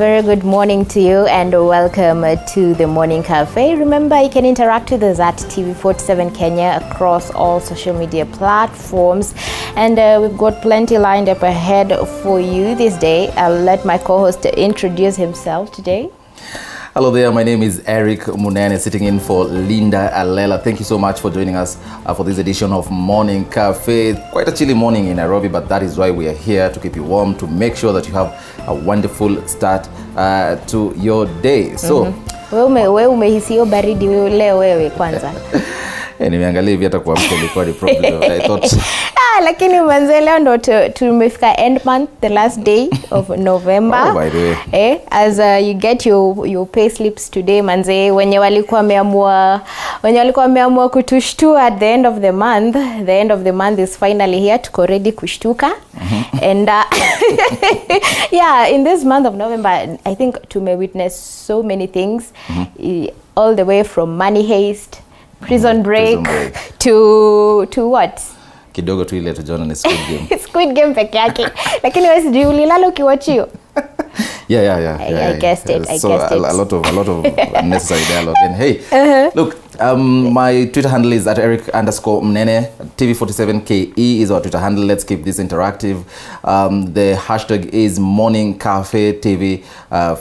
very good morning to you and welcome to the Morning Cafe. Remember, you can interact with us at TV47 Kenya across all social media platforms, and we've got plenty lined up ahead for you this day. I'll let my co-host introduce himself today. Hello there, my name is Eric Munene, sitting in for Linda Alela. Thank you so much for joining us for this edition of Morning Cafe. Quite a chilly morning in Nairobi, but that is why we are here to keep you warm, to make sure that you have a wonderful start to your day. So, wewe umehisi hiyo baridi leo wewe kwanza? Nimeangalia hivi hata kuamka ilikuwa ni problem. I thought lakini manze leo ndo tumefika end month, the last day of November. Oh, by the way. As you get your pay slips today manze, wenye walikuwa wameamua kutushtua at the end of the month. The end of the month is finally here. Tuko ready kushtuka. And yeah, in this month of November, I think tume witness so many things, all the way from money heist, prison break, to what? Kidogo tu ile tujaona ni Squid Game. Squid Game peke yake. Lakini wewe sijui ulilala ukiwatchio. Yeah. I guessed it. So a lot of necessary dialogue. And hey, look, my Twitter handle is @Eric_Mnene. TV47KE is our Twitter handle. Let's keep this interactive. The hashtag is Morning Cafe TV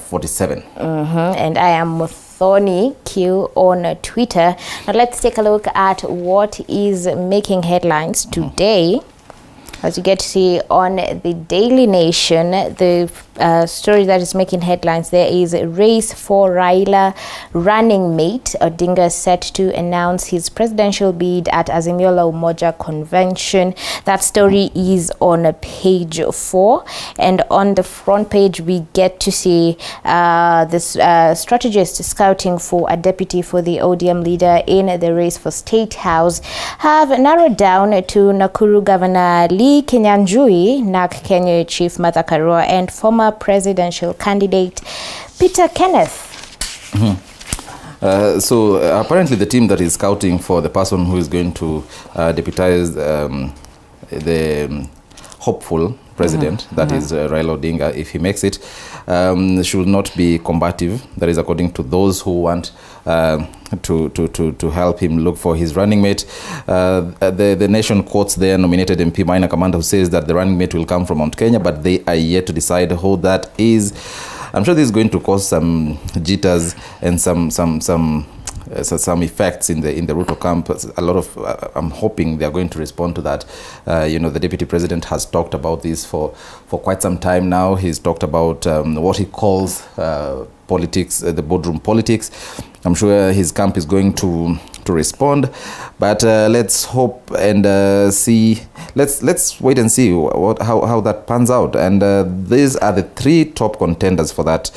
47. And I am Muthoni Q on Twitter. Now let's take a look at what is making headlines today. As you get to see on the Daily Nation, the story that is making headlines there is a race for Raila running mate. Odinga set to announce his presidential bid at Azimio la Umoja convention. That story is on page 4, and on the front page we get to see this strategist scouting for a deputy for the ODM leader in the race for State House have narrowed down to Nakuru Governor Lee Kinyanjui, NARC Kenya Chief Martha Karua, and former presidential candidate Peter Kenneth. So apparently the team that is scouting for the person who is going to deputize the hopeful president, that is Raila Odinga, if he makes it, should not be combative. That is according to those who want to help him look for his running mate. The Nation quotes their nominated MP Maina Kamanda, who says that the running mate will come from Mount Kenya, but they are yet to decide who that is. I'm sure this is going to cause some jitters and some effects in the Ruto camp. A lot of I'm hoping they are going to respond to that. The deputy president has talked about this for quite some time now. He's talked about what he calls politics, the boardroom politics. I'm sure his camp is going to respond, but let's hope and see. Let's wait and see how that pans out. And these are the 3 top contenders for that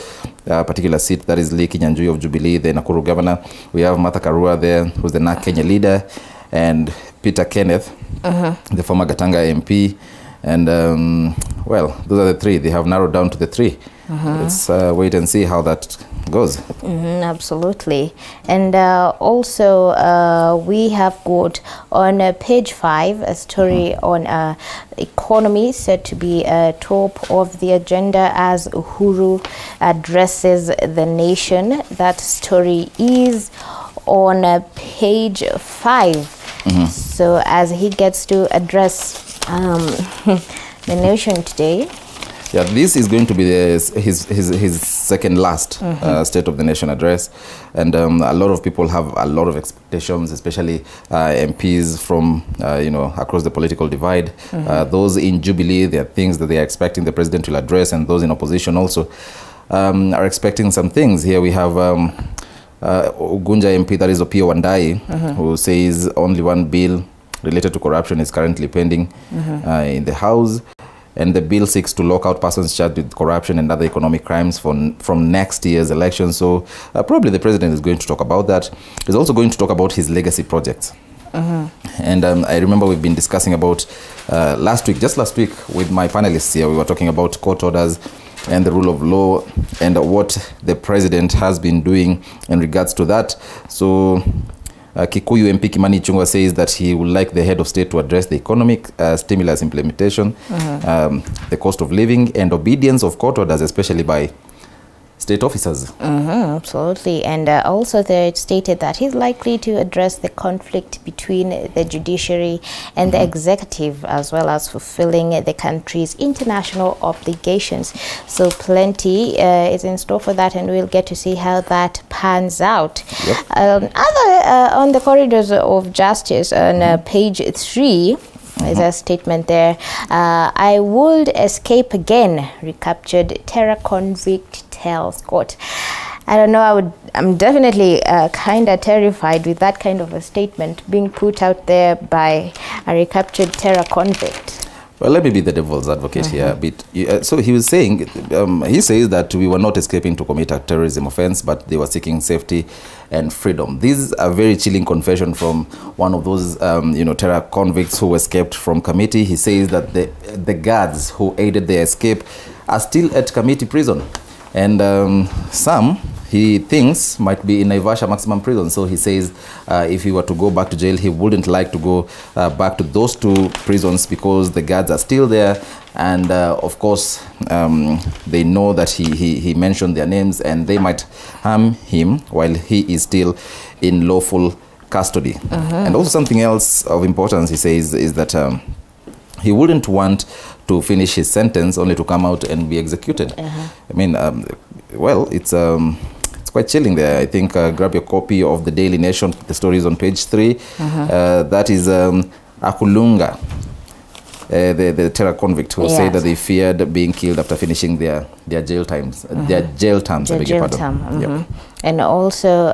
particular seat. That is Lee Kinyanjui of Jubilee, the Nakuru governor. We have Martha Karua there, who's the NARC Kenya leader, and Peter Kenneth, the former Gatanga MP. And well, those are the 3. They have narrowed down to the 3. Let's wait and see how that goes. Absolutely. And also we have got on page 5 a story on economy said to be top of the agenda as Uhuru addresses the nation. That story is on page 5. So as he gets to address the nation today. Yeah, this is going to be his second last State of the Nation address, and a lot of people have a lot of expectations, especially MPs from across the political divide. Those in Jubilee, there are things that they are expecting the president will address, and those in opposition also are expecting some things. Here we have Ugunja MP, that is Opiyo Wandayi, who says only one bill related to corruption is currently pending in the House. And the bill seeks to lock out persons charged with corruption and other economic crimes from next year's election. So probably the president is going to talk about that. He's also going to talk about his legacy projects. And I remember we've been discussing about last week with my panelists here, we were talking about court orders and the rule of law and what the president has been doing in regards to that. So Kikuyu MP Kimani Ichung'wah says that he would like the head of state to address the economic stimulus implementation, the cost of living, and obedience of court orders, especially by state officers. Absolutely. And also they stated that he's likely to address the conflict between the judiciary and the executive, as well as fulfilling the country's international obligations. So plenty is in store for that, and we'll get to see how that pans out. Yep. On the corridors of justice, on page 3, there's a statement there. I would escape again, recaptured terror convict tells court. I don't know, I'm definitely kind of terrified with that kind of a statement being put out there by a recaptured terror convict. Well, let me be the devil's advocate here a bit. So he was saying, he says that we were not escaping to commit a terrorism offense, but they were seeking safety and freedom. This is a very chilling confession from one of those, terror convicts who escaped from committee. He says that the guards who aided their escape are still at committee prison. And some, he thinks, might be in Naivasha maximum prison. So he says if he were to go back to jail, he wouldn't like to go back to those two prisons because the guards are still there. And of course, they know that he mentioned their names and they might harm him while he is still in lawful custody. And also something else of importance, he says, is that he wouldn't want to finish his sentence only to come out and be executed. I mean, well, it's quite chilling there. I think grab your copy of the Daily Nation. The story is on page 3. That is Akulunga, the terror convict who said that they feared being killed after finishing their jail times. Their jail terms, I beg your pardon. Yep. And also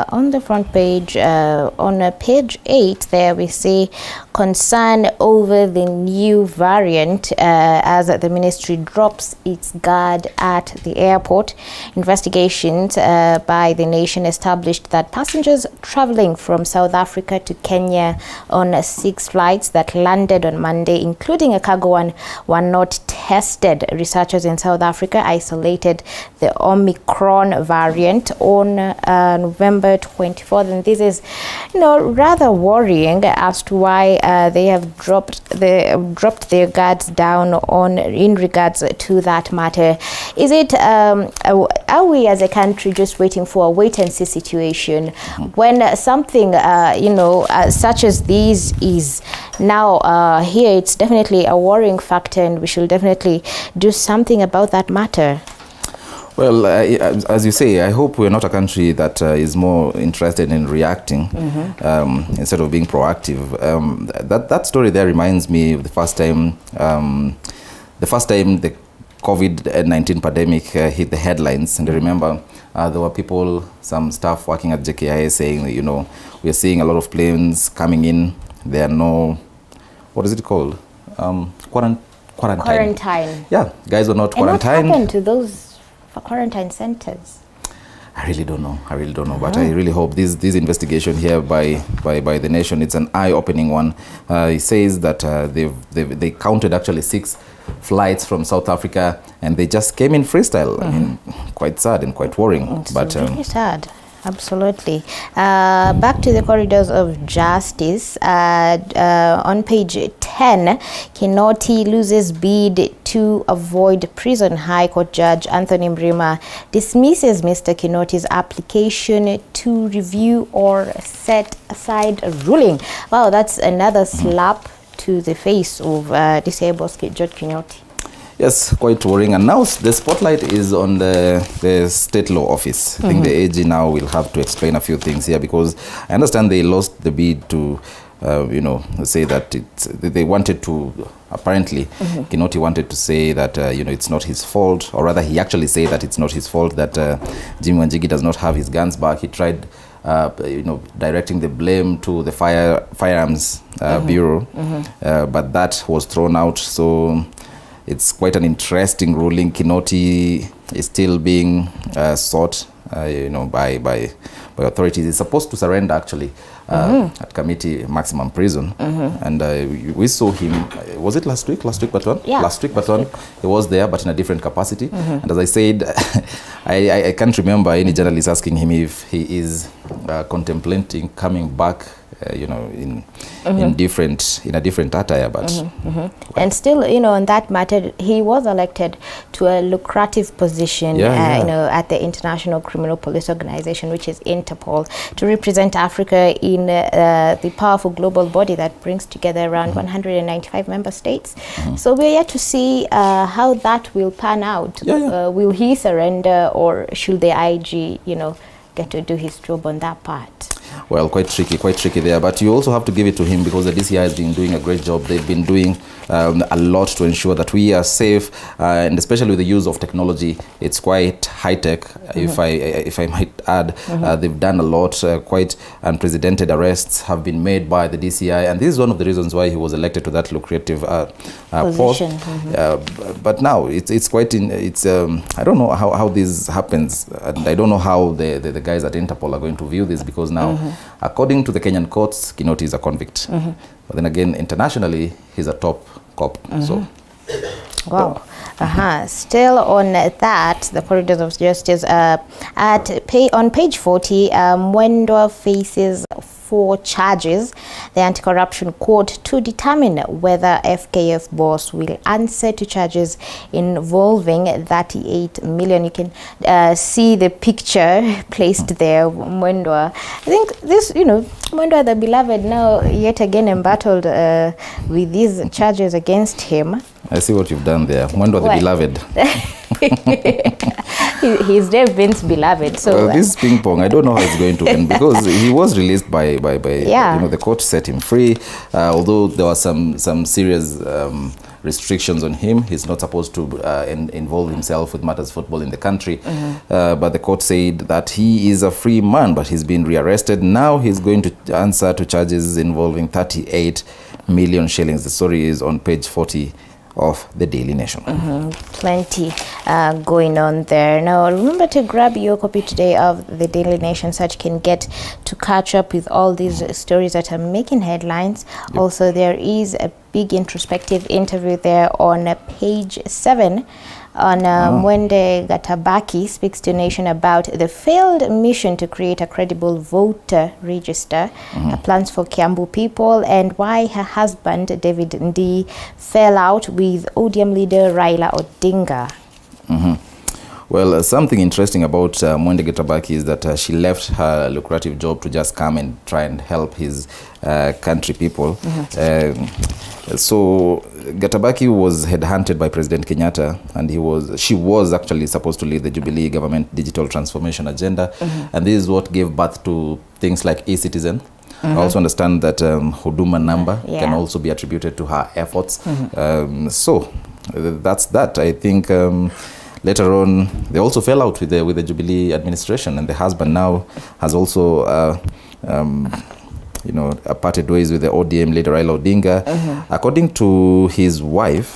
on the front page, on page 8, there we see concern over the new variant as the ministry drops its guard at the airport. Investigations by the nation established that passengers traveling from South Africa to Kenya on 6 flights that landed on Monday, including a cargo one, were not tested. Researchers in South Africa isolated the Omicron variant on November 24th, and this is, rather worrying as to why they have dropped their guards down in regards to that matter. Is it are we as a country just waiting for a wait and see situation when something such as this is now here? It's definitely a worrying factor, and we should definitely do something about that matter. Well, as you say, I hope we're not a country that is more interested in reacting instead of being proactive. That story there reminds me of the first time the COVID-19 pandemic hit the headlines. And I remember there were people, some staff working at JKIA saying, we are seeing a lot of planes coming in. There are no, what is it called? Quarantine. Yeah, guys are not quarantined. And what happened to those quarantine centers? I really don't know. But I really hope this investigation here by the nation, it's an eye-opening one. He says that they counted actually 6 flights from South Africa, and they just came in freestyle. I mean, quite sad and quite worrying. It's really sad. Absolutely. Back to the corridors of justice. On page 10, Kinoti loses bid to avoid prison. High Court Judge Anthony Mrima dismisses Mr. Kinoti's application to review or set aside a ruling. Wow, that's another slap to the face of disabled Judge Kinoti. Yes, quite worrying. And now the spotlight is on the state law office. I think the AG now will have to explain a few things here, because I understand they lost the bid to, say that they wanted to, apparently, Kinoti wanted to say that, it's not his fault, or rather he actually said that it's not his fault that Jimmy Wanjigi does not have his guns back. He tried, directing the blame to the Firearms Bureau, but that was thrown out. So it's quite an interesting ruling. Kinoti is still being sought, by authorities. He's supposed to surrender actually at committee maximum prison, and we saw him. Was it last week? But he was there, but in a different capacity. And as I said, I can't remember any journalist asking him if he is contemplating coming back, in a different attire, but and still, on that matter, he was elected to a lucrative position, at the International Criminal Police Organization, which is Interpol, to represent Africa in the powerful global body that brings together around 195 member states. So we're yet to see how that will pan out. Will he surrender, or should the IG, get to do his job on that part? Well, quite tricky there. But you also have to give it to him, because the DCI has been doing a great job. They've been doing a lot to ensure that we are safe, and especially with the use of technology, it's quite high tech. If I might add, they've done a lot. Quite unprecedented arrests have been made by the DCI, and this is one of the reasons why he was elected to that lucrative post. But now it's quite I don't know how this happens, and I don't know how the guys at Interpol are going to view this, because now, according to the Kenyan courts, Kinoti is a convict. But then again, internationally, he's a top cop. So, wow. Still on that, the corridors of justice, on page 40, Mwendwa faces 4 charges, the anti-corruption court, to determine whether FKF boss will answer to charges involving 38 million. You can see the picture placed there, Mwendwa. I think this, Mwendwa the beloved, now yet again embattled with these charges against him. I see what you've done there. Mwendwa the beloved. He's Dave Vince's beloved. So this is ping pong. I don't know how it's going to end, because he was released by the court set him free. Although there were some serious restrictions on him. He's not supposed to involve himself with matters of football in the country. But the court said that he is a free man, but he's been rearrested. Now he's going to answer to charges involving 38 million shillings. The story is on page 40 of the Daily Nation. Plenty going on there. Now remember to grab your copy today of the Daily Nation, so that you can get to catch up with all these stories that are making headlines. Also, there is a big introspective interview there on page 7 on Mwende Gatabaki speaks to Nation about the failed mission to create a credible voter register, plans for Kiambu people, and why her husband David Ndi fell out with ODM leader Raila Odinga. Well, something interesting about Mwende Gatabaki is that she left her lucrative job to just come and try and help his country people. So Gatabaki was headhunted by President Kenyatta, and she was actually supposed to lead the Jubilee government digital transformation agenda, and this is what gave birth to things like eCitizen. I also understand that Huduma number can also be attributed to her efforts. So that's that. I think later on, they also fell out with the Jubilee administration, and the husband now has also parted ways with the ODM leader Raila Odinga. According to his wife,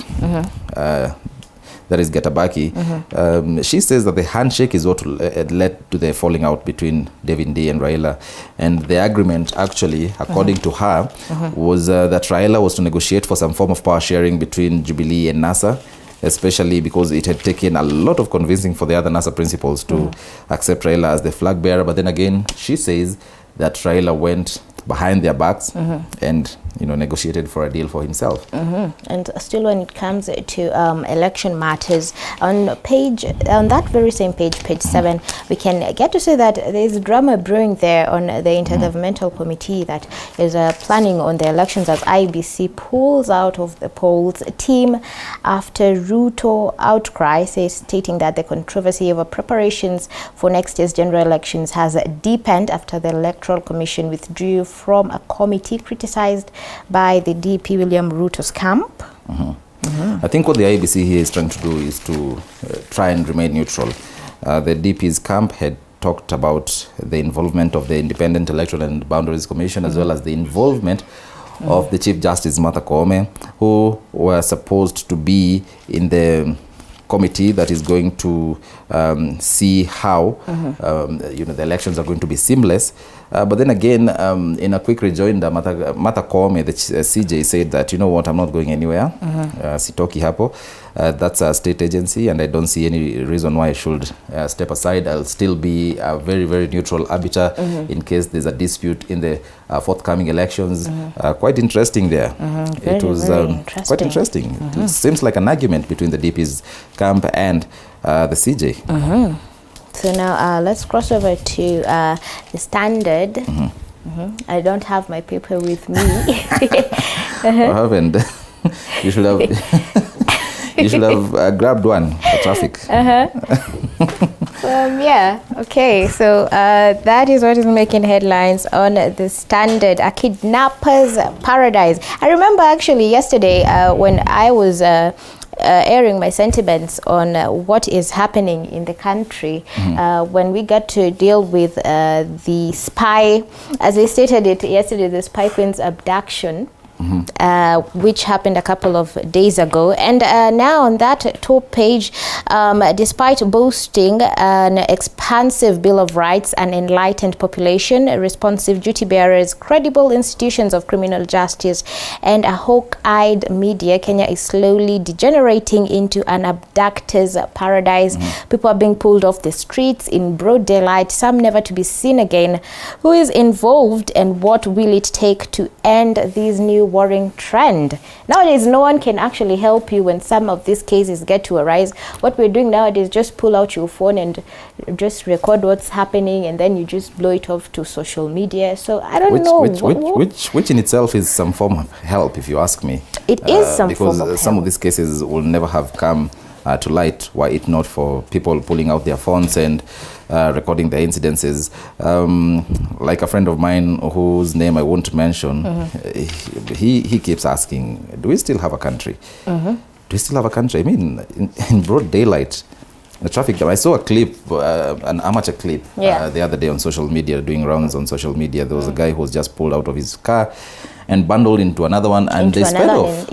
that is Gatabaki, she says that the handshake is what led to the falling out between David Ndi and Raila. And the agreement actually, according to her, was that Raila was to negotiate for some form of power sharing between Jubilee and NASA, especially because it had taken a lot of convincing for the other NASA principals to accept Raila as the flag bearer. But then again, she says that Raila went behind their backs and negotiated for a deal for himself. And still, when it comes to election matters, on that very same page 7, we can get to see that there's drama brewing there on the Intergovernmental Committee that is planning on the elections, as IBC pulls out of the polls team after Ruto outcry, stating that the controversy over preparations for next year's general elections has deepened after the Electoral Commission withdrew from a committee criticized by the DP William Ruto's camp. I think what the IBC here is trying to do is to try and remain neutral. The DP's camp had talked about the involvement of the Independent Electoral and Boundaries Commission, as well as the involvement of the Chief Justice Martha Koome, who were supposed to be in the committee that is going to see how the elections are going to be seamless. But then again, in a quick rejoinder, Martha Koome, the CJ, said that, you know what, I'm not going anywhere. Sitoki hapo. That's a state agency, and I don't see any reason why I should step aside. I'll still be a very, very neutral arbiter in case there's a dispute in the forthcoming elections. Quite interesting there. It was quite interesting. It seems like an argument between the DP's camp and the CJ. So now let's cross over to the Standard. I don't have my paper with me. I haven't. You should have. You should have grabbed one for traffic. Yeah, okay. So that is what is making headlines on the Standard, a kidnapper's paradise. I remember actually yesterday when I was airing my sentiments on what is happening in the country, when we got to deal with the spy, as I stated it yesterday, the spy queen's abduction. Which happened a couple of days ago, and now on that top page, despite boasting an expansive Bill of Rights, an enlightened population, responsive duty bearers, credible institutions of criminal justice, and a hawk-eyed media, Kenya is slowly degenerating into an abductor's paradise. People are being pulled off the streets in broad daylight, some never to be seen again. Who is involved, and what will it take to end these new worrying trend? Nowadays, no one can actually help you when some of these cases get to arise. What we're doing nowadays, just pull out your phone and just record what's happening, and then you just blow it off to social media. So I don't know. Which in itself is some form of help, if you ask me. It is some form of help. Because some of these cases will never have come to light were it not for people pulling out their phones and recording their incidences. Like a friend of mine whose name I won't mention, he keeps asking, do we still have a country? Do we still have a country? I mean, in broad daylight, the traffic jam. I saw a clip, an amateur clip, the other day on social media, doing rounds on social media. There was a guy who was just pulled out of his car and bundled into another one, and they sped off.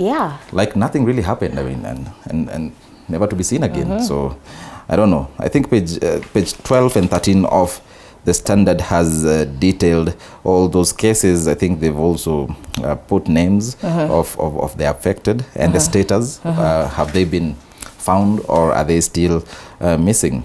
Like nothing really happened. I mean, and never to be seen again. So I don't know. I think page 12 and 13 of the Standard has detailed all those cases. I think they've also put names of the affected and the status. Have they been found, or are they still missing?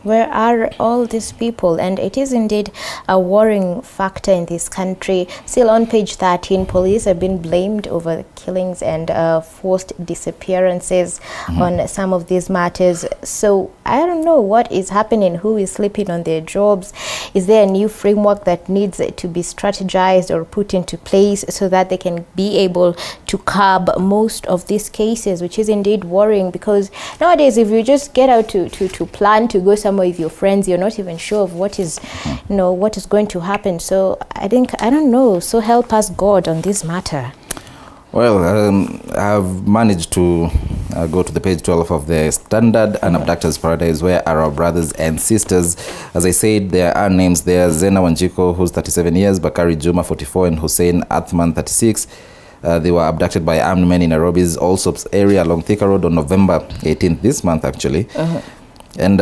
Where are all these people? And it is indeed a worrying factor in this country. Still on page 13, police have been blamed over killings and forced disappearances on some of these matters. So I don't know what is happening, who is sleeping on their jobs. Is there a new framework that needs to be strategized or put into place so that they can be able to curb most of these cases, which is indeed worrying, because nowadays if you just get out to plan to go somewhere with your friends, you're not even sure of what is what is going to happen. So I don't know, so help us God on this matter. Well, I've managed to go to the page 12 of the Standard, an abductor's paradise, where are our brothers and sisters. As I said, there are names there: Zena Wanjiko, who's 37 years, Bakari Juma, 44, and Hussein Athman, 36. They were abducted by armed men in Nairobi's Allsops area along Thika Road on November 18th, this month actually. And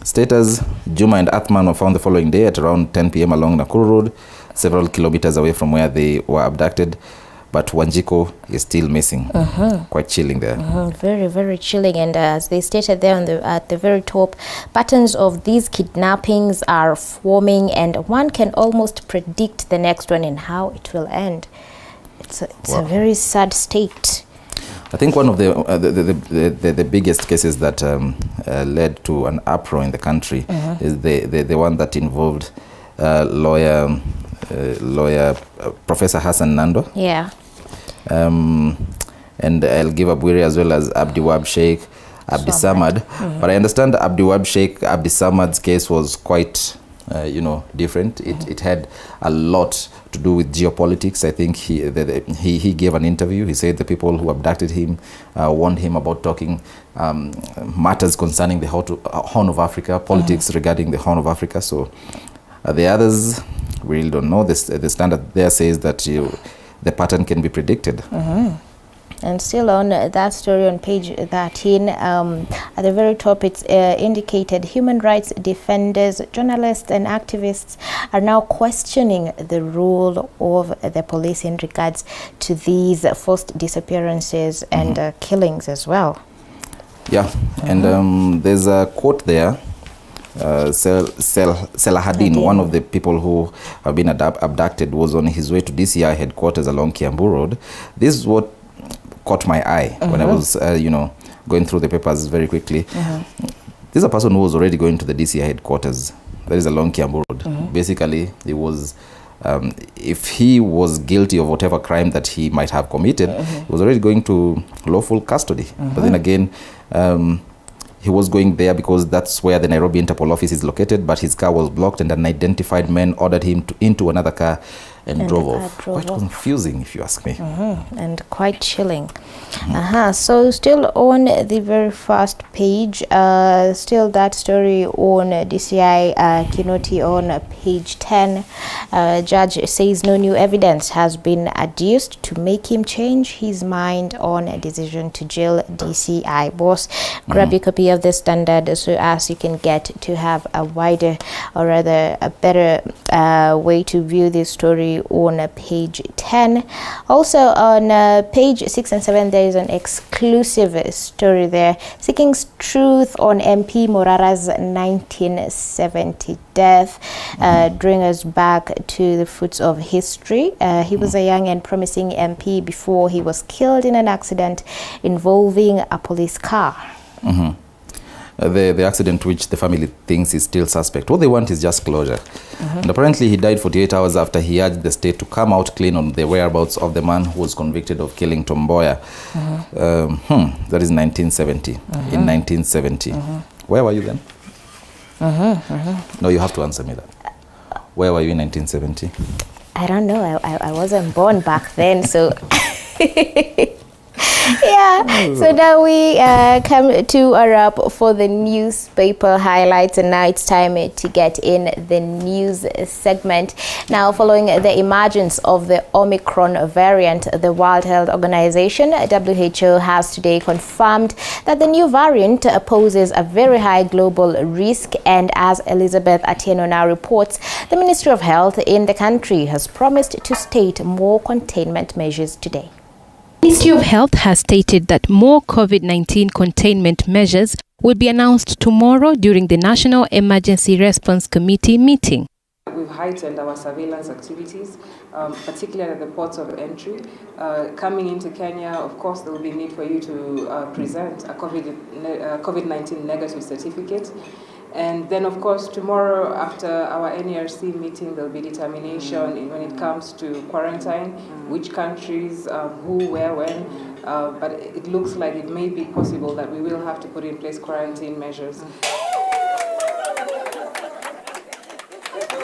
status: Juma and Athman were found the following day at around 10 p.m. along Nakuru Road, several kilometers away from where they were abducted. But Wanjiko is still missing. Quite chilling there. Very, very chilling. And as they stated there at the very top, patterns of these kidnappings are forming, and one can almost predict the next one and how it will end. It's a very sad state. I think one of the biggest cases that led to an uproar in the country is the one that involved lawyer Professor Hassan Nando. Yeah. And I'll give Abwiri as well as Abdiwab Sheikh, Abdi Samad. But I understand Abdiwab Sheikh, Abdi Samad's case was quite, different. It had a lot to do with geopolitics. I think he gave an interview. He said the people who abducted him warned him about talking matters concerning the Horn of Africa, politics regarding the Horn of Africa. So the others, we really don't know. The Standard there says that the pattern can be predicted. And still on that story on page 13, at the very top, it's indicated human rights defenders, journalists and activists are now questioning the role of the police in regards to these forced disappearances and killings as well. Yeah, and there's a quote there. Selahadin, one of the people who have been abducted, was on his way to DCI headquarters along Kiambu Road. This is what caught my eye when I was, going through the papers very quickly. This is a person who was already going to the DCI headquarters. That is along Kiambu Road. Basically, he was, if he was guilty of whatever crime that he might have committed, he was already going to lawful custody. But then again, he was going there because that's where the Nairobi Interpol office is located, but his car was blocked and unidentified men ordered him into another car and drove off. Quite confusing, if you ask me. And quite chilling. So still on the very first page, still that story on DCI Kinoti on page 10. Judge says no new evidence has been adduced to make him change his mind on a decision to jail DCI boss. Grab your copy of the Standard so as you can get to have a wider, or rather a better way to view this story on page 10. Also on page 6 and 7, there is an exclusive story there seeking truth on MP Morara's 1970 death, drawing us back to the roots of history. He was a young and promising MP before he was killed in an accident involving a police car. The accident, which the family thinks is still suspect. What they want is just closure. And apparently he died 48 hours after he urged the state to come out clean on the whereabouts of the man who was convicted of killing Tomboya. That is 1970. In 1970. Where were you then? No, you have to answer me that. Where were you in 1970? I don't know. I wasn't born back then, so... So now we come to a wrap for the newspaper highlights, and now it's time to get in the news segment. Now, following the emergence of the Omicron variant, the World Health Organization, WHO, has today confirmed that the new variant poses a very high global risk, and as Elizabeth Atieno now reports, the Ministry of Health in the country has promised to state more containment measures today. The Ministry of Health has stated that more COVID-19 containment measures will be announced tomorrow during the National Emergency Response Committee meeting. We've heightened our surveillance activities, particularly at the ports of entry. Coming into Kenya, of course, there will be need for you to present a COVID-19 negative certificate. And then, of course, tomorrow after our NERC meeting, there will be determination when it comes to quarantine, which countries, who, where, when. But it looks like it may be possible that we will have to put in place quarantine measures.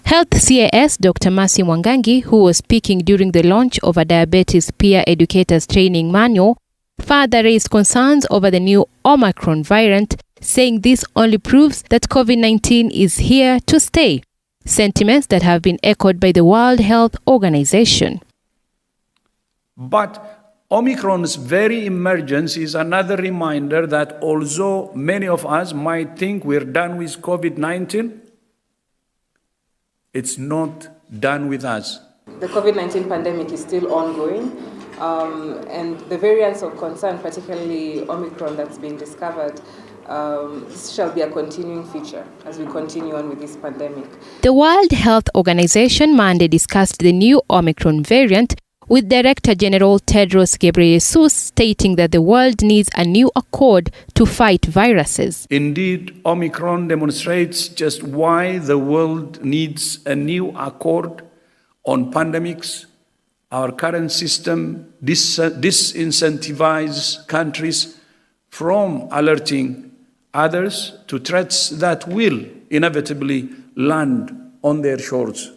Health CAS Dr. Mercy Mwangangi, who was speaking during the launch of a diabetes peer educators training manual, further raised concerns over the new Omicron variant, saying this only proves that COVID-19 is here to stay, sentiments that have been echoed by the World Health Organization. But Omicron's very emergence is another reminder that although many of us might think we're done with COVID-19, it's not done with us. The COVID-19 pandemic is still ongoing, and the variants of concern, particularly Omicron that's been discovered, this shall be a continuing feature as we continue on with this pandemic. The World Health Organization Monday discussed the new Omicron variant, with Director General Tedros Ghebreyesus stating that the world needs a new accord to fight viruses. Indeed, Omicron demonstrates just why the world needs a new accord on pandemics. Our current system disincentivizes countries from alerting others to threats that will inevitably land on their shores.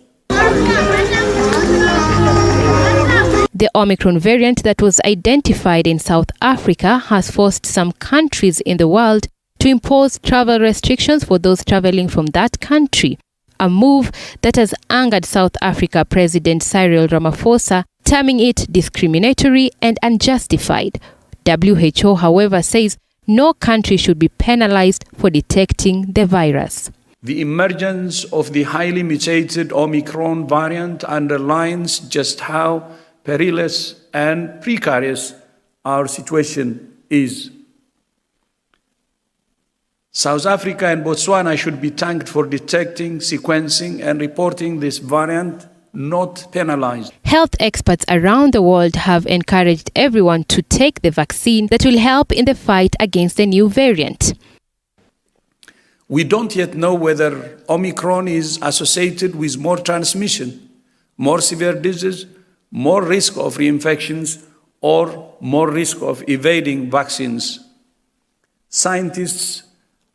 The Omicron variant that was identified in South Africa has forced some countries in the world to impose travel restrictions for those traveling from that country, a move that has angered South Africa President Cyril Ramaphosa terming it discriminatory and unjustified. WHO, however, says no country should be penalized for detecting the virus. The emergence of the highly mutated Omicron variant underlines just how perilous and precarious our situation is. South Africa and Botswana should be thanked for detecting, sequencing, and reporting this variant, not penalized. Health experts around the world have encouraged everyone to take the vaccine that will help in the fight against the new variant. We don't yet know whether Omicron is associated with more transmission, more severe disease, more risk of reinfections, or more risk of evading vaccines. Scientists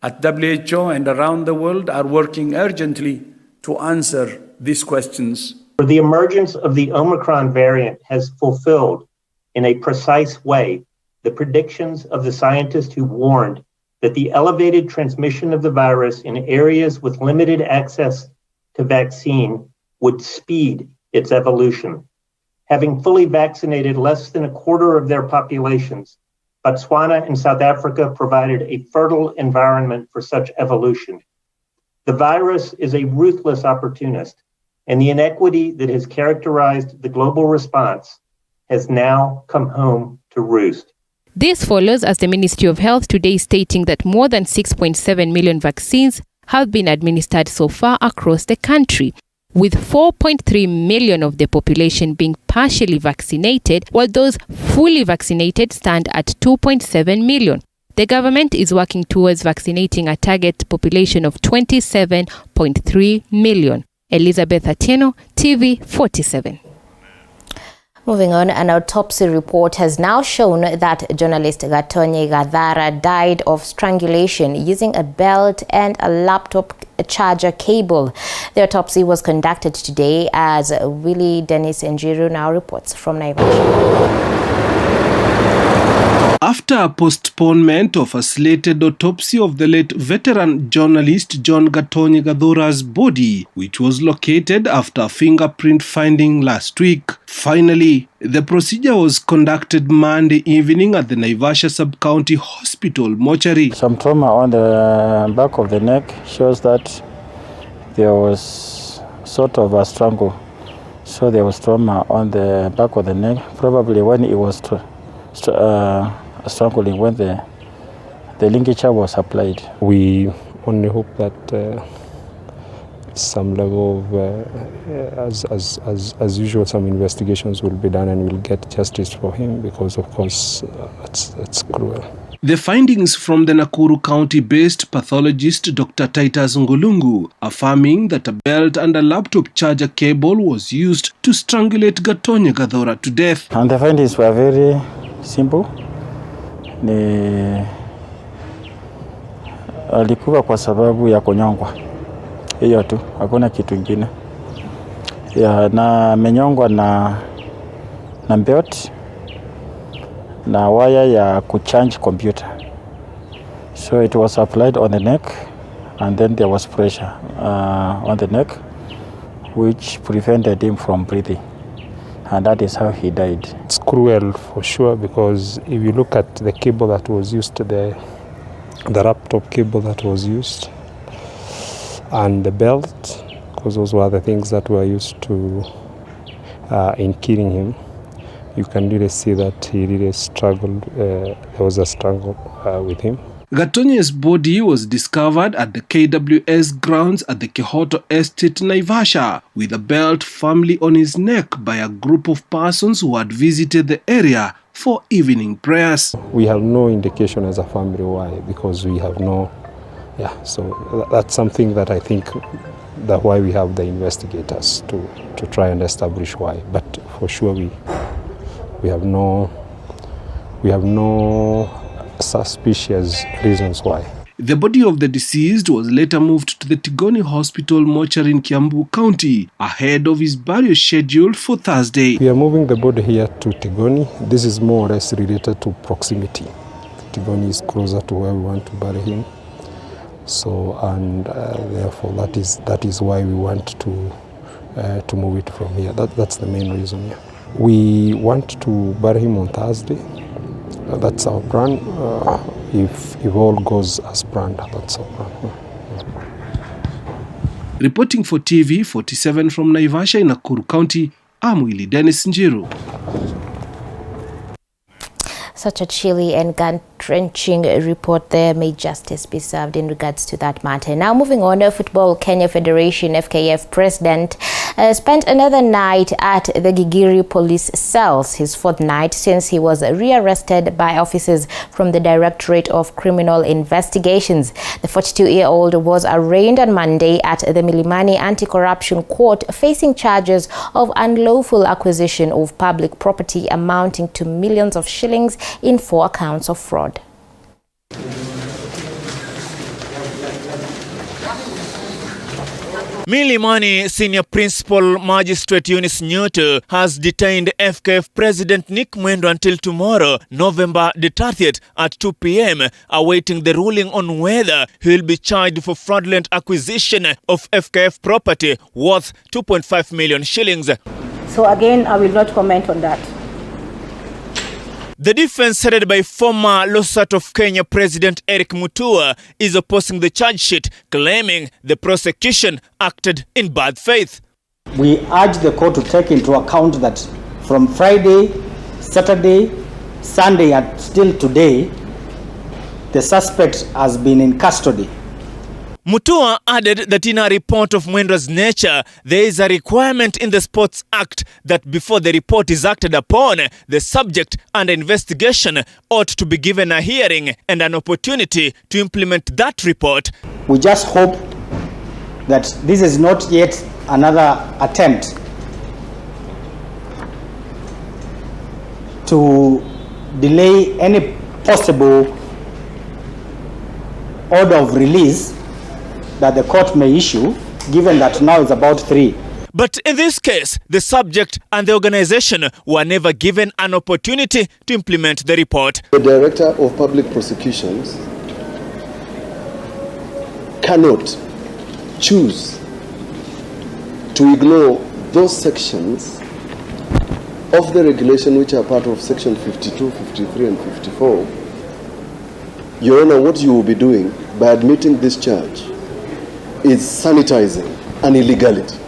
at WHO and around the world are working urgently to answer these questions. The emergence of the Omicron variant has fulfilled, in a precise way, the predictions of the scientists who warned that the elevated transmission of the virus in areas with limited access to vaccine would speed its evolution. Having fully vaccinated less than a quarter of their populations, Botswana and South Africa provided a fertile environment for such evolution. The virus is a ruthless opportunist, and the inequity that has characterized the global response has now come home to roost. This follows as the Ministry of Health today stating that more than 6.7 million vaccines have been administered so far across the country, with 4.3 million of the population being partially vaccinated, while those fully vaccinated stand at 2.7 million. The government is working towards vaccinating a target population of 27.3 million. Elizabeth Atieno, TV 47. Moving on, an autopsy report has now shown that journalist Gotv Gathara died of strangulation using a belt and a laptop charger cable. The autopsy was conducted today, as Willie Dennis Njiru now reports from Naivasha. After a postponement of a slated autopsy of the late veteran journalist John Gotv Gathura's body, which was located after a fingerprint finding last week, finally, the procedure was conducted Monday evening at the Naivasha Sub-County Hospital mortuary. Some trauma on the back of the neck shows that there was sort of a strangle. So there was trauma on the back of the neck, probably when it was strangling, when the ligature was applied. We only hope that some level of, as usual, some investigations will be done and we'll get justice for him, because of course it's cruel. The findings from the Nakuru County-based pathologist Dr. Titus Ngulungu, affirming that a belt and a laptop charger cable was used to strangulate Gotv Gathura to death. And the findings were very simple. Ni alikuwa kwa sababu ya kunyongwa. Hiyo tu, hakuna kitu kingine. Ya, na menyongwa na belt na wire ya kucharge computer. So it was applied on the neck, and then there was pressure on the neck, which prevented him from breathing. And that is how he died. It's cruel for sure, because if you look at the cable that was used, the laptop cable that was used, and the belt, because those were the things that were used to in killing him, you can really see that he really struggled. There was a struggle with him. Gotv's body was discovered at the KWS grounds at the Kehoto Estate, Naivasha, with a belt firmly on his neck by a group of persons who had visited the area for evening prayers. We have no indication as a family why, because we have no, so that's something that I think that why we have the investigators to try and establish why. But for sure we have no suspicious reasons why. The body of the deceased was later moved to the Tigoni Hospital mortuary in Kiambu County ahead of his burial scheduled for Thursday. We are moving the body here to Tigoni. This is more or less related to proximity. Tigoni is closer to where we want to bury him. So, and therefore that is why we want to move it from here. That's the main reason. Yeah. We want to bury him on Thursday. That's our plan. If all goes as planned, that's our plan. Reporting for TV 47 from Naivasha in Nakuru County, I'm Willie Dennis Njiru. Such a chilly and gut-wrenching report there. May justice be served in regards to that matter. Now moving on, Football Kenya Federation FKF president spent another night at the Gigiri police cells, his fourth night since he was rearrested by officers from the Directorate of Criminal Investigations. The 42-year-old was arraigned on Monday at the Milimani Anti-Corruption Court, facing charges of unlawful acquisition of public property amounting to millions of shillings in 4 counts of fraud. Milimani Senior Principal Magistrate Eunice Nyoto has detained FKF President Nick Mwendwa until tomorrow, November the 30th at 2 p.m, awaiting the ruling on whether he will be charged for fraudulent acquisition of FKF property worth 2.5 million shillings. So again, I will not comment on that. The defense, headed by former Losat of Kenya President Eric Mutua, is opposing the charge sheet, claiming the prosecution acted in bad faith. We urge the court to take into account that from Friday, Saturday, Sunday and still today, the suspect has been in custody. Mutua added that in a report of Mwendwa's nature, there is a requirement in the Sports Act that before the report is acted upon, the subject under investigation ought to be given a hearing and an opportunity to implement that report. We just hope that this is not yet another attempt to delay any possible order of release that the court may issue, given that now it's about 3. But in this case, the subject and the organization were never given an opportunity to implement the report. The Director of Public Prosecutions cannot choose to ignore those sections of the regulation which are part of section 52, 53 and 54. Your Honor, what you will be doing by admitting this charge is sanitizing an illegality.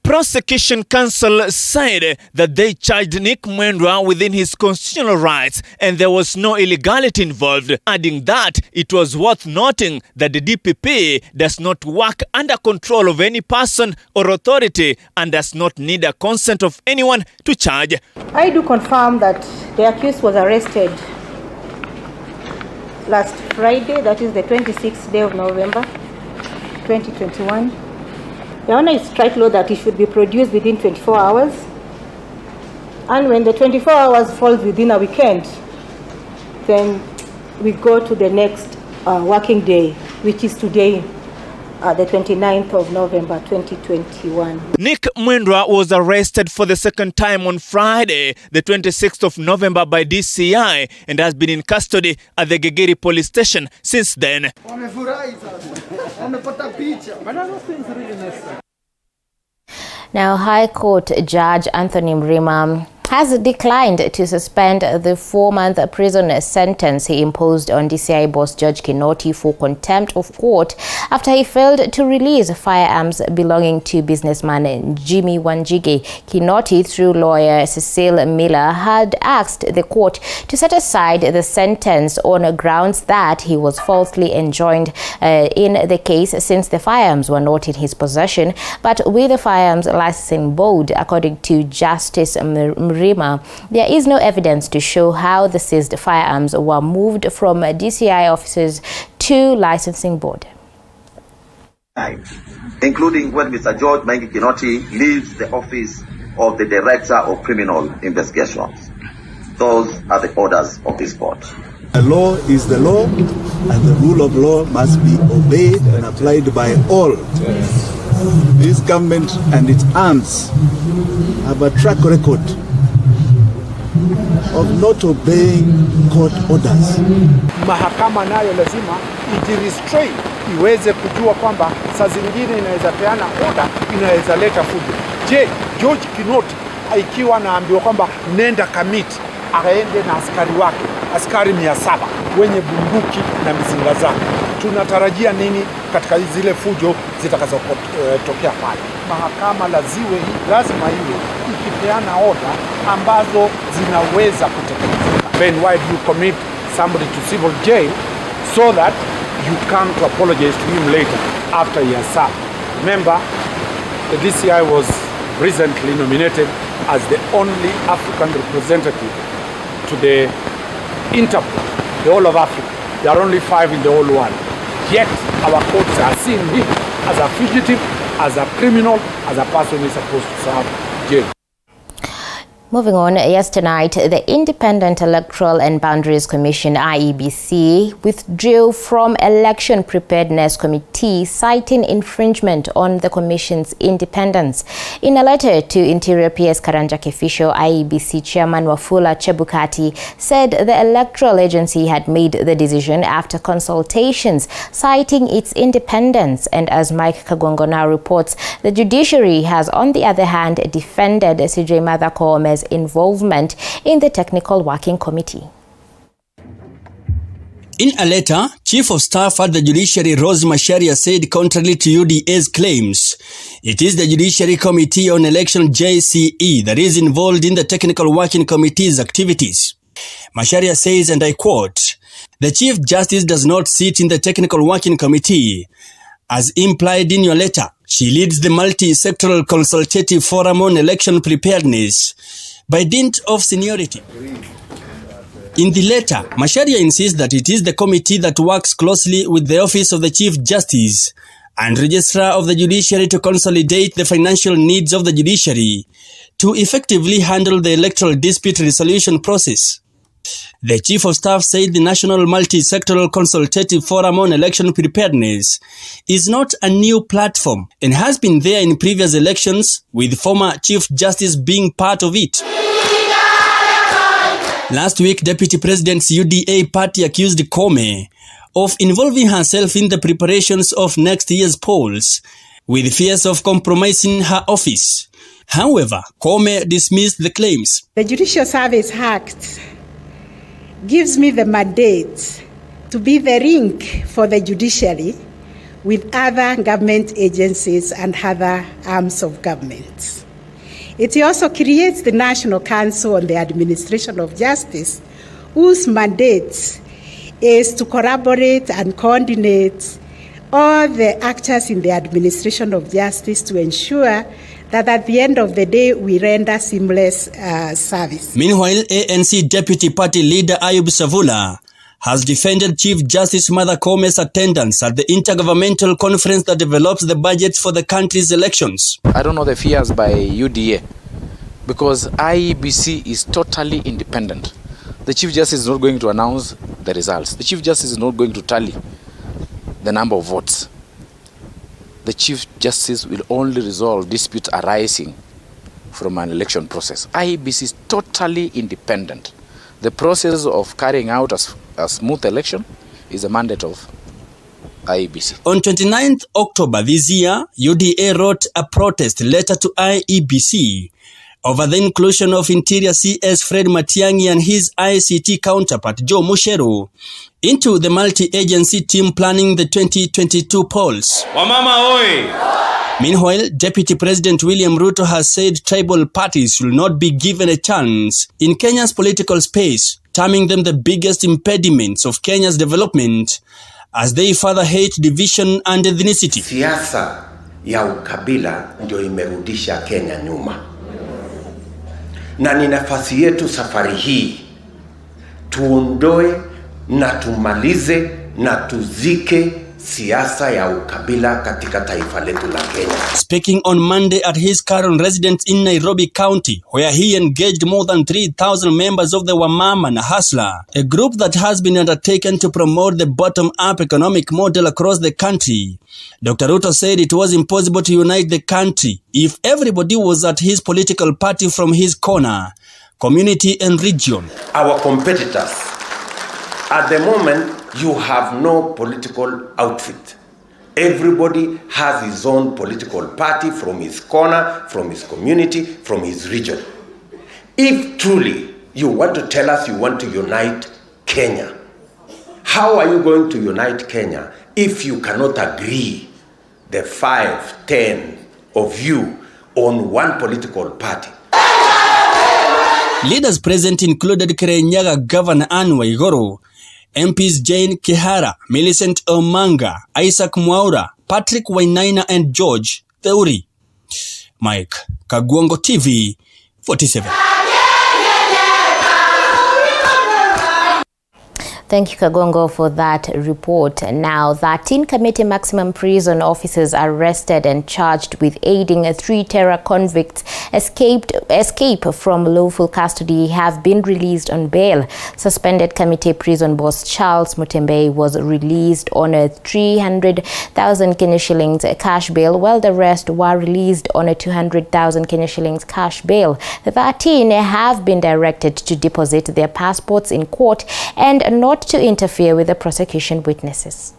Prosecution counsel said that they charged Nick Mwendwa within his constitutional rights and there was no illegality involved, adding that it was worth noting that the DPP does not work under control of any person or authority and does not need a consent of anyone to charge. I do confirm that the accused was arrested last Friday, that is the 26th day of November 2021. The Honor is strike law that it should be produced within 24 hours. And when the 24 hours falls within a weekend, then we go to the next working day, which is today, the 29th of November 2021. Nick Mwendwa was arrested for the second time on Friday, the 26th of November by DCI and has been in custody at the Gigiri police station since then. Now, High Court Judge Anthony Mrima has declined to suspend the 4-month prison sentence he imposed on DCI boss George Kinoti for contempt of court after he failed to release firearms belonging to businessman Jimmy Wanjigi. Kinoti, through lawyer Cecile Miller, had asked the court to set aside the sentence on grounds that he was falsely enjoined in the case since the firearms were not in his possession, but with the Firearms Licensing Board. According to Justice Mrima, there is no evidence to show how the seized firearms were moved from DCI offices to licensing board. Including when Mr. George Maingi Kinoti leaves the office of the Director of Criminal Investigations. Those are the orders of this court. The law is the law, and the rule of law must be obeyed and applied by all. This government and its arms have a track record of not obeying court orders. Mahakama nayo lazima ijirestrain, iweze kujua kwamba saa zingine inaweza peana order, inaweza leta fujo. Je, George Kinoti ikiwa naambiwa kwamba nenda Kamiti, aende na askari wake, askari 700 wenye bunduki na mizinga zake. Tunatarajia nini katika zile fujo zitakazotokea pale? Mahakama lazima iwe ikipeana order ambazo zinaweza kutekelezeka. Then why do you commit somebody to civil jail so that you come to apologize to him later after he has served? Remember, the DCI was recently nominated as the only African representative to the Interpol, the whole of Africa. There are only 5 in the whole world. Yet our courts are seeing him as a fugitive, as a criminal, as a person who is supposed to serve jail. Moving on, yesterday night, the Independent Electoral and Boundaries Commission, IEBC, withdrew from Election Preparedness Committee, citing infringement on the Commission's independence. In a letter to Interior PS Karanjak official, IEBC Chairman Wafula Chebukati said the electoral agency had made the decision after consultations, citing its independence. And as Mike Kagongo now reports, the judiciary has, on the other hand, defended CJ Martha Koome's involvement in the Technical Working Committee. In a letter, Chief of Staff at the Judiciary Rose Macharia said, contrary to UDA's claims, it is the Judiciary Committee on Election JCE that is involved in the Technical Working Committee's activities. Macharia says, and I quote, "The Chief Justice does not sit in the Technical Working Committee, as implied in your letter. She leads the multi-sectoral consultative forum on election preparedness by dint of seniority." In the letter, Macharia insists that it is the committee that works closely with the Office of the Chief Justice and Registrar of the Judiciary to consolidate the financial needs of the judiciary to effectively handle the electoral dispute resolution process. The Chief of Staff said the National Multi-Sectoral Consultative Forum on Election Preparedness is not a new platform and has been there in previous elections, with former Chief Justice being part of it. Last week, Deputy President's UDA party accused Koome of involving herself in the preparations of next year's polls, with fears of compromising her office. However, Koome dismissed the claims. The Judicial Service Act gives me the mandate to be the link for the judiciary with other government agencies and other arms of government. It also creates the National Council on the Administration of Justice, whose mandate is to collaborate and coordinate all the actors in the administration of justice to ensure that at the end of the day we render seamless service. Meanwhile, ANC Deputy Party Leader Ayub Savula has defended Chief Justice Martha Koome's attendance at the Intergovernmental Conference that develops the budgets for the country's elections. I don't know the fears by UDA, because IEBC is totally independent. The Chief Justice is not going to announce the results. The Chief Justice is not going to tally the number of votes. The Chief Justice will only resolve disputes arising from an election process. IEBC is totally independent. The process of carrying out a smooth election is a mandate of IEBC. On 29th October this year, UDA wrote a protest letter to IEBC over the inclusion of Interior CS Fred Matiang'i and his ICT counterpart Joe Mucheru into the multi-agency team planning the 2022 polls. Wamama oi! Meanwhile, Deputy President William Ruto has said tribal parties should not be given a chance in Kenya's political space, terming them the biggest impediments of Kenya's development as they further hate division and ethnicity. Siasa ya ukabila ndio imerudisha Kenya nyuma. Na ni nafasi yetu safari hii tuondoe na tumalize na tuzike siasa ya ukabila katika taifa letu la Kenya. Speaking on Monday at his current residence in Nairobi County, where he engaged more than 3,000 members of the Wamama na Hustler, a group that has been undertaken to promote the bottom-up economic model across the country, Dr. Ruto said it was impossible to unite the country if everybody was at his political party from his corner, community and region. Our competitors, at the moment, you have no political outfit. Everybody has his own political party from his corner, from his community, from his region. If truly you want to tell us you want to unite Kenya, how are you going to unite Kenya if you cannot agree, the 5, 10 of you, on one political party? Leaders present included Kirinyaga Governor Anne Waiguru, MPs Jane Kihara, Millicent Omanga, Isaac Mwaura, Patrick Wainaina and George Theuri. Mike Kagwongo, TV 47. Thank you, Kagongo, for that report. Now, 13 Committee Maximum Prison officers arrested and charged with aiding 3 terror convicts escape from lawful custody have been released on bail. Suspended Committee Prison Boss Charles Mutembe was released on a 300,000 Kenya shillings cash bail, while the rest were released on a 200,000 Kenya shillings cash bail. The 13 have been directed to deposit their passports in court and not to interfere with the prosecution witnesses.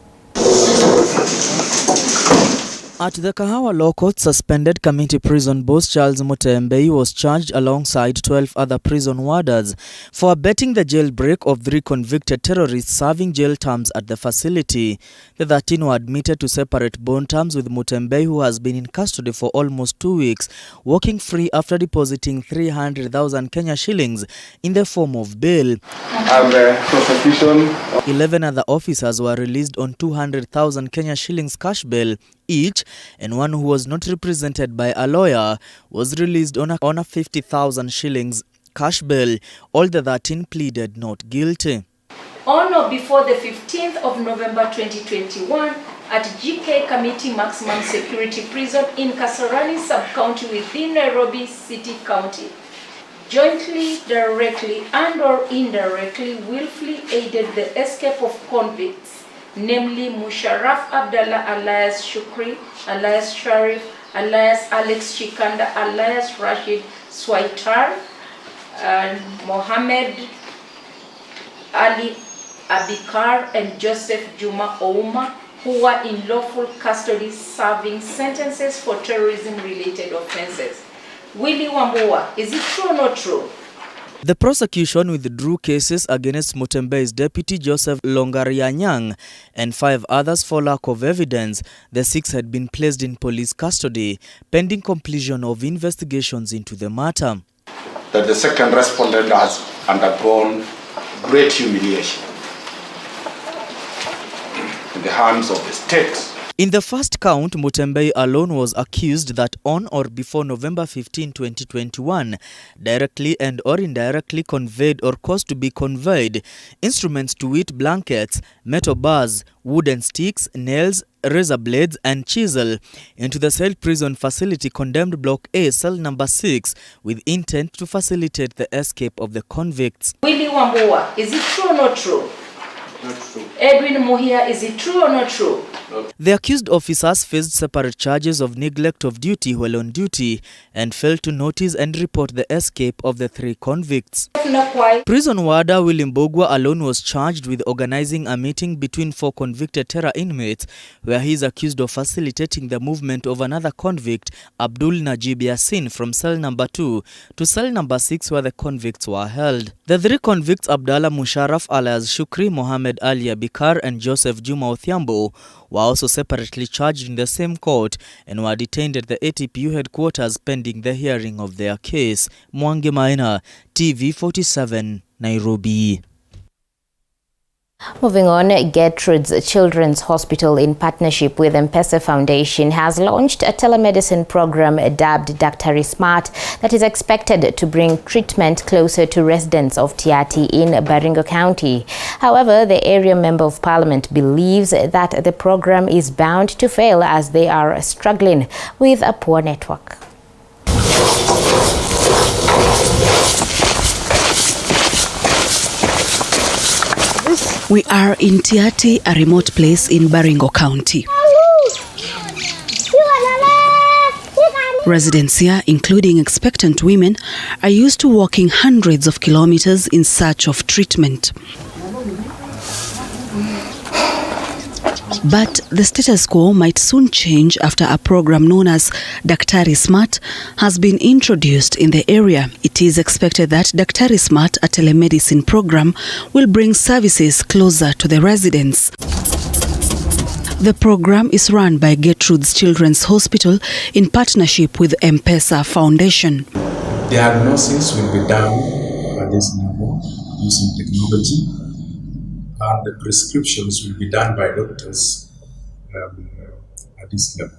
At the Kahawa Law Court, suspended Committee Prison Boss Charles Mutembe was charged alongside 12 other prison warders for abetting the jailbreak of 3 convicted terrorists serving jail terms at the facility. The 13 were admitted to separate bond terms, with Mutembe, who has been in custody for almost 2 weeks, walking free after depositing 300,000 Kenya shillings in the form of bail. And the prosecution. 11 other officers were released on 200,000 Kenya shillings cash bail each, and one who was not represented by a lawyer was released on a 50,000 shillings cash bail. All the 13 pleaded not guilty. On or before the 15th of November 2021 at GK Committee Maximum Security Prison in Kasarani Sub-County within Nairobi City County, jointly, directly and or indirectly willfully aided the escape of convicts, namely Musharraf Abdallah alias Shukri, alias Sharif, alias Alex Chikanda, alias Rashid Swaitar, and Mohammed Ali Abikar and Joseph Juma Ouma, who were in lawful custody serving sentences for terrorism-related offenses. Willie Wambua, is it true or not true? The prosecution withdrew cases against Mutembe's deputy Joseph Longarianyang and 5 others for lack of evidence. The 6 had been placed in police custody pending completion of investigations into the matter. That the second respondent has undergone great humiliation in the hands of the state. In the first count, Mutembe alone was accused that on or before November 15, 2021, directly and or indirectly conveyed or caused to be conveyed instruments, to wit blankets, metal bars, wooden sticks, nails, razor blades and chisel into the cell prison facility condemned Block A, cell number 6, with intent to facilitate the escape of the convicts. Willie Wambua, is it true or not true? Not true. Edwin Muhia, is it true or not true? The accused officers faced separate charges of neglect of duty while on duty and failed to notice and report the escape of the 3 convicts. Prison warder William Bogwa alone was charged with organizing a meeting between 4 convicted terror inmates, where he is accused of facilitating the movement of another convict, Abdul Najib Yassin, from cell number 2 to cell number 6, where the convicts were held. The 3 convicts, Abdallah Musharraf alias Shukri, Mohammed Ali Abikar and Joseph Juma Othiambo, were also separately charged in the same court and were detained at the ATPU headquarters pending the hearing of their case. Mwangi Maina, TV 47, Nairobi. Moving on, Gertrude's Children's Hospital, in partnership with M-Pesa Foundation, has launched a telemedicine program dubbed Daktari Smart that is expected to bring treatment closer to residents of Tiaty in Baringo County. However, the area member of parliament believes that the program is bound to fail as they are struggling with a poor network. We are in Tiaty, a remote place in Baringo County. Residents here, including expectant women, are used to walking hundreds of kilometers in search of treatment. But the status quo might soon change after a program known as Daktari Smart has been introduced in the area. It is expected that Daktari Smart, a telemedicine program, will bring services closer to the residents. The program is run by Gertrude's Children's Hospital in partnership with M-Pesa Foundation. Diagnosis will be done at this level using technology, and the prescriptions will be done by doctors at this level.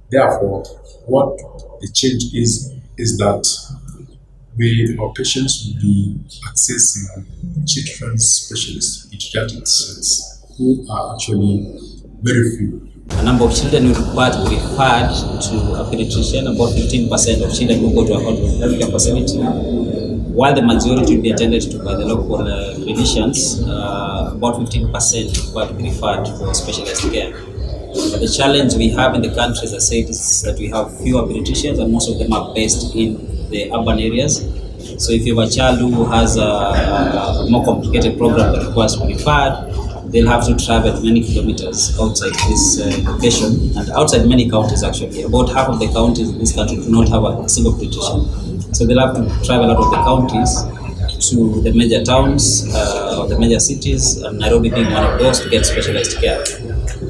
Therefore, what the change is that our patients will be accessing children's specialists, pediatrics, who are actually very few. A number of children will require to be referred to a pediatrician. About 15% of children will go to a healthcare facility, while the majority will be attended to by the local clinicians. About 15% required to be referred for specialized care. But the challenge we have in the country, as I said, is that we have fewer pediatricians, and most of them are based in the urban areas. So if you have a child who has a more complicated program that requires to be referred, they'll have to travel many kilometers outside this location, and outside many counties actually. About half of the counties in this country do not have a single pediatrician. So they'll have to travel out of the counties to the major towns or the major cities, and Nairobi being one of those, to get specialized care.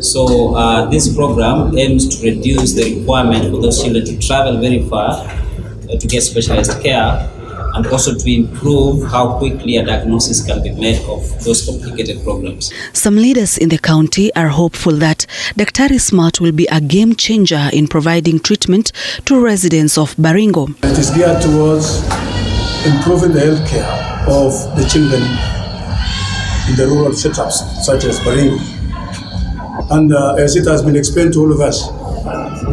So this program aims to reduce the requirement for those children to travel very far to get specialized care, and also to improve how quickly a diagnosis can be made of those complicated programs. Some leaders in the county are hopeful that Daktari Smart will be a game changer in providing treatment to residents of Baringo. It is geared towards improving the health care of the children in the rural setups such as Baringo. And as it has been explained to all of us,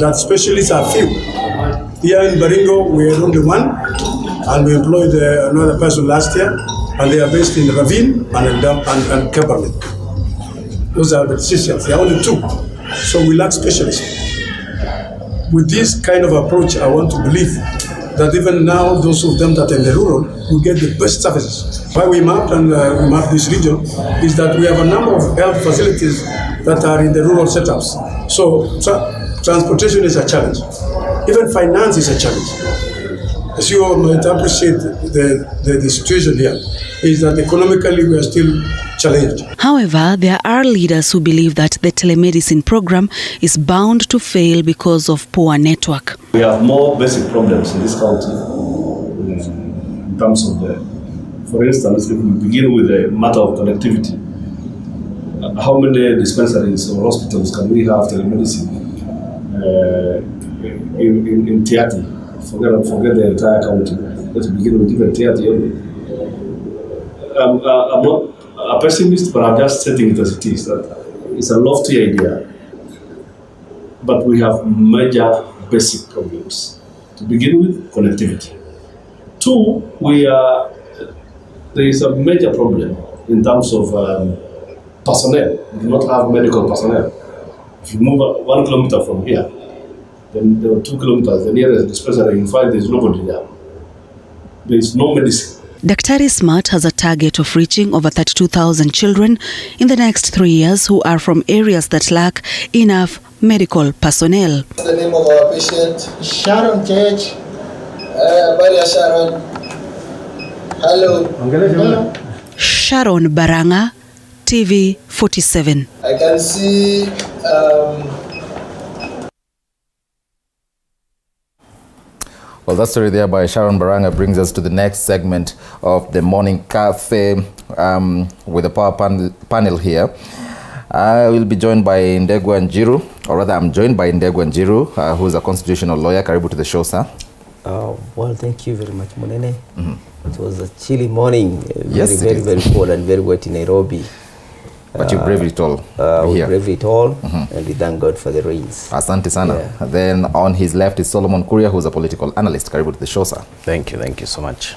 that specialists are few. Here in Baringo, we are only one, and we employed another person last year, and they are based in Ravine and Kimberley. Those are the physicians. There are only two, so we lack specialists. With this kind of approach, I want to believe that even now, those of them that are in the rural will get the best services. Why we mapped this region is that we have a number of health facilities that are in the rural setups. So transportation is a challenge. Even finance is a challenge. As you all might appreciate, the situation here is that economically we are still challenged. However, there are leaders who believe that the telemedicine program is bound to fail because of poor network. We have more basic problems in this county in terms of for instance, if we begin with the matter of connectivity, how many dispensaries or hospitals can we have telemedicine in Tiati? Forget the entire county. Let's begin with even Tiati only. I'm not a pessimist, but I'm just setting it as it is. That it's a lofty idea, but we have major basic problems. To begin with, connectivity. Two, there is a major problem in terms of personnel. We do not have medical personnel. If you move 1 kilometer from here, then there are 2 kilometers, the nearest dispensary, in fact, there is nobody there. There is no medicine. Daktari Smart has a target of reaching over 32,000 children in the next 3 years who are from areas that lack enough medical personnel. What's the name of our patient? Sharon Church. Sharon. Hello. Hello. Sharon Baranga, TV 47. I can see Well, that story there by Sharon Baranga brings us to the next segment of the Morning Cafe with the power panel here. I will be joined by Ndegwa Njiru, or rather I'm joined by Ndegwa Njiru, who is a constitutional lawyer. Karibu to the show, sir. Well, thank you very much, Munene. It was a chilly morning, very cold and very wet in Nairobi. But you braved it all. We braved it all, and we thank God for the rains. Asante sana. Yeah. Then on his left is Solomon Kuria, who's a political analyst. Karibu to the show, sir. Thank you so much.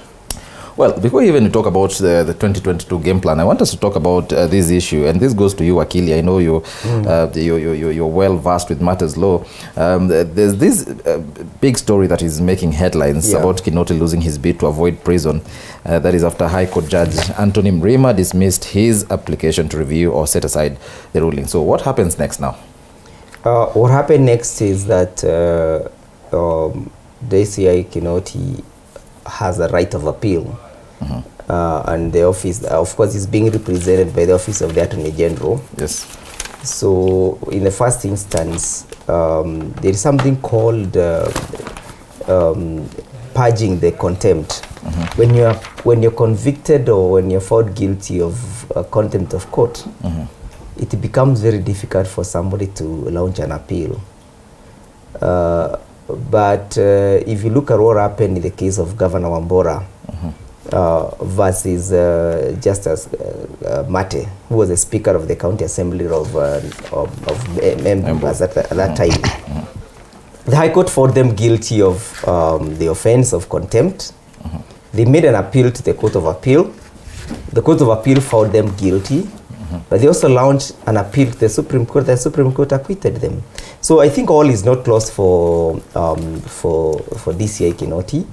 Well, before even you talk about the 2022 game plan, I want us to talk about this issue, and this goes to you, Akili. I know you're well versed with matters law. There's this big story that is making headlines about Kinoti losing his bid to avoid prison. That is after High Court Judge Anthony Mrima dismissed his application to review or set aside the ruling. So what happens next now? What happened next is that DCI Kinoti has a right of appeal. And the office, of course, is being represented by the Office of the Attorney General. Yes. So, in the first instance, there is something called purging the contempt. When you're convicted or when you're found guilty of contempt of court, it becomes very difficult for somebody to launch an appeal. But if you look at what happened in the case of Governor Wambora, versus Justice Mate, who was the Speaker of the County Assembly of members at that time. The High Court found them guilty of the offense of contempt. They made an appeal to the Court of Appeal. The Court of Appeal found them guilty, but they also launched an appeal to the Supreme Court. The Supreme Court acquitted them. So I think all is not lost for DCI Kinoti.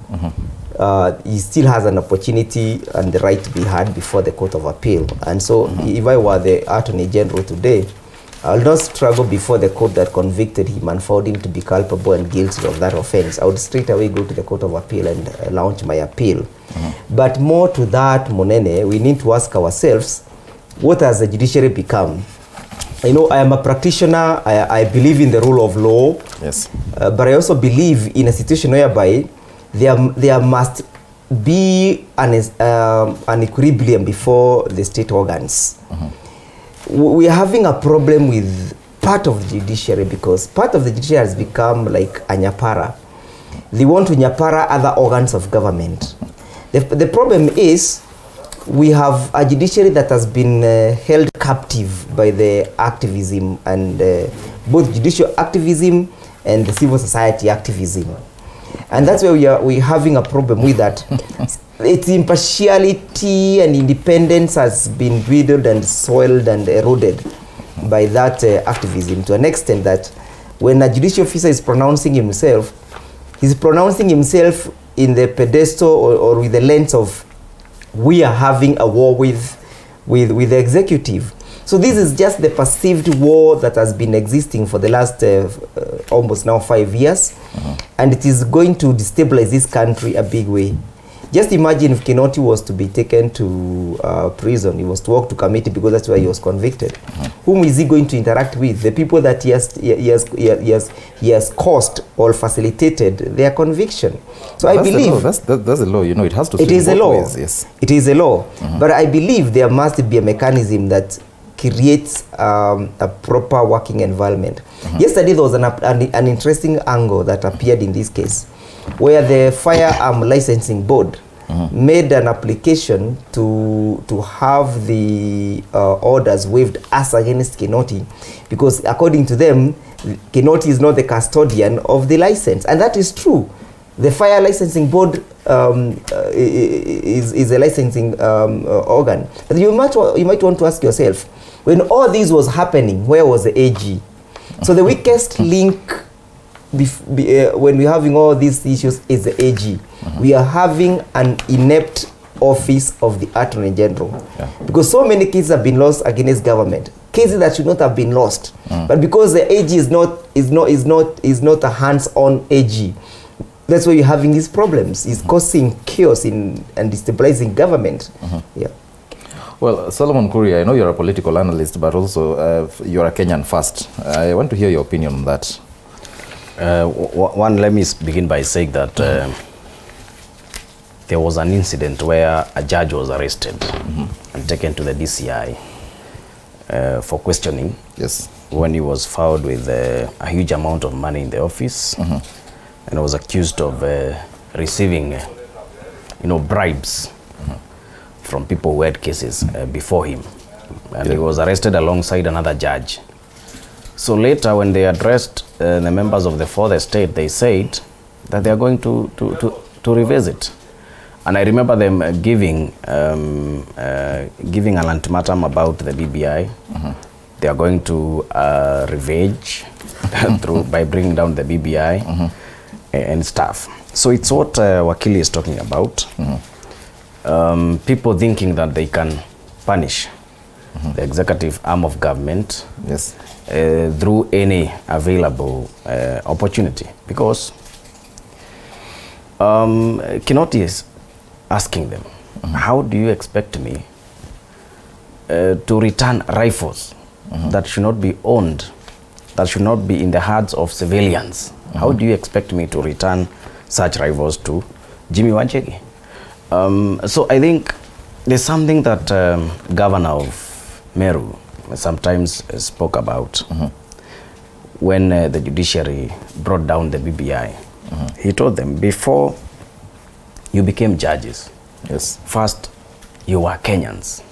He still has an opportunity and the right to be heard before the Court of Appeal. And so if I were the Attorney General today, I will not struggle before the court that convicted him and found him to be culpable and guilty of that offense. I would straight away go to the Court of Appeal and launch my appeal. But more to that, Monene, we need to ask ourselves, what has the judiciary become? You know, I am a practitioner. I believe in the rule of law. Yes. But I also believe in a situation whereby there must be an equilibrium before the state organs. We are having a problem with part of the judiciary because part of the judiciary has become like a nyapara. They want to nyapara other organs of government. The problem is we have a judiciary that has been held captive by the activism and both judicial activism and the civil society activism. And that's where we're having a problem with that. Its impartiality and independence has been dwindled and soiled and eroded by that activism to an extent that when a judicial officer is pronouncing himself, he's pronouncing himself in the pedestal or with the lens of we are having a war with the executive. So this is just the perceived war that has been existing for the last almost now 5 years, and it is going to destabilize this country a big way. Just imagine if Kinoti was to be taken to prison, he was to walk to committee because that's where he was convicted. Whom is he going to interact with? The people that he has caused or facilitated their conviction. So I believe that's a law. You know, it has to. It is a law. Ways, yes. It is a law. But I believe there must be a mechanism that creates a proper working environment. Yesterday there was an interesting angle that appeared in this case, where the Firearm Licensing Board made an application to have the orders waived as against Kinoti, because according to them, Kinoti is not the custodian of the license, and that is true. The Fire Licensing Board is a licensing organ. But you might want to ask yourself, when all this was happening, where was the AG? So the weakest link when we're having all these issues is the AG. We are having an inept office of the Attorney General, because so many cases have been lost against government, cases that should not have been lost, but because the AG is not a hands-on AG, that's why you're having these problems. It's causing chaos and destabilizing government. Yeah. Well, Solomon Kuria, I know you're a political analyst, but also you're a Kenyan first. I want to hear your opinion on that. Let me begin by saying that there was an incident where a judge was arrested and taken to the DCI for questioning. Yes. When he was found with a huge amount of money in the office, and was accused of receiving, bribes from people who had cases before him, and he was arrested alongside another judge. So later, when they addressed the members of the fourth estate, they said that they are going to revisit. And I remember them giving an ultimatum about the BBI. They are going to revenge by bringing down the BBI and stuff. So it's what Wakili is talking about. People thinking that they can punish the executive arm of government through any available opportunity. Because Kinoti is asking them, how do you expect me to return rifles that should not be owned, that should not be in the hands of civilians? How do you expect me to return such rifles to Jimmy Wancheki? So I think there's something that Governor of Meru sometimes spoke about when the judiciary brought down the BBI. He told them, before you became judges, first you were Kenyans.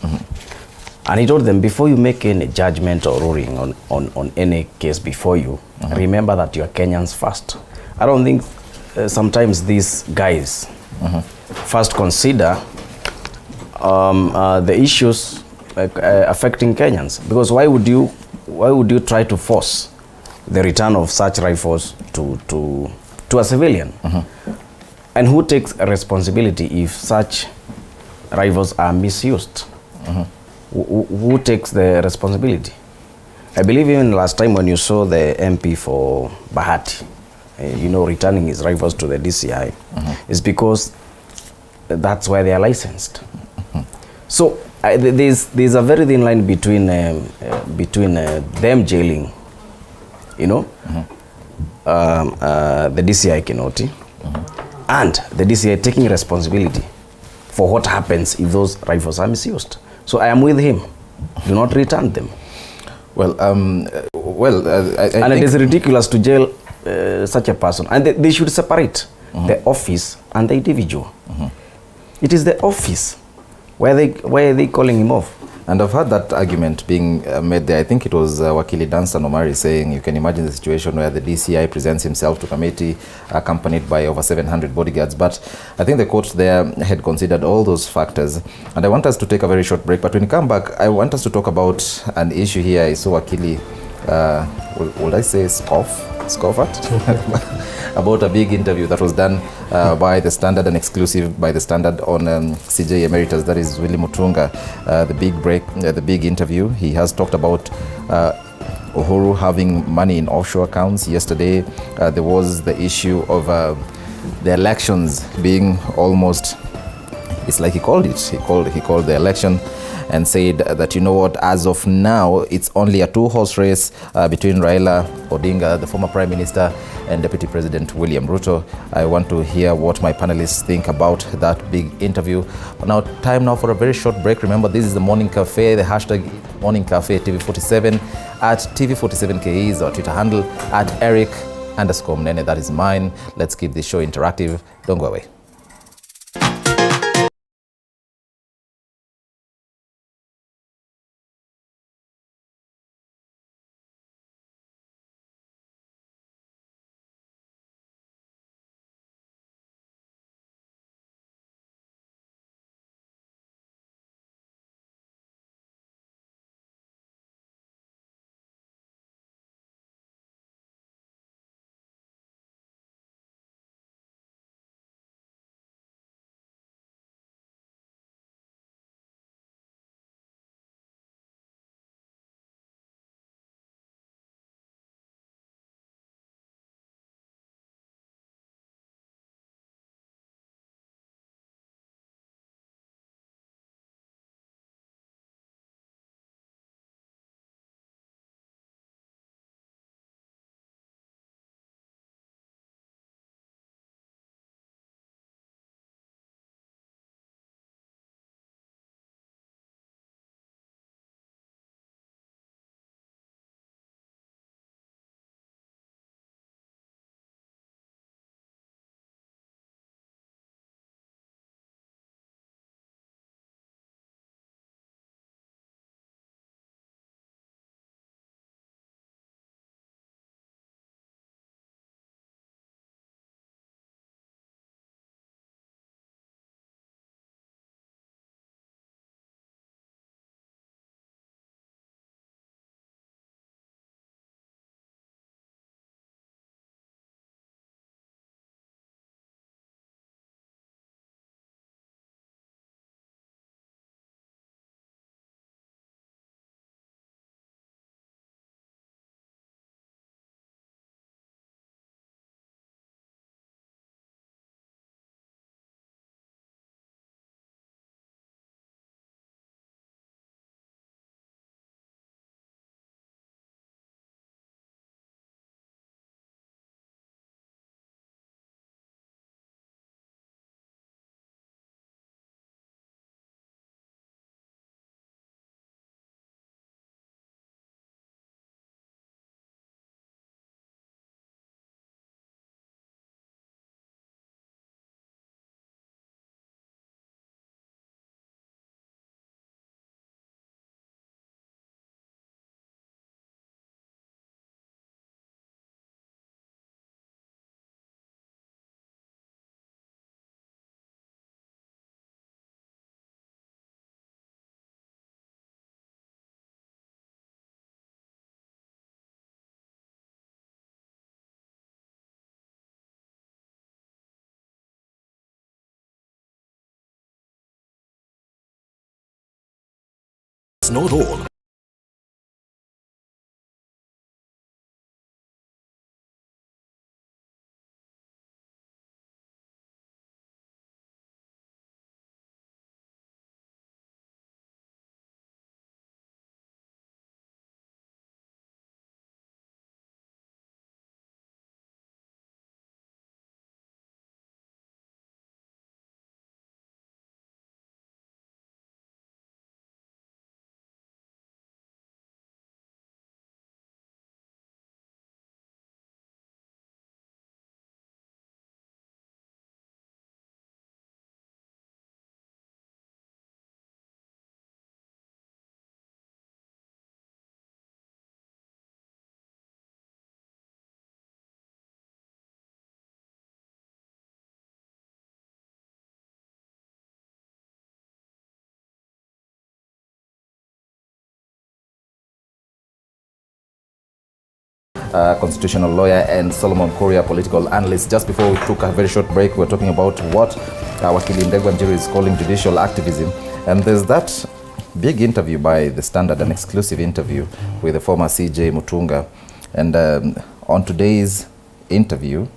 And he told them, before you make any judgment or ruling on any case before you, remember that you are Kenyans first. I don't think sometimes these guys first consider the issues affecting Kenyans, because why would you try to force the return of such rifles to a civilian? And who takes responsibility if such rifles are misused? Who takes the responsibility? I believe even last time when you saw the MP for Bahati, returning his rifles to the DCI, is because that's where they are licensed. So there's a very thin line between them jailing, the DCI Kinoti, and the DCI taking responsibility for what happens if those rifles are misused. So I am with him. Do not return them. Well, and it is ridiculous to jail such a person. And they should separate the office and the individual. It is the office. Why are they calling him off? And I've heard that argument being made there. I think it was Wakili Danstan Omari saying, you can imagine the situation where the DCI presents himself to committee accompanied by over 700 bodyguards. But I think the court there had considered all those factors. And I want us to take a very short break. But when we come back, I want us to talk about an issue here. I saw Wakili, would I say scoff at? About a big interview that was done by the Standard and exclusive by the Standard on CJ Emeritus, that is Willy Mutunga. The big interview. He has talked about Uhuru having money in offshore accounts. Yesterday, there was the issue of the elections being almost, it's like he called the election and said that, as of now, it's only a two-horse race between Raila Odinga, the former Prime Minister, and Deputy President William Ruto. I want to hear what my panelists think about that big interview. Now, time now for a very short break. Remember, this is the Morning Cafe. The hashtag Morning Cafe TV47 at TV47KE is our Twitter handle, at Eric_Mnene. That is mine. Let's keep this show interactive. Don't go away. not all. Constitutional lawyer and Solomon Korea, political analyst. Just before we took a very short break, we were talking about what Wakili Ndegwa Njiru is calling judicial activism. And there's that big interview by The Standard, an exclusive interview with the former CJ Mutunga. And on today's interview,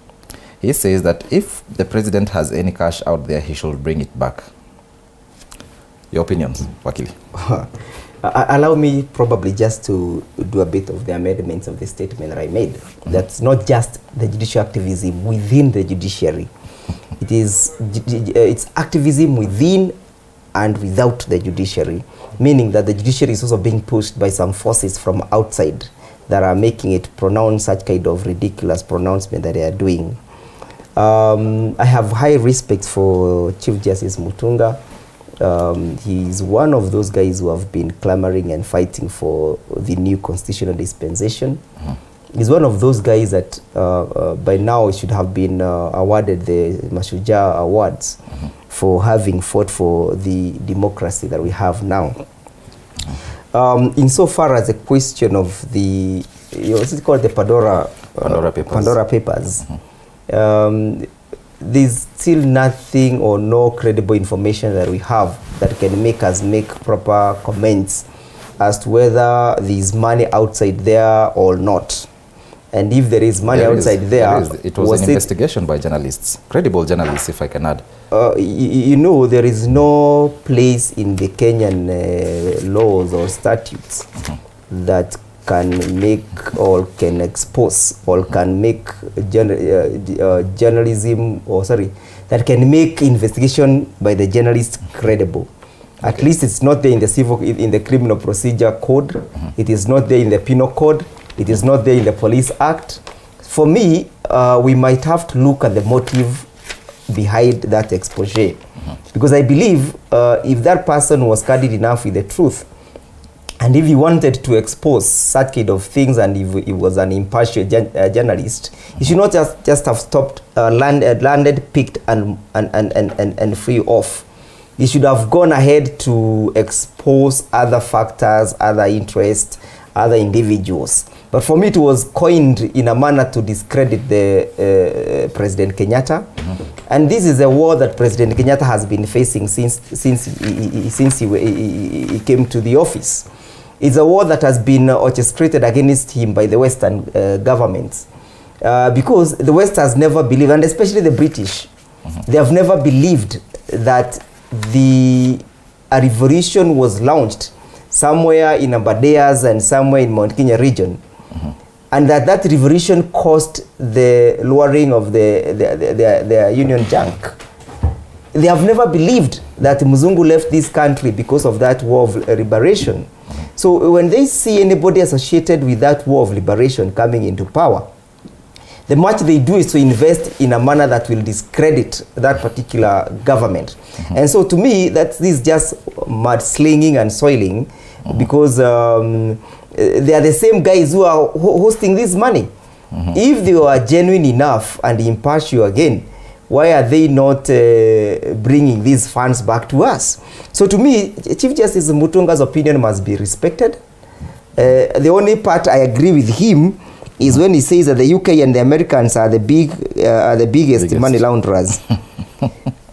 he says that if the president has any cash out there, he should bring it back. Your opinions, Wakili? Allow me probably just to do a bit of the amendments of the statement that I made. That's not just the judicial activism within the judiciary. It's activism within and without the judiciary, meaning that the judiciary is also being pushed by some forces from outside that are making it pronounce such kind of ridiculous pronouncement that they are doing. I have high respect for Chief Justice Mutunga. He's one of those guys who have been clamoring and fighting for the new constitutional dispensation. He's one of those guys that by now should have been awarded the Mashujaa Awards for having fought for the democracy that we have now. Insofar as the question of the, what's it called, the Pandora Papers, there's still nothing or no credible information that we have that can make us make proper comments as to whether there's money outside there or not. And if there is money outside there, it was an investigation by journalists, credible journalists, if I can add. You know, there is no place in the Kenyan laws or statutes that can make or can expose or can make journalism, or sorry, that can make investigation by the journalist credible. At least it's not there in the criminal procedure code. It is not there in the penal code. It is not there in the police act. For me, we might have to look at the motive behind that exposure, because I believe if that person was candid enough with the truth, and if he wanted to expose such kind of things, and if he was an impartial journalist, he should not just have stopped, landed, picked, and free off. He should have gone ahead to expose other factors, other interests, other individuals. But for me, it was coined in a manner to discredit the President Kenyatta. And this is a war that President Kenyatta has been facing since he came to the office. It's a war that has been orchestrated against him by the Western governments, because the West has never believed, and especially the British, they have never believed that a revolution was launched somewhere in Abadeas and somewhere in Mount Kenya region, and that revolution caused the lowering of the Union Jack. They have never believed that Muzungu left this country because of that war of liberation. So when they see anybody associated with that war of liberation coming into power, the much they do is to invest in a manner that will discredit that particular government. And so to me, this is just mudslinging and soiling, because they are the same guys who are hosting this money. If they were genuine enough and impartial again, why are they not bringing these funds back to us? So to me, Chief Justice Mutunga's opinion must be respected. The only part I agree with him is when he says that the UK and the Americans are the biggest money launderers.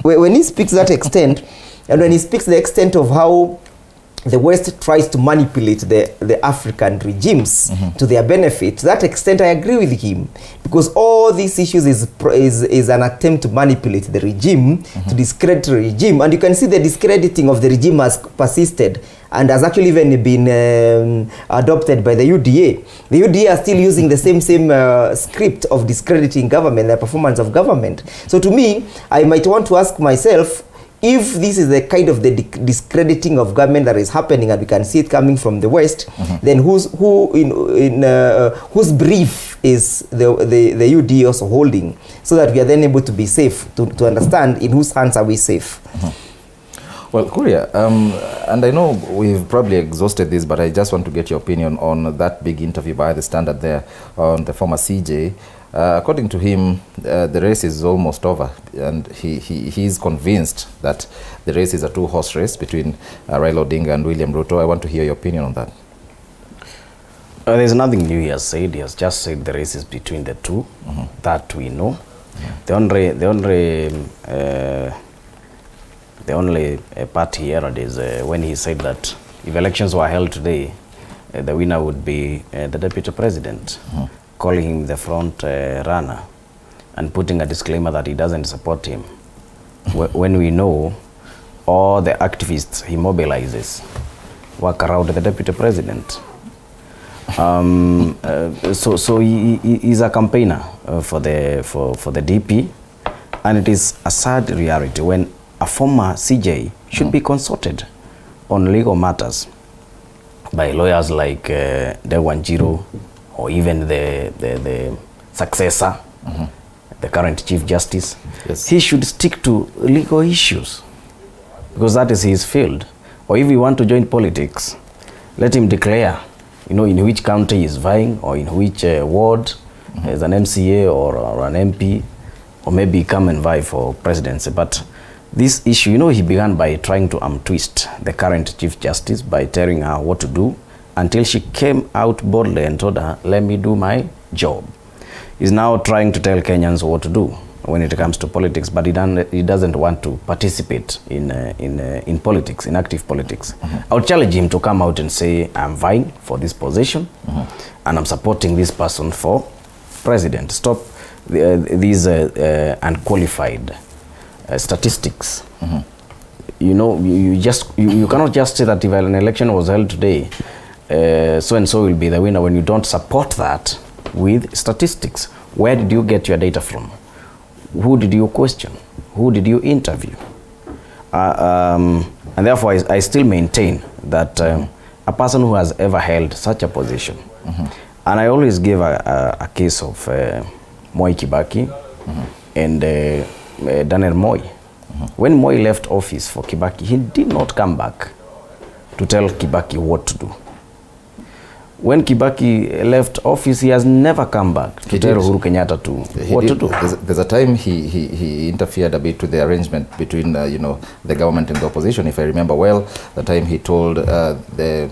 When he speaks that extent, and when he speaks the extent of how the West tries to manipulate the African regimes to their benefit. To that extent, I agree with him, because all these issues is an attempt to manipulate the regime, to discredit the regime, and you can see the discrediting of the regime has persisted and has actually even been adopted by the UDA. The UDA are still using the same script of discrediting government, the performance of government. So to me, I might want to ask myself, if this is the kind of the discrediting of government that is happening, and we can see it coming from the West, then whose brief is the UD also holding, so that we are then able to be safe, to understand in whose hands are we safe. Well, Kuria, and I know we've probably exhausted this, but I just want to get your opinion on that big interview by The Standard there on the former CJ. According to him, the race is almost over, and he is convinced that the race is a two-horse race between Raila Odinga and William Ruto. I want to hear your opinion on that. There's nothing new he has said. He has just said the race is between the two. That we know. The only part he erred is when he said that if elections were held today, the winner would be the deputy president, calling him the front runner and putting a disclaimer that he doesn't support him. When we know all the activists he mobilizes work around the deputy president. So he's a campaigner for the DP, and it is a sad reality when a former CJ should be consulted on legal matters by lawyers like Dewanjiro, or even the successor, the current Chief Justice. Yes. He should stick to legal issues, because that is his field. Or if you want to join politics, let him declare, in which county he is vying, or in which ward as an MCA or an MP, or maybe come and vie for presidency. But this issue, he began by trying to twist the current Chief Justice by telling her what to do, until she came out boldly and told her, let me do my job. He's now trying to tell Kenyans what to do when it comes to politics, but he doesn't want to participate in politics, in active politics. I would challenge him to come out and say, I'm vying for this position, and I'm supporting this person for president. Stop these unqualified statistics. You cannot just say that if an election was held today, so and so will be the winner, when you don't support that with statistics. Where did you get your data from? Who did you question? Who did you interview? And therefore, I still maintain that a person who has ever held such a position, and I always give a case of Moi Kibaki and Daniel Moi. When Moi left office for Kibaki, he did not come back to tell Kibaki what to do. When Kibaki left office, he has never come back to tell Uhuru Kenyatta what to do. There's a time he interfered a bit with the arrangement between the government and the opposition. If I remember well, the time he told the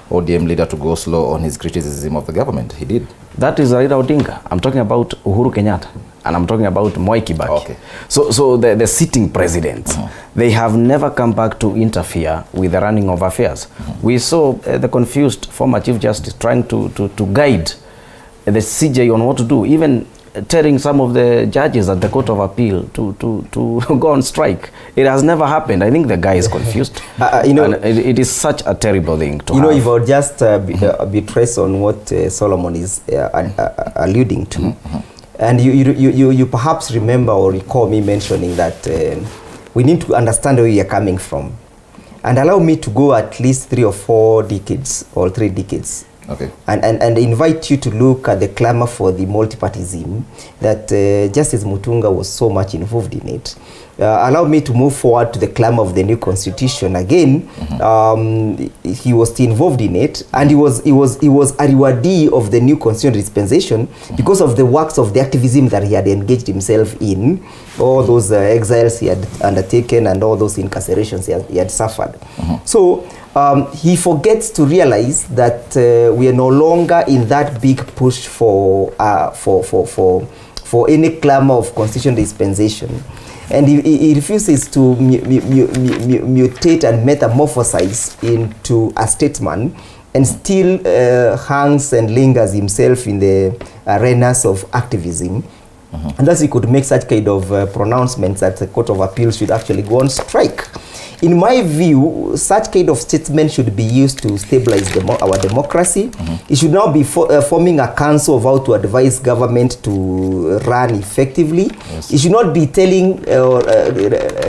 ODM leader to go slow on his criticism of the government. He did. That is Raila Odinga. I'm talking about Uhuru Kenyatta, and I'm talking about Moi Kibaki. Okay. So the sitting presidents, they have never come back to interfere with the running of affairs. We saw the confused former Chief Justice trying to guide the CJ on what to do, even telling some of the judges at the Court of Appeal to go on strike. It has never happened. I think the guy is confused. And it is such a terrible thing to have. If I'll just be traced on what Solomon is alluding to, and you perhaps remember or recall me mentioning that we need to understand where we are coming from, and allow me to go at least 3 or 4 decades or 3 decades. Okay. And invite you to look at the clamor for the multipartyism that Justice Mutunga was so much involved in it. Allow me to move forward to the clamor of the new constitution. Again, he was still involved in it, and he was a rewardee of the new constitutional dispensation because of the works of the activism that he had engaged himself in, all those exiles he had undertaken and all those incarcerations he had suffered. So he forgets to realize that we are no longer in that big push for any clamor of constitutional dispensation. and he refuses to mutate and metamorphosize into a statesman, and still hangs and lingers himself in the arenas of activism. And thus he could make such kind of pronouncements that the Court of Appeal should actually go on strike. In my view, such kind of statement should be used to stabilize our democracy. It should now be forming a council of how to advise government to run effectively. Yes. It should not be telling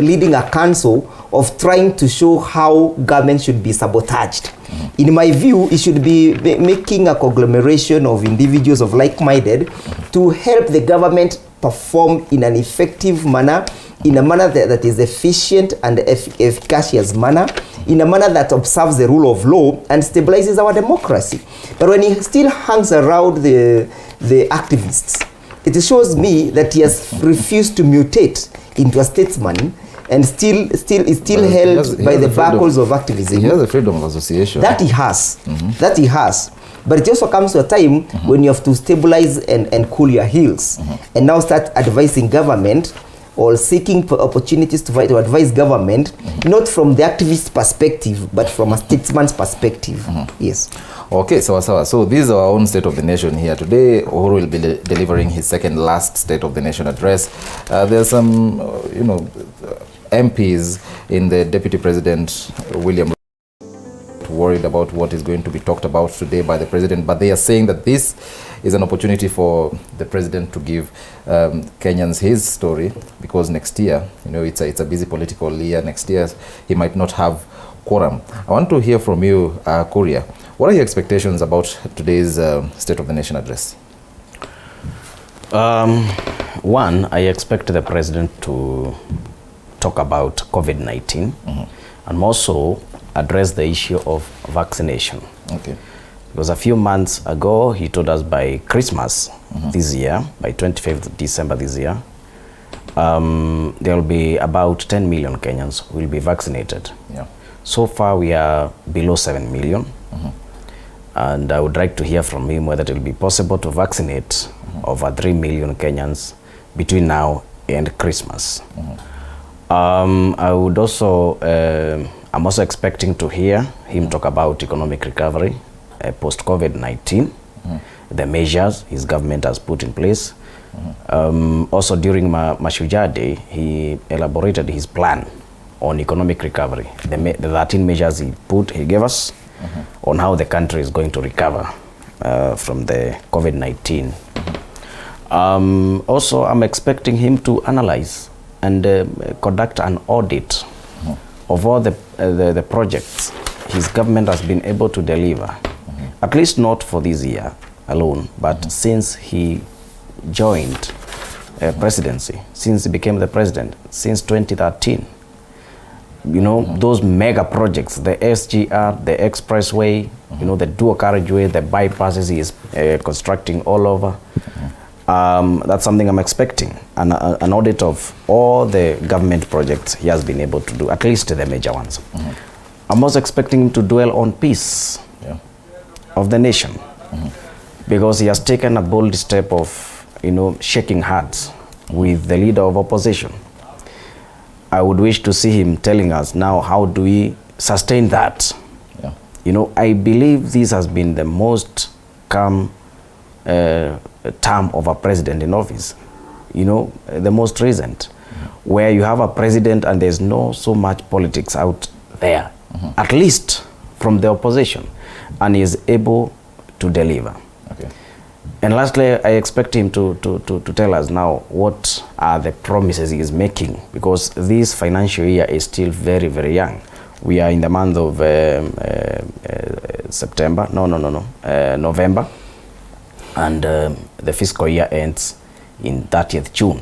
leading a council of trying to show how government should be sabotaged. In my view, it should be making a conglomeration of individuals of like-minded to help the government perform in an effective manner, in a manner that is efficient and efficacious manner, in a manner that observes the rule of law and stabilizes our democracy. But when he still hangs around the activists, it shows me that he has refused to mutate into a statesman and still held by the buckles of activism. He has a freedom of association. That he has. That he has. But it also comes to a time when you have to stabilize and cool your heels, and now start advising government or seeking opportunities to advise government, not from the activist perspective, but from a statesman's perspective. Yes. Okay, so this is our own State of the Nation here. Today, Uhuru will be delivering his second last State of the Nation address. There's some, MPs in the Deputy President, William, worried about what is going to be talked about today by the President, but they are saying that this is an opportunity for the President to give Kenyans his story, because next year, it's a busy political year. Next year, he might not have quorum. I want to hear from you, Kuria. What are your expectations about today's State of the Nation address? One, I expect the President to talk about COVID-19 and also address the issue of vaccination. Okay. Because a few months ago, he told us by Christmas this year, by 25th December this year, there will be about 10 million Kenyans who will be vaccinated. Yeah. So far, we are below 7 million. And I would like to hear from him whether it will be possible to vaccinate over 3 million Kenyans between now and Christmas. I would also, I'm also expecting to hear him talk about economic recovery post-COVID-19, the measures his government has put in place. Also during Mashujaa Day, he elaborated his plan on economic recovery, the 13 measures he gave us on how the country is going to recover from the COVID-19. Also, I'm expecting him to analyze and conduct an audit of all the projects his government has been able to deliver, at least not for this year alone, but since he joined presidency, since he became the president, since 2013. Those mega projects, the SGR, the expressway, the dual carriageway, the bypasses he is constructing all over. That's something I'm expecting, an audit of all the government projects he has been able to do, at least the major ones. I'm also expecting him to dwell on peace of the nation, because he has taken a bold step of, shaking hands with the leader of opposition. I would wish to see him telling us now, how do we sustain that? I believe this has been the most calm term of a president in office, the most recent, where you have a president and there's no so much politics out there, at least from the opposition, and he is able to deliver. Okay. And lastly, I expect him to tell us now what are the promises he is making, because this financial year is still very, very young. We are in the month of November, and the fiscal year ends in 30th June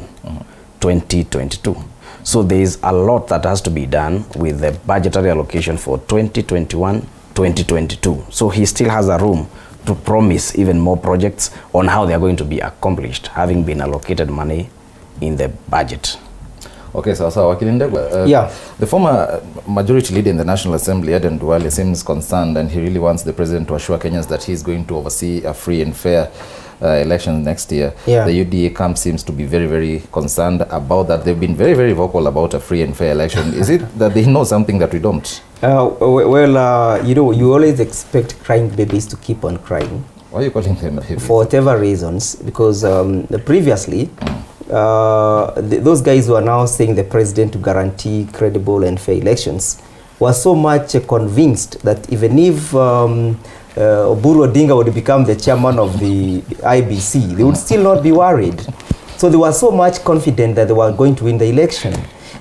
2022. So there is a lot that has to be done with the budgetary allocation for 2021-2022. So he still has a room to promise even more projects on how they are going to be accomplished, having been allocated money in the budget. Okay, so the former majority leader in the National Assembly, Aden Duale, seems concerned, and he really wants the president to assure Kenyans that he's going to oversee a free and fair elections next year. Yeah. The UDA camp seems to be very, very concerned about that. They've been very, very vocal about a free and fair election. Is it that they know something that we don't? You know, you always expect crying babies to keep on crying. Why are you calling them babies? For whatever reasons, because previously, those guys who are now saying the president to guarantee credible and fair elections were so much convinced that even if Oburu Odinga would become the chairman of the IBC, they would still not be worried. So they were so much confident that they were going to win the election.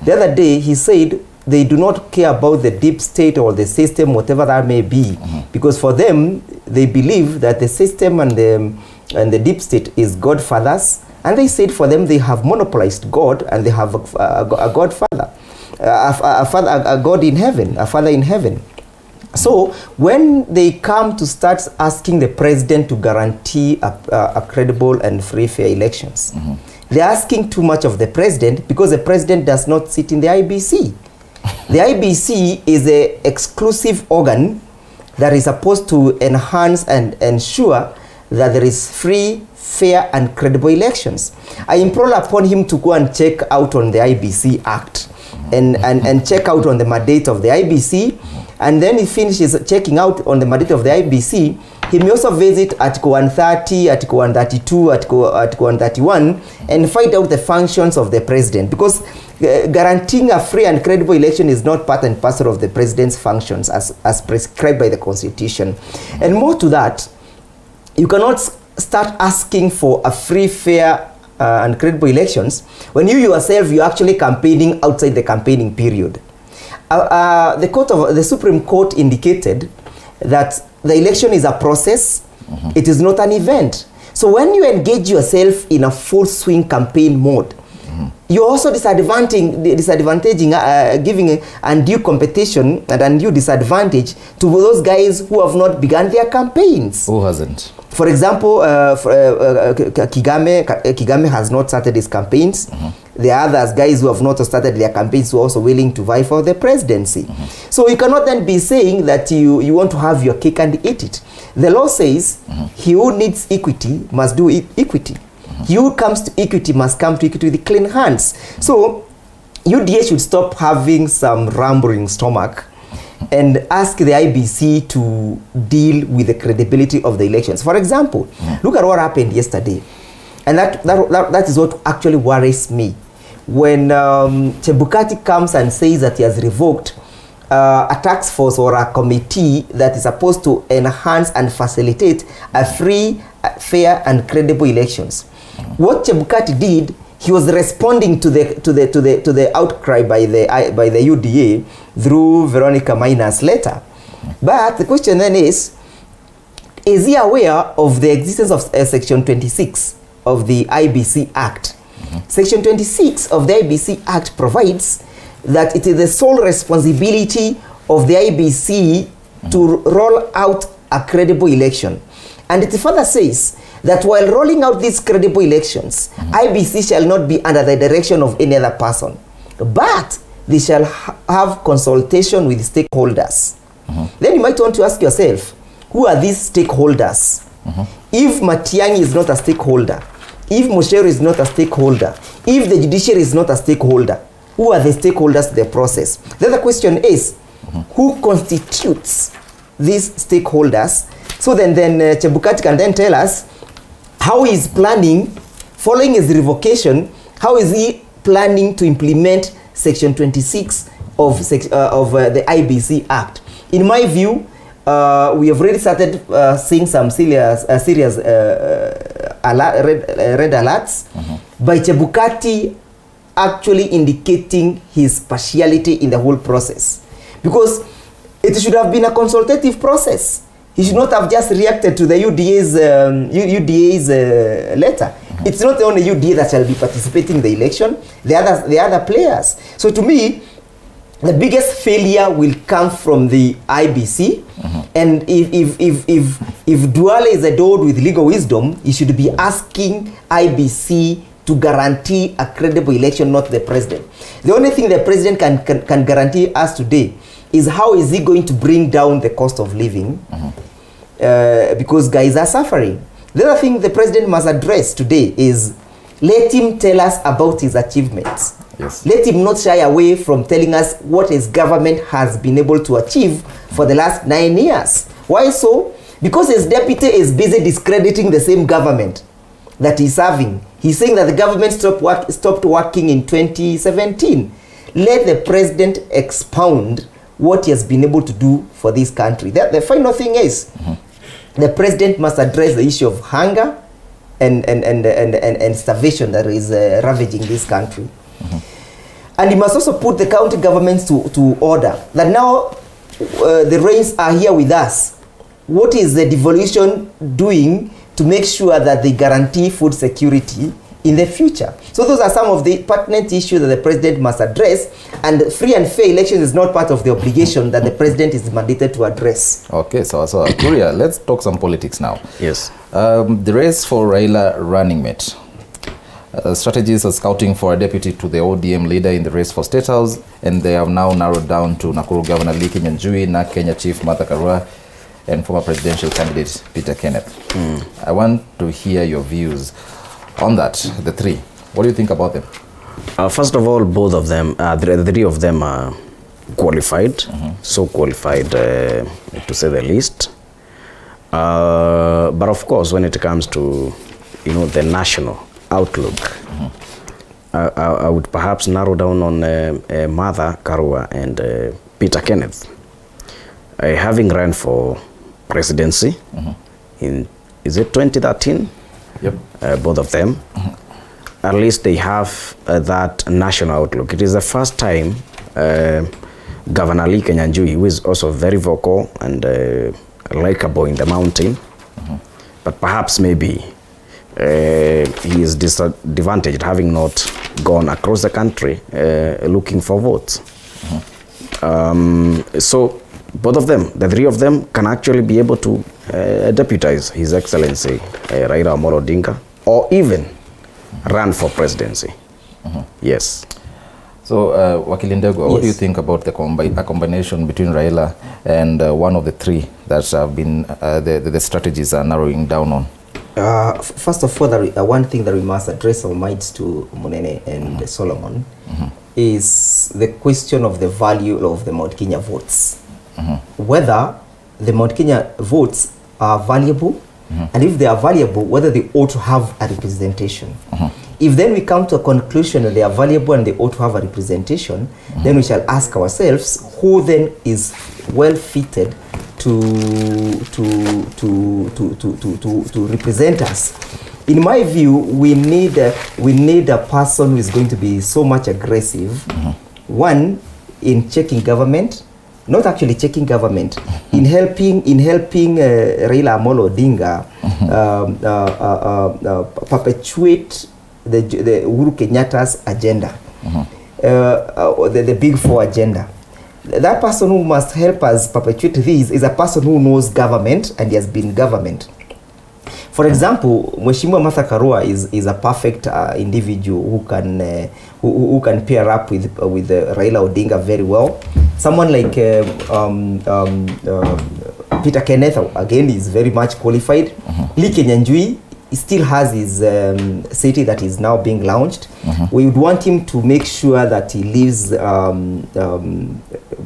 The other day, he said they do not care about the deep state or the system, whatever that may be, because for them, they believe that the system and the deep state is godfathers, and they said for them they have monopolized God and they have a godfather, a God in heaven, a father in heaven. So when they come to start asking the president to guarantee a credible and free, fair elections, they're asking too much of the president because the president does not sit in the IBC. The IBC is an exclusive organ that is supposed to enhance and ensure that there is free, fair and credible elections. I implore upon him to go and check out on the IBC Act and check out on the mandate of the IBC, and then he finishes checking out on the mandate of the IBC. He may also visit Article 130, Article 132, Article 131 and find out the functions of the president, because guaranteeing a free and credible election is not part and parcel of the president's functions as prescribed by the Constitution. And more to that, you cannot start asking for a free, fair and credible elections when you yourself, you're actually campaigning outside the campaigning period. The Supreme Court indicated that the election is a process, it is not an event. So when you engage yourself in a full swing campaign mode, you're also disadvantaging, giving undue competition and undue disadvantage to those guys who have not begun their campaigns. Who hasn't? For example, Kigame has not started his campaigns. There are others, guys who have not started their campaigns, who are also willing to vie for the presidency. So you cannot then be saying that you want to have your cake and eat it. The law says he who needs equity must do equity. He who comes to equity must come to equity with clean hands. So UDA should stop having some rumbling stomach and ask the IBC to deal with the credibility of the elections. For example, look at what happened yesterday. And that is what actually worries me. When Chebukati comes and says that he has revoked a task force or a committee that is supposed to enhance and facilitate a free, fair and credible elections. What Chebukati did, he was responding to the outcry by the UDA through Veronica Maina's letter. But the question then is he aware of the existence of Section 26 of the IBC Act? Section 26 of the IBC Act provides that it is the sole responsibility of the IBC to roll out a credible election. And it further says that while rolling out these credible elections, IBC shall not be under the direction of any other person, but they shall have consultation with stakeholders. Then you might want to ask yourself, who are these stakeholders? If Matiang'i is not a stakeholder, if Mosheru is not a stakeholder, if the judiciary is not a stakeholder, who are the stakeholders to the process? The other question is, who constitutes these stakeholders? So then Chebukati can then tell us how he is planning, following his revocation, how is he planning to implement Section 26 of the IBC Act. In my view, we have already started seeing some serious red alerts by Chebukati actually indicating his partiality in the whole process. Because it should have been a consultative process. He should not have just reacted to the UDA's letter. It's not the only UDA that shall be participating in the election. The other players. So to me, the biggest failure will come from the IBC. And if Duale is endowed with legal wisdom, he should be asking IBC to guarantee a credible election, not the president. The only thing the president can guarantee us today is how is he going to bring down the cost of living, because guys are suffering. The other thing the president must address today is let him tell us about his achievements. Yes. Let him not shy away from telling us what his government has been able to achieve for the last 9 years. Why so? Because his deputy is busy discrediting the same government that he's serving. He's saying that the government stopped working in 2017. Let the president expound what he has been able to do for this country. The final thing is, the president must address the issue of hunger and starvation that is ravaging this country. And he must also put the county governments to order. That now the rains are here with us. What is the devolution doing to make sure that they guarantee food security in the future? So those are some of the pertinent issues that the president must address, and free and fair elections is not part of the obligation that the president is mandated to address. Okay, so Kuria, let's talk some politics now. Yes. The race for Raila running mate. Strategists are scouting for a deputy to the ODM leader in the race for State House, and they have now narrowed down to Nakuru Governor Lee Kinyanjui, NARC Kenya Chief Martha Karua, and former presidential candidate Peter Kenneth. I want to hear your views on that, the three. What do you think about them? First of all, both of them, the three of them are qualified, so qualified to say the least. But of course, when it comes to, the national outlook, I would perhaps narrow down on Martha Karua and Peter Kenneth. Having ran for presidency in, is it 2013? Yep. Both of them. At least they have that national outlook. It is the first time Governor Lee Kinyanjui, who is also very vocal and likable in the mountain, but perhaps maybe he is disadvantaged having not gone across the country looking for votes. So both of them, the three of them, can actually be able to deputize His Excellency Raila Amolo Odinga, or even run for presidency. Yes. So, Wakili Ndegwa, what do you think about the a combination between Raila and one of the three that have been the strategies are narrowing down on? First of all, one thing that we must address our minds to Munene and Solomon is the question of the value of the Mount Kenya votes. Whether the Mount Kenya votes are valuable, and if they are valuable, whether they ought to have a representation. If then we come to a conclusion that they are valuable and they ought to have a representation, then we shall ask ourselves who then is well fitted to represent us. In my view, we need a person who is going to be so much aggressive. One, in checking government, not actually checking government, in helping Raila Amolo Odinga perpetuate the Uhuru Kenyatta's agenda, the Big Four agenda. That person who must help us perpetuate this is a person who knows government and he has been government. For example, Mheshimiwa Martha Karua is a perfect individual who can pair up with Raila Odinga very well. Someone like Peter Kenneth, again, is very much qualified. Lee Kinyanjui still has his city that is now being launched. We would want him to make sure that he leaves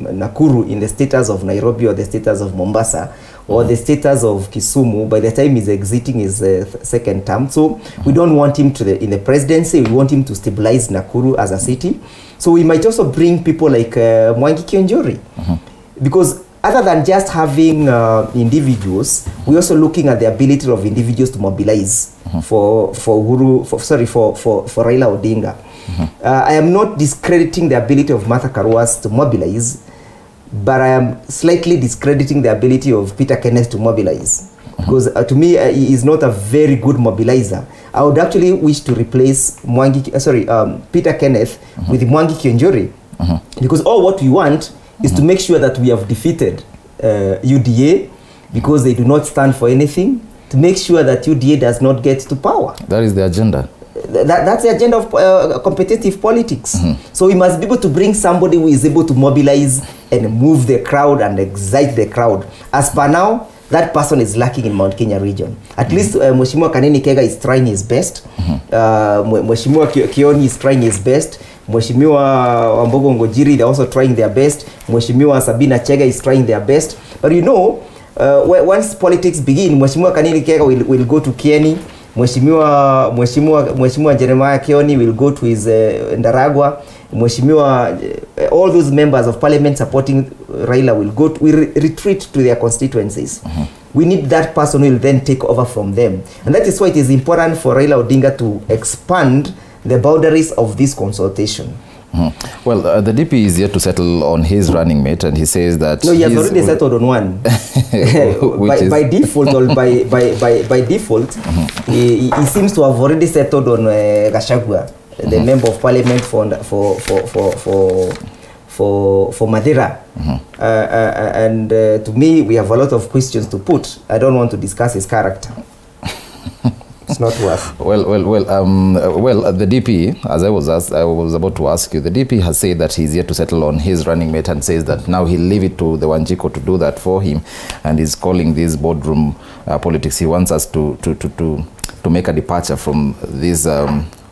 Nakuru in the status of Nairobi or the status of Mombasa or the status of Kisumu by the time he's exiting his second term. So we don't want him in the presidency. We want him to stabilize Nakuru as a city. So we might also bring people like Mwangi Kionjori, because other than just having individuals, we're also looking at the ability of individuals to mobilize for Raila Odinga. I am not discrediting the ability of Martha Karua to mobilize, but I am slightly discrediting the ability of Peter Kenneth to mobilize. Because to me, he is not a very good mobilizer. I would actually wish to replace Peter Kenneth with Mwangi Kionjori, because all what we want is to make sure that we have defeated UDA, because they do not stand for anything, to make sure that UDA does not get to power. That is the agenda. That's the agenda of competitive politics. So we must be able to bring somebody who is able to mobilize and move the crowd and excite the crowd. As per now, that person is lacking in Mount Kenya region. At least Mheshimiwa Kanini Kega is trying his best. Mheshimiwa Kioni is trying his best. Mheshimiwa Wambogo Ngojiri, they're also trying their best. Mheshimiwa Sabina Chega is trying their best. But you know, once politics begin, Mheshimiwa Kanini Kega will go to Kieni. Mheshimiwa Jeremiah Kioni will go to his Ndaragwa. Mheshimiwa, all those members of parliament supporting Raila will retreat to their constituencies. We need that person who will then take over from them. And that is why it is important for Raila Odinga to expand the boundaries of this consultation. Well, the DP is yet to settle on his running mate, and he says that... No, he has already settled on one. by default, or by default, he seems to have already settled on Gachagua, the member of parliament for Madeira. And to me, we have a lot of questions to put. I don't want to discuss his character. It's not worth. Well, the DP, as I was about to ask you, the DP has said that he's yet to settle on his running mate and says that now he'll leave it to the Wanjiko to do that for him, and he's calling this boardroom politics. He wants us to make a departure from this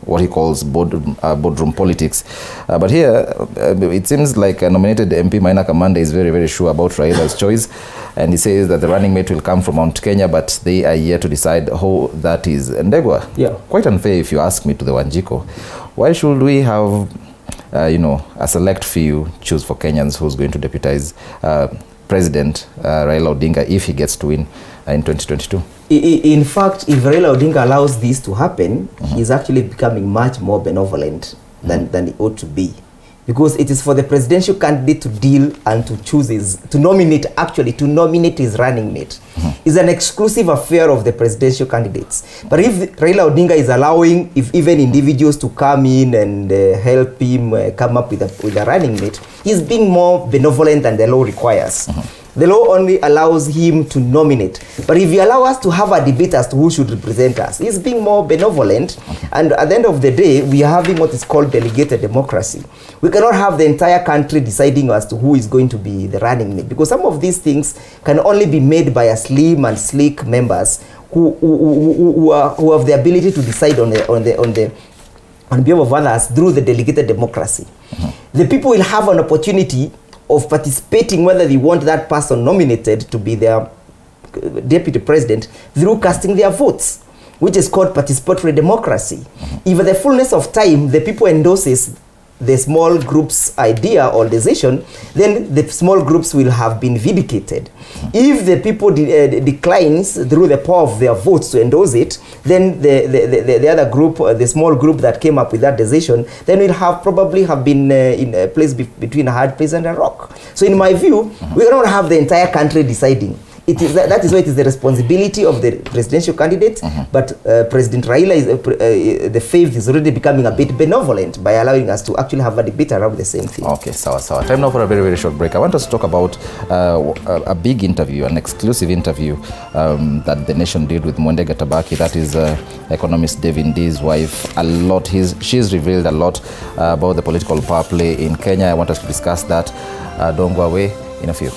what he calls boardroom politics. But here, it seems like a nominated MP, Maina Kamanda, is very, very sure about Raila's choice. And he says that the running mate will come from Mount Kenya, but they are yet to decide who that is. Ndegwa, quite unfair if you ask me, to the Wanjiko. Why should we have, a select few choose for Kenyans who's going to deputize President Raila Odinga if he gets to win in 2022? In fact, if Raila Odinga allows this to happen, he's actually becoming much more benevolent than he ought to be. Because it is for the presidential candidate to deal and to nominate his running mate. It's an exclusive affair of the presidential candidates. But if Raila Odinga is allowing even individuals to come in and help him come up with a running mate, he's being more benevolent than the law requires. The law only allows him to nominate. But if you allow us to have a debate as to who should represent us, he's being more benevolent. And at the end of the day, we are having what is called delegated democracy. We cannot have the entire country deciding as to who is going to be the running mate, because some of these things can only be made by a slim and sleek members who have the ability to decide on behalf of others through the delegated democracy. The people will have an opportunity of participating whether they want that person nominated to be their deputy president through casting their votes, which is called participatory democracy. If at the fullness of time the people endorses the small group's idea or decision, then the small groups will have been vindicated. If the people declines through the power of their votes to endorse it, then the other group, the small group that came up with that decision, then will probably have been in a place between a hard place and a rock. So in my view, we cannot have the entire country deciding. That is why it is the responsibility of the presidential candidate, but President Raila, the faith is already becoming a bit benevolent by allowing us to actually have a debate around the same thing. Okay, sawa. Time now for a very, very short break. I want us to talk about a big interview, an exclusive interview that The Nation did with Mwende Gatabaki. That is economist Devin D's wife. She's revealed a lot about the political power play in Kenya. I want us to discuss that. Don't go away in a few.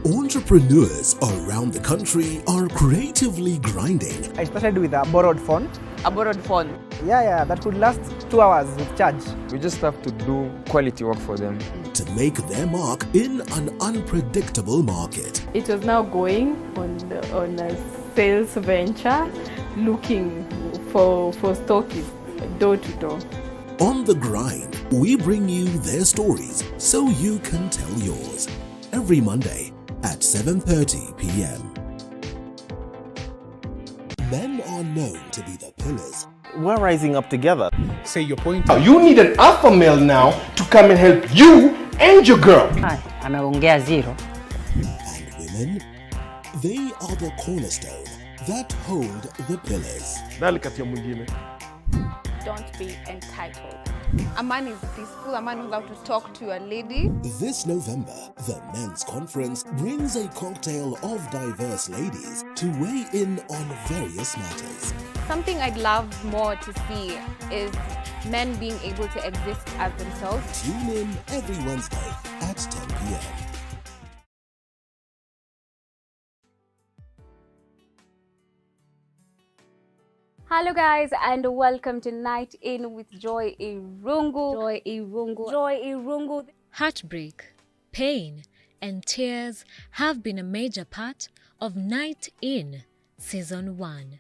Entrepreneurs around the country are creatively grinding. I started with a borrowed phone. A borrowed phone? Yeah, that could last 2 hours with charge. We just have to do quality work for them. To make their mark in an unpredictable market. It was now going on a sales venture, looking for stockists, door to door. On the grind, we bring you their stories so you can tell yours. Every Monday at 7:30 p.m. Men are known to be the pillars. We're rising up together. Say your point. You need an alpha male now to come and help you and your girl. Anaongea zero. And women, they are the cornerstone that hold the pillars. Don't be entitled. A man is peaceful, a man knows how to talk to a lady. This November, the Men's Conference brings a cocktail of diverse ladies to weigh in on various matters. Something I'd love more to see is men being able to exist as themselves. Tune in every Wednesday at 10 p.m. Hello guys, and welcome to Night In with Joy Irungu. Joy Irungu. Joy Irungu. Heartbreak, pain, and tears have been a major part of Night In Season 1.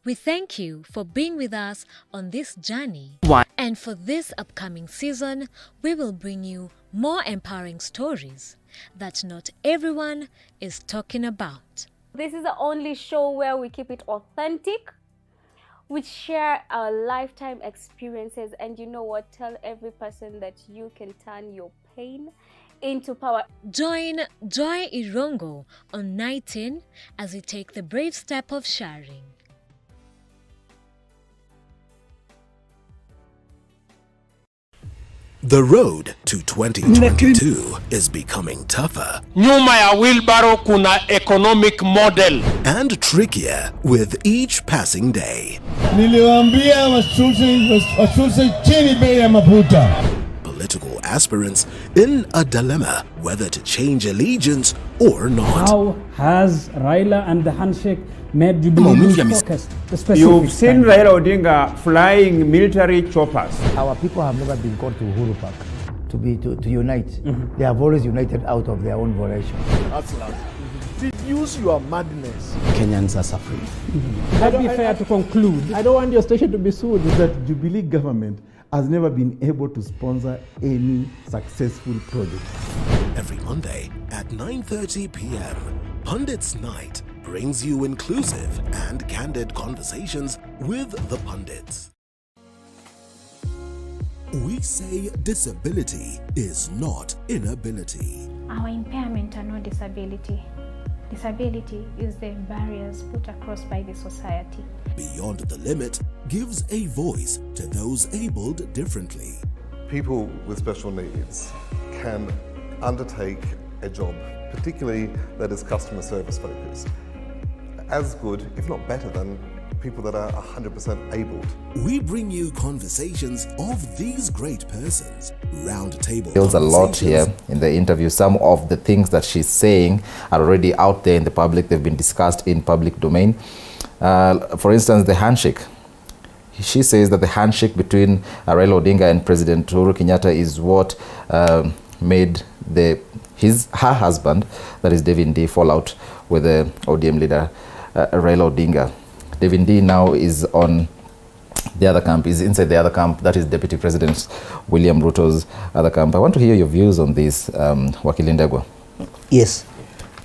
We thank you for being with us on this journey. And for this upcoming season, we will bring you more empowering stories that not everyone is talking about. This is the only show where we keep it authentic. We share our lifetime experiences, and you know what? Tell every person that you can turn your pain into power. Join Joy Irungu on Night In as we take the brave step of sharing. The road to 2022 is becoming tougher. Nyuma ya wheelbarrow kuna economic model. And trickier with each passing day. Niliwaambia washushe chini bei ya mafuta. Political aspirants in a dilemma whether to change allegiance or not. How has Raila and the handshake made Jubilee focus? You've seen Raila Odinga flying military choppers. Our people have never been called to Uhuru Park to unite. They have always united out of their own volition. Reduce your madness. Kenyans are suffering. Would it be fair to conclude? I don't want your station to be sued. That Jubilee government has never been able to sponsor any successful project. Every Monday at 9:30 p.m., Pundits Night brings you inclusive and candid conversations with the pundits. We say disability is not inability. Our impairment are not disability. Disability is the barriers put across by the society. Beyond the Limit gives a voice to those abled differently. People with special needs can undertake a job, particularly that is customer service focused, as good, if not better, than people that are 100% abled. We bring you conversations of these great persons. Round table Feels a lot here in the interview. Some of the things that she's saying are already out there in the public. They've been discussed in public domain. For instance, the handshake. She says that the handshake between Raila Odinga and President Uhuru Kenyatta is what made her husband, that is David D, fall out with the ODM leader Raila Odinga. David D now is on the other camp, is inside the other camp, that is Deputy President William Ruto's other camp. I want to hear your views on this, Wakili Ndegwa. Yes.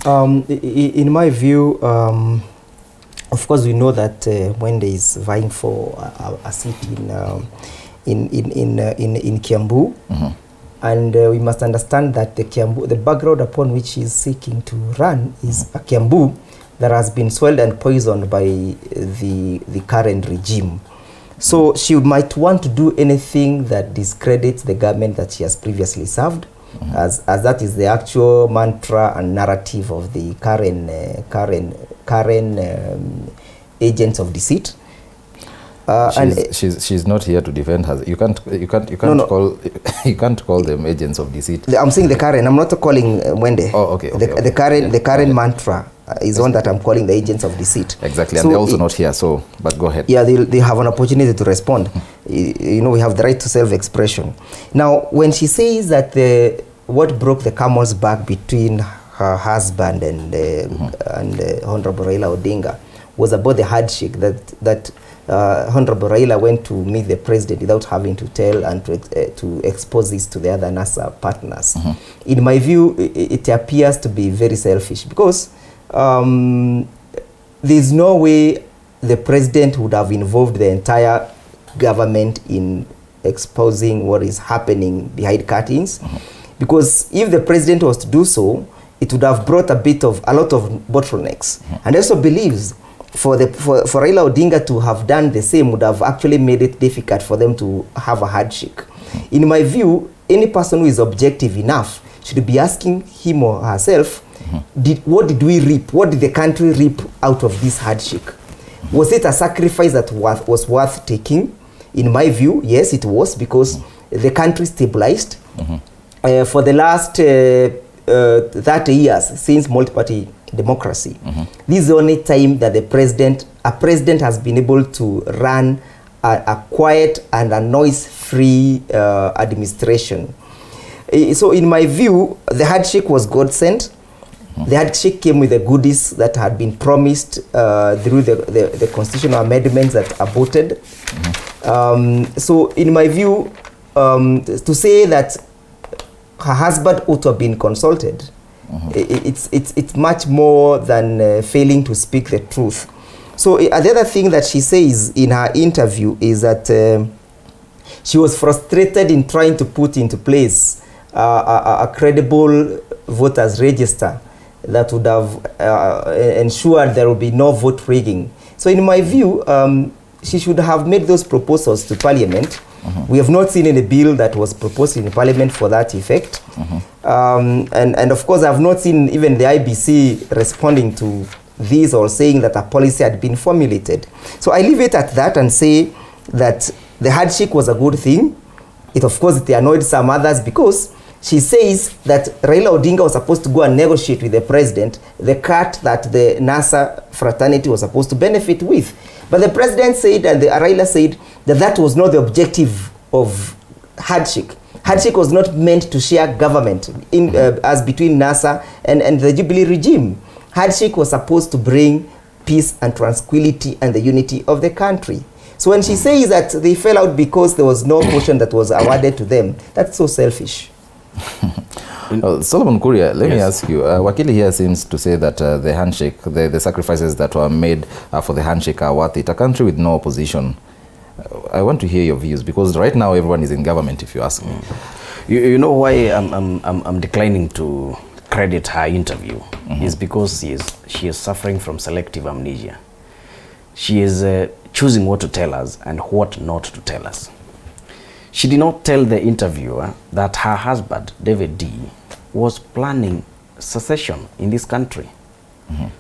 In my view, of course, we know that Mwende is vying for a seat in Kiambu, and we must understand that the background upon which he is seeking to run is a Kiambu that has been swelled and poisoned by the current regime. So she might want to do anything that discredits the government that she has previously served, as that is the actual mantra and narrative of the current agents of deceit. She's not here to defend her. You can't call them agents of deceit. I'm saying the current. I'm not calling Mwende. Oh, okay. The current mantra is one that I'm calling the agents of deceit. Exactly, and they're also not here. So, but go ahead. Yeah, they have an opportunity to respond. You know, we have the right to self-expression. Now, when she says that what broke the camel's back between her husband and Honorable Raila Odinga was about the handshake that Honorable Raila went to meet the president without having to tell and to expose this to the other NASA partners. In my view, it appears to be very selfish because there's no way the president would have involved the entire government in exposing what is happening behind curtains. Because if the president was to do so, it would have brought a lot of bottlenecks. And also believes for Raila Odinga to have done the same would have actually made it difficult for them to have a handshake. In my view, any person who is objective enough should be asking him or herself, what did we reap? What did the country reap out of this handshake? Was it a sacrifice that was worth taking? In my view, yes, it was, because the country stabilized. For the last 30 years since multi-party democracy, this is the only time that a president has been able to run a quiet and a noise-free administration. So in my view, the handshake was God-sent. The handshake came with the goodies that had been promised through the constitutional amendments that are voted. So in my view, to say that her husband ought to have been consulted, it's much more than failing to speak the truth. So the other thing that she says in her interview is that she was frustrated in trying to put into place a credible voters register that would have ensured there will be no vote rigging. So in my view, she should have made those proposals to Parliament. We have not seen any bill that was proposed in Parliament for that effect. And of course, I have not seen even the IBC responding to this or saying that a policy had been formulated. So I leave it at that and say that the handshake was a good thing. Of course, it annoyed some others because she says that Raila Odinga was supposed to go and negotiate with the president the cut that the NASA fraternity was supposed to benefit with. But the president said, and Raila said, that that was not the objective of handshake. Handshake was not meant to share government as between NASA and the Jubilee regime. Handshake was supposed to bring peace and tranquility and the unity of the country. So when she says that they fell out because there was no portion that was awarded to them, that's so selfish. Solomon Kuria, let me ask you, Wakili here seems to say that the handshake, the sacrifices that were made for the handshake are worth it. A country with no opposition. I want to hear your views, because right now everyone is in government, if you ask me. You know why I'm declining to credit her interview is because she is suffering from selective amnesia. She is choosing what to tell us and what not to tell us. She did not tell the interviewer that her husband, David D, was planning secession in this country,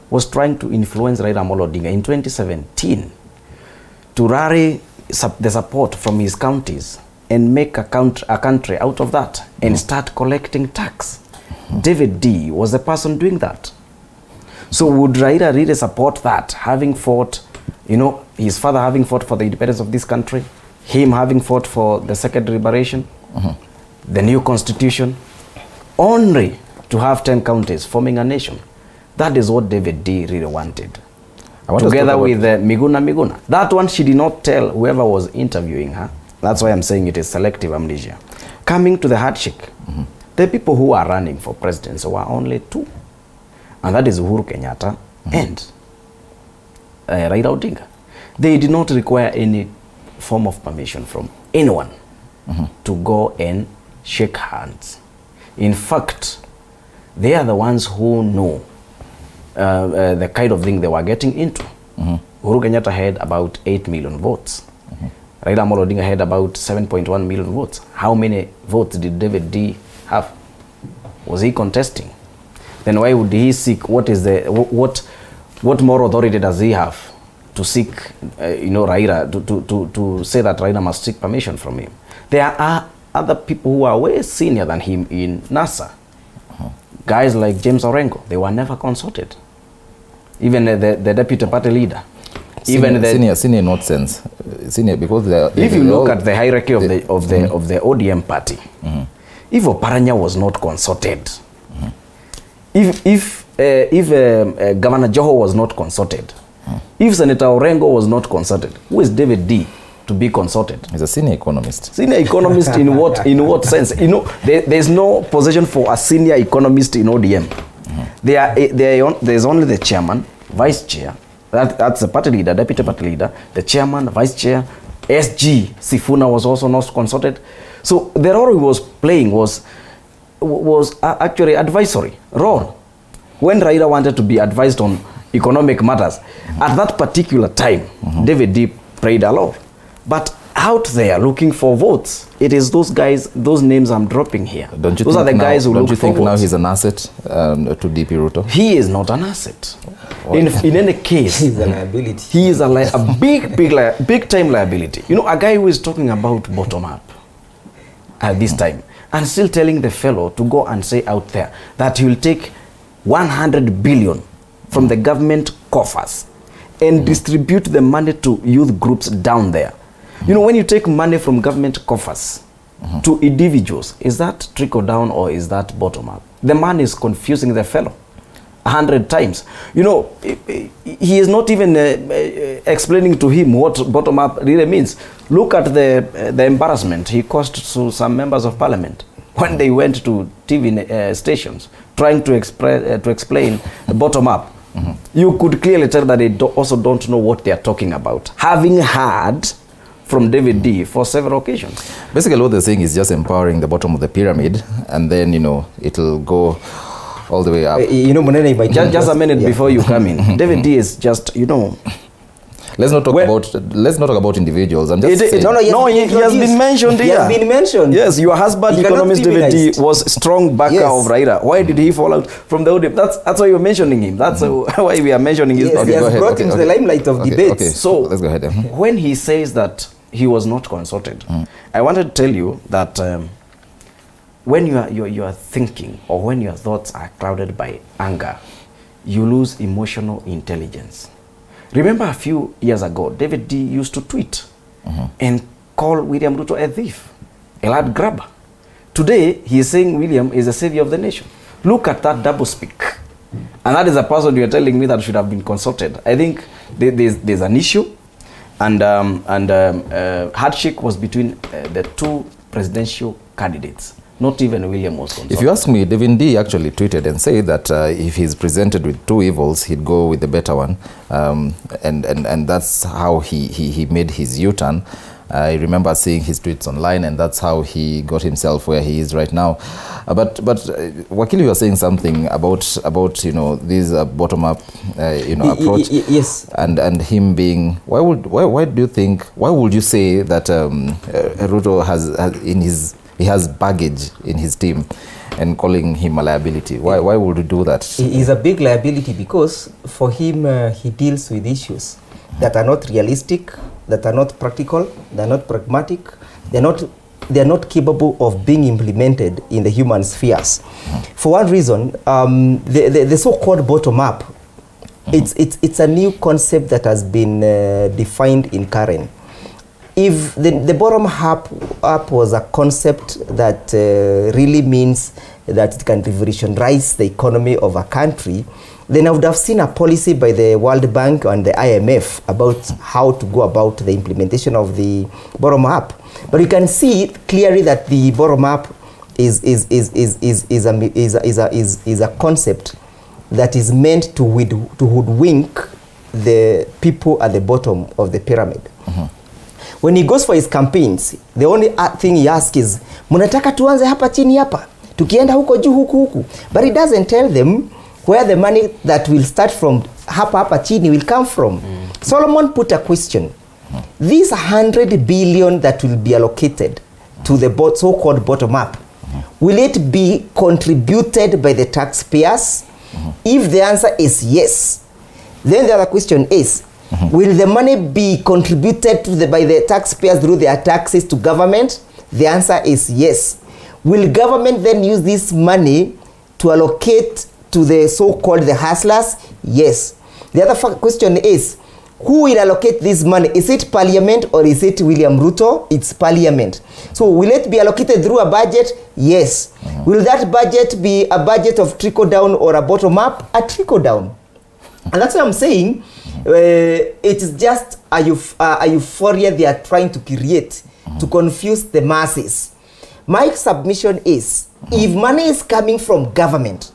was trying to influence Raila Amolo Odinga in 2017 to rally the support from his counties and make a country out of that and start collecting tax. David D was the person doing that. So would Raila really support that, having fought, you know, his father having fought for the independence of this country, him having fought for the second liberation, the new constitution, only to have 10 counties forming a nation? That is what David D really wanted. Together with Miguna. That one she did not tell whoever was interviewing her. That's why I'm saying it is selective amnesia. Coming to the handshake, the people who are running for presidency were only two. And that is Uhuru Kenyatta and Raila Odinga. They did not require any form of permission from anyone to go and shake hands. In fact, they are the ones who know the kind of thing they were getting into. Uhuru Kenyatta had about 8 million votes. Raila Amolo Odinga had about 7.1 million votes. How many votes did David D have? Was he contesting? Then why would he seek? What is the what moral authority does he have to seek, Raila, to say that Raila must seek permission from him? There are other people who are way senior than him in NASA. Guys like James Orengo, they were never consulted. Even the deputy party leader. Senior in what sense? Senior because if you look at the hierarchy of the ODM party, if Oparanya was not consulted, if Governor Joho was not consulted, if Senator Orengo was not consulted, who is David D to be consulted? He's a senior economist. Senior economist in what sense? There's no position for a senior economist in ODM. There's only the chairman, vice chair. That's the party leader, deputy party leader, the chairman, vice chair. SG Sifuna was also not consulted. So the role he was playing was actually advisory role. When Raila wanted to be advised on economic matters, at that particular time, David D played a role. But out there looking for votes, it is those guys, those names I'm dropping here. Those are the guys who look for votes. Don't you think now he's an asset to DP Ruto? He is not an asset. In any case, he's a liability. He is a big time liability. You know, a guy who is talking about bottom up at this time and still telling the fellow to go and say out there that he will take 100 billion from the government coffers and distribute the money to youth groups down there. You know, when you take money from government coffers to individuals, is that trickle down or is that bottom up? The man is confusing the fellow 100 times. You know, he is not even explaining to him what bottom up really means. Look at the embarrassment he caused to some members of parliament when they went to TV stations trying to explain the bottom up. You could clearly tell that they also don't know what they are talking about, having heard from David D for several occasions. Basically what they're saying is just empowering the bottom of the pyramid, and then, you know, it'll go all the way up. You know, just a minute before you come in. David D is just, you know, let's not talk about individuals. I'm just saying. He has been mentioned here. He has been mentioned. Yes, your husband, economist David D, was strong backer of Raila. Why did he fall out from the audience? That's why you're mentioning him. That's why we are mentioning his name. He has brought him to the limelight of debates. Okay. So let's go ahead. When he says that he was not consulted, I wanted to tell you that when you are thinking, or when your thoughts are clouded by anger, you lose emotional intelligence. Remember a few years ago, David D used to tweet and call William Ruto a thief, a lad grabber. Today, he is saying William is the savior of the nation. Look at that double speak. And that is a person you are telling me that should have been consulted. I think there's an issue, and handshake was between the two presidential candidates. Not even William was consulted. If you ask me, David D actually tweeted and said that if he's presented with two evils, he'd go with the better one. And that's how he made his U-turn. I remember seeing his tweets online, and that's how he got himself where he is right now. But Wakili, you were saying something about you know, this bottom-up approach. Yes. And him being, why do you think, why would you say that Ruto has baggage in his team, and calling him a liability? Why would you do that? He is a big liability because for him he deals with issues that are not realistic, that are not practical, they're not pragmatic, they're not capable of being implemented in the human spheres. For one reason, the so-called bottom-up, it's a new concept that has been defined in Karen. If the bottom-up was a concept that really means that it can revolutionize the economy of a country, then I would have seen a policy by the World Bank and the IMF about how to go about the implementation of the bottom-up. But you can see clearly that the bottom-up is a concept that is meant to hoodwink the people at the bottom of the pyramid. When he goes for his campaigns, the only thing he asks is, munataka tuanze hapa chini hapa, tukienda huko juu huku. But he doesn't tell them where the money that will start from hapa chini will come from. Solomon put a question. This 100 billion that will be allocated to the so-called bottom-up, will it be contributed by the taxpayers? If the answer is yes, then the other question is, will the money be contributed by the taxpayers through their taxes to government? The answer is yes. Will government then use this money to allocate to the so-called the hustlers? Yes. The other question is, who will allocate this money? Is it Parliament or is it William Ruto? It's Parliament. So will it be allocated through a budget? Yes. Will that budget be a budget of trickle-down or a bottom-up? A trickle-down. And that's what I'm saying. It is just a euphoria they are trying to create to confuse the masses. My submission is, if money is coming from government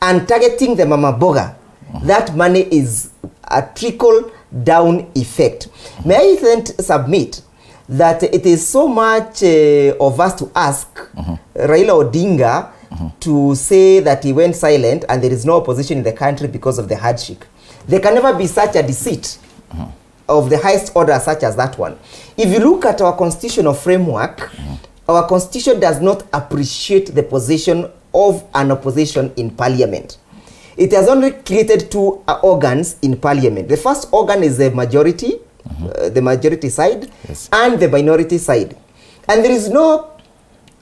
and targeting the mama boga, that money is a trickle-down effect. May I then submit that it is so much of us to ask Raila Odinga to say that he went silent and there is no opposition in the country because of the hardship. There can never be such a deceit of the highest order such as that one. If you look at our constitutional framework, our constitution does not appreciate the position of an opposition in parliament. it has only created two organs in parliament. The first organ is the majority, the majority side, and the minority side. And there is no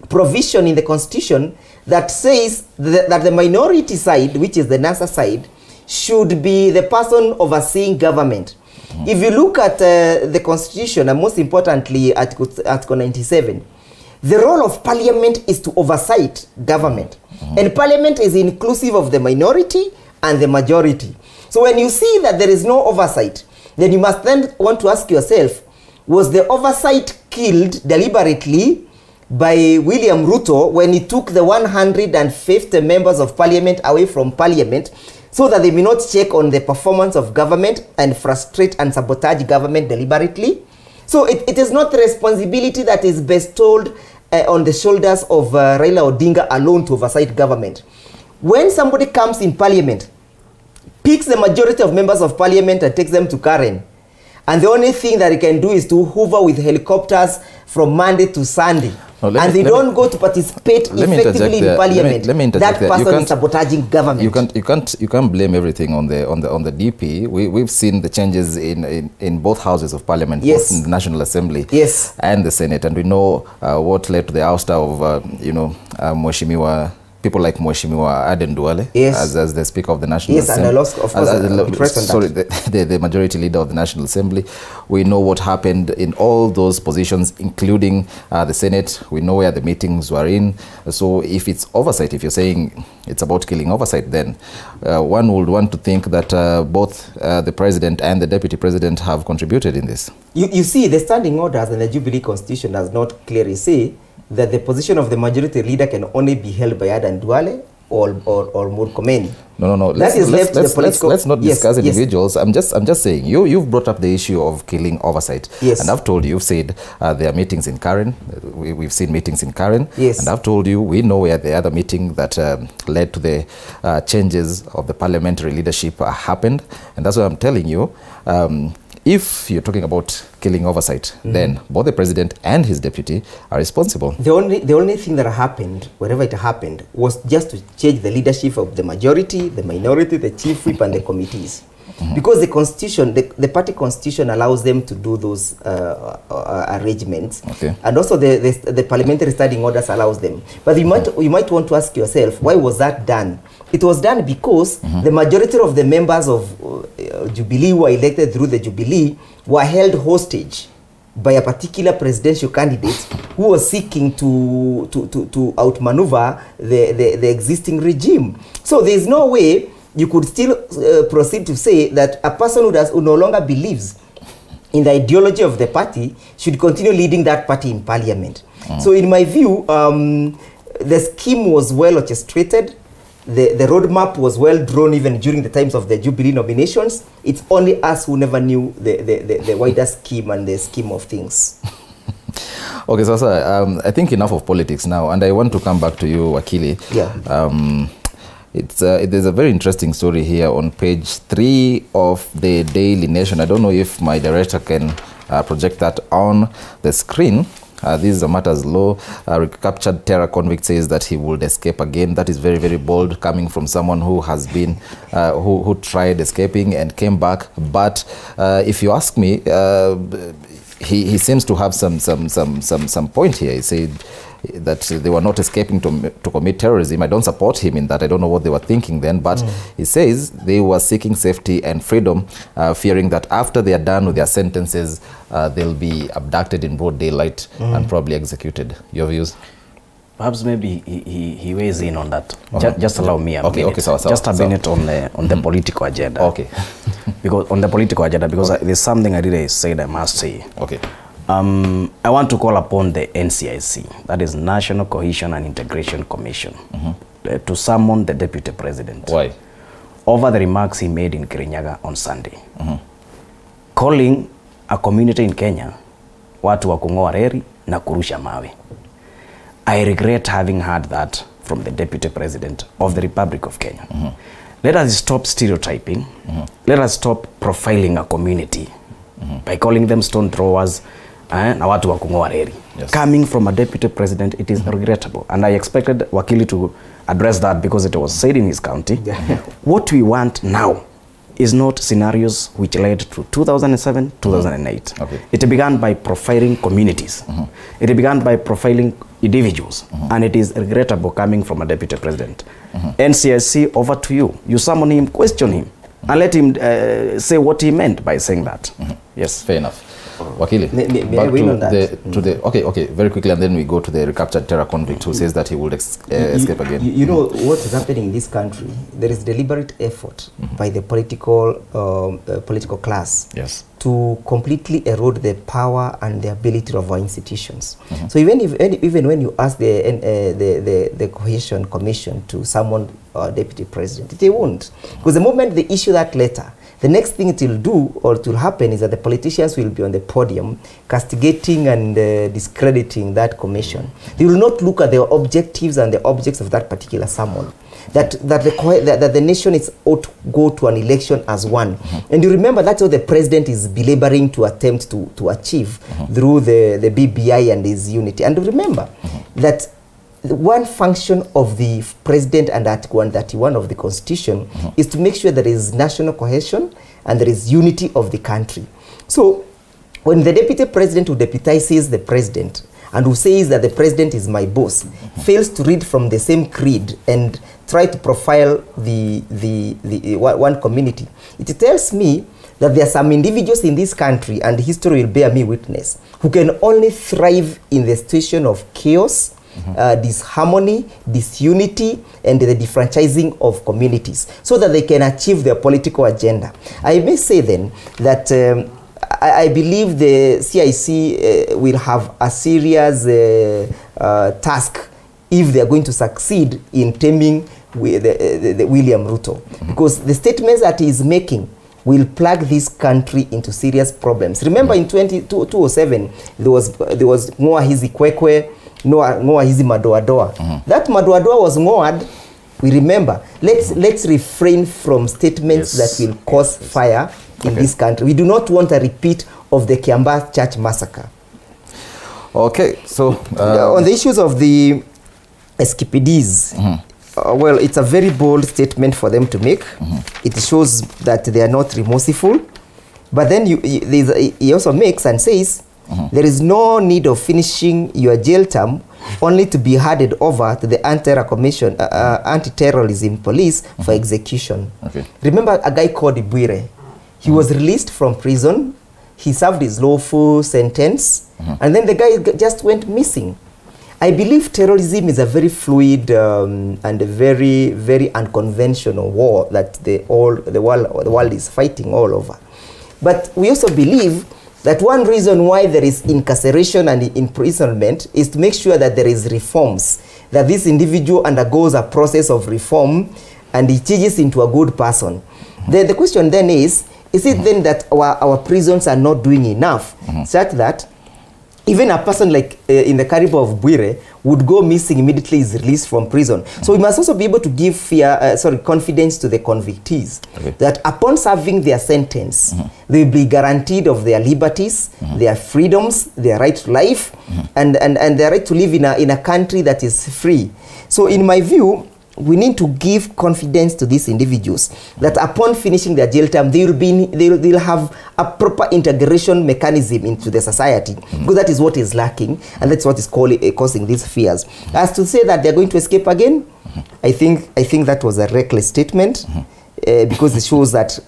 provision in the constitution that says that the minority side, which is the NASA side, should be the person overseeing government. If you look at the constitution, and most importantly Article 97, the role of parliament is to oversight government. And parliament is inclusive of the minority and the majority. So when you see that there is no oversight, then you must then want to ask yourself, was the oversight killed deliberately by William Ruto when he took the 150 members of parliament away from parliament so that they may not check on the performance of government and frustrate and sabotage government deliberately? So it is not the responsibility that is bestowed on the shoulders of Raila Odinga alone to oversight government. When somebody comes in parliament, picks the majority of members of parliament and takes them to Karen, and the only thing that he can do is to hover with helicopters from Monday to Sunday, and they don't go to participate effectively in parliament, that person is sabotaging government. You can't blame everything on the DP. We've seen the changes in both houses of parliament, both in the National Assembly and the Senate, and we know what led to the ouster of Mheshimiwa. People like Mheshimiwa Aden Duale as the Speaker of the National Assembly. And of course, the Majority Leader of the National Assembly. We know what happened in all those positions, including the Senate. We know where the meetings were in. So if it's oversight, if you're saying it's about killing oversight, then one would want to think that both the President and the Deputy President have contributed in this. You see, the standing orders and the Jubilee Constitution does not clearly say that the position of the majority leader can only be held by Aden Duale or Murkomen. No. Let's not discuss individuals. I'm just saying you've brought up the issue of killing oversight. And I've told you, you've said there are meetings in Karen. We've seen meetings in Karen. And I've told you we know where the other meeting that led to the changes of the parliamentary leadership happened. And that's why I'm telling you. If you're talking about killing oversight, then both the president and his deputy are responsible. The only thing that happened, wherever it happened, was just to change the leadership of the majority, the minority, the chief whip, and the committees. Because the constitution, the party constitution allows them to do those arrangements, and also the parliamentary standing orders allows them. But you might want to ask yourself, why was that done? It was done because the majority of the members of Jubilee who were elected through the Jubilee were held hostage by a particular presidential candidate who was seeking to outmaneuver the existing regime. So there is no way you could still proceed to say that a person who no longer believes in the ideology of the party should continue leading that party in parliament. So in my view, the scheme was well orchestrated. The roadmap was well drawn even during the times of the Jubilee nominations. It's only us who never knew the wider scheme and the scheme of things. Okay, so I think enough of politics now, and I want to come back to you, Wakili. There's a very interesting story here on page 3 of the Daily Nation. I don't know if my director can project that on the screen. This is a matters law. Recaptured terror convict says that he would escape again. That is very, very bold, coming from someone who has been, who tried escaping and came back. But if you ask me, he seems to have some point here. He said that they were not escaping to commit terrorism. I don't support him in that. I don't know what they were thinking then, but he says they were seeking safety and freedom, fearing that after they are done with their sentences, they'll be abducted in broad daylight and probably executed. Your views? Perhaps maybe he weighs in on that. Just allow me a minute. Just a minute on the political agenda. Because on the political agenda, because there's something I really said I must say. I want to call upon the NCIC, that is National Cohesion and Integration Commission, to summon the Deputy President. Why? Over the remarks he made in Kirinyaga on Sunday, calling a community in Kenya watu wa kung'oa reli na kurusha mawe. I regret having heard that from the Deputy President of the Republic of Kenya. Let us stop stereotyping. Let us stop profiling a community by calling them stone throwers na watu wa kung'oa reli. coming from a deputy president, it is regrettable. And I expected Wakili to address that because it was said in his county. What we want now is not scenarios which led to 2007, 2008. It began by profiling communities. It began by profiling individuals. And it is regrettable coming from a deputy president. NCIC, over to you. You summon him, question him, and let him say what he meant by saying that. Yes. Fair enough. Wakili, back okay, very quickly, and then we go to the recaptured terror convict who says that he will escape again. You know what is happening in this country? There is deliberate effort by the political class to completely erode the power and the ability of our institutions. So even when you ask the Cohesion Commission to summon Deputy President, they won't. Because the moment they issue that letter, the next thing it will do or it will happen is that the politicians will be on the podium castigating and discrediting that commission. They will not look at the objectives and the objects of that particular summon. That the nation is ought to go to an election as one. And you remember that's what the president is belaboring to attempt to achieve through the BBI and his unity. And remember that one function of the president and Article 131 of the Constitution is to make sure there is national cohesion and there is unity of the country. So when the deputy president who deputizes the president and who says that the president is my boss fails to read from the same creed and try to profile the one community, it tells me that there are some individuals in this country, and history will bear me witness, who can only thrive in the situation of chaos, disharmony, disunity, and the defranchising of communities so that they can achieve their political agenda. I may say then that I believe the CIC will have a serious task if they are going to succeed in taming the William Ruto, because the statements that he is making will plug this country into serious problems. Remember in 2007 there was Ngoa Hizi Kwekwe, Ngoa Hizi Madoadoa. That Madoadoa was ngoad. We remember. Let's refrain from statements that will cause fire in this country. We do not want a repeat of the Kiambaa Church massacre. Okay, so on the issues of the escapees, well, it's a very bold statement for them to make. It shows that they are not remorseful. But then he also makes and says, there is no need of finishing your jail term only to be handed over to the anti-terrorism police for execution. Remember a guy called Ibwire. He was released from prison. He served his lawful sentence. And then the guy just went missing. I believe terrorism is a very fluid and a very, very unconventional war that the world is fighting all over. But we also believe that one reason why there is incarceration and imprisonment is to make sure that there is reforms, that this individual undergoes a process of reform and he changes into a good person. The question then is it then that our prisons are not doing enough such that even a person like in the caliber of Bwire would go missing immediately is released from prison. So we must also be able to give confidence to the convictees that upon serving their sentence, they will be guaranteed of their liberties, their freedoms, their right to life, and their right to live in a country that is free. So in my view, we need to give confidence to these individuals that upon finishing their jail term, they'll have a proper integration mechanism into the society, because that is what is lacking, and that's what is causing these fears. As to say that they're going to escape again, I think that was a reckless statement, because it shows that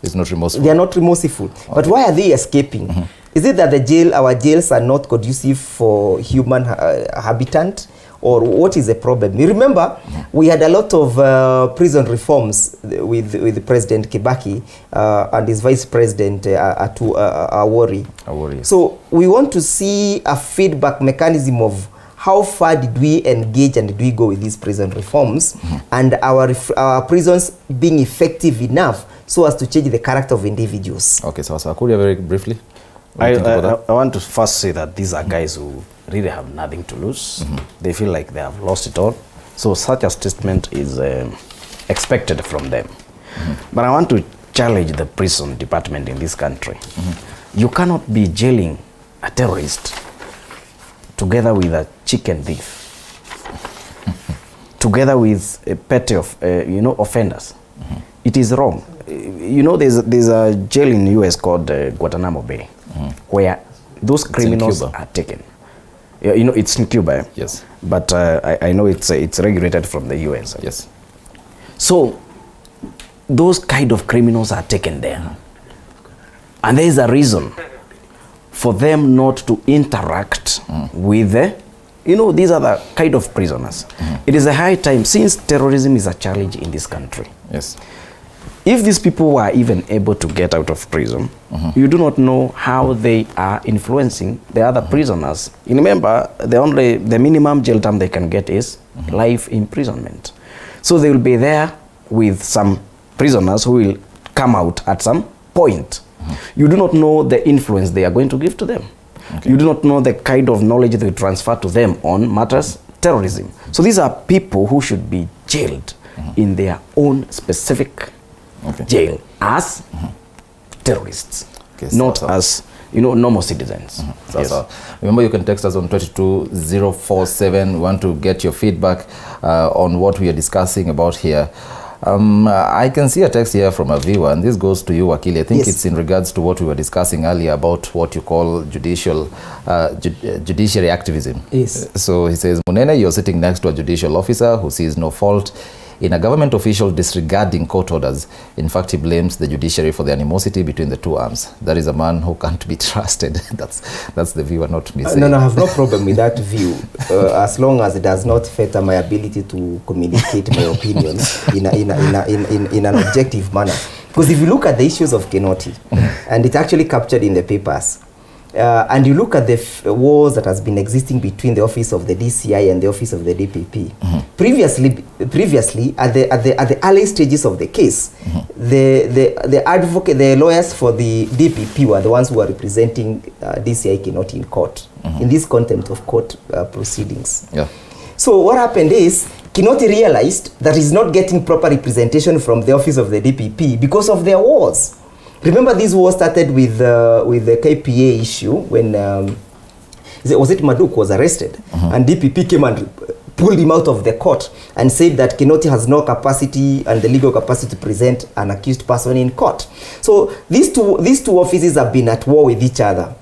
it's not remorseful. They are not remorseful. But why are they escaping? Is it that our jails are not conducive for human habitant? Or what is the problem? You remember, we had a lot of prison reforms with President Kibaki and his Vice President Awori. So we want to see a feedback mechanism of how far did we engage and did we go with these prison reforms, and our prisons being effective enough so as to change the character of individuals. Okay, so Akuria, very briefly. I want to first say that these are guys who really have nothing to lose. They feel like they have lost it all. So such a statement is expected from them. But I want to challenge the prison department in this country. You cannot be jailing a terrorist together with a chicken thief, together with a petty of, offenders. It is wrong. There's a jail in the US called Guantanamo Bay, where those criminals are taken. It's in Cuba. Yes. But I know it's regulated from the US. Yes. So those kind of criminals are taken there. And there is a reason for them not to interact with these are the kind of prisoners. It is a high time, since terrorism is a challenge in this country. Yes. If these people were even able to get out of prison, you do not know how they are influencing the other prisoners. You remember, the minimum jail term they can get is life imprisonment. So they will be there with some prisoners who will come out at some point. You do not know the influence they are going to give to them. Okay. You do not know the kind of knowledge they will transfer to them on matters terrorism. So these are people who should be jailed in their own specific jail as terrorists, not as normal citizens. Yes. Remember, you can text us on 22047. We want to get your feedback on what we are discussing about here. I can see a text here from a viewer, and this goes to you, Wakili. I think it's in regards to what we were discussing earlier about what you call judiciary activism. Yes. So he says, Munene, you're sitting next to a judicial officer who sees no fault in a government official disregarding court orders. In fact, he blames the judiciary for the animosity between the two arms. That is a man who can't be trusted. That's the viewer, not me. No, I have no problem with that view, as long as it does not fetter my ability to communicate my opinions in an objective manner. Because if you look at the issues of Kinoti, and it's actually captured in the papers, and you look at the wars that has been existing between the office of the DCI and the office of the DPP. Previously, at the early stages of the case, the lawyers for the DPP were the ones who were representing DCI Kinoti in court, in this contempt of court proceedings. Yeah. So what happened is, Kinoti realized that he's not getting proper representation from the office of the DPP because of their wars. Remember, this war started with the KPA issue when was it Maduk was arrested, and DPP came and pulled him out of the court and said that Kinoti has no capacity and the legal capacity to present an accused person in court. So these two offices have been at war with each other,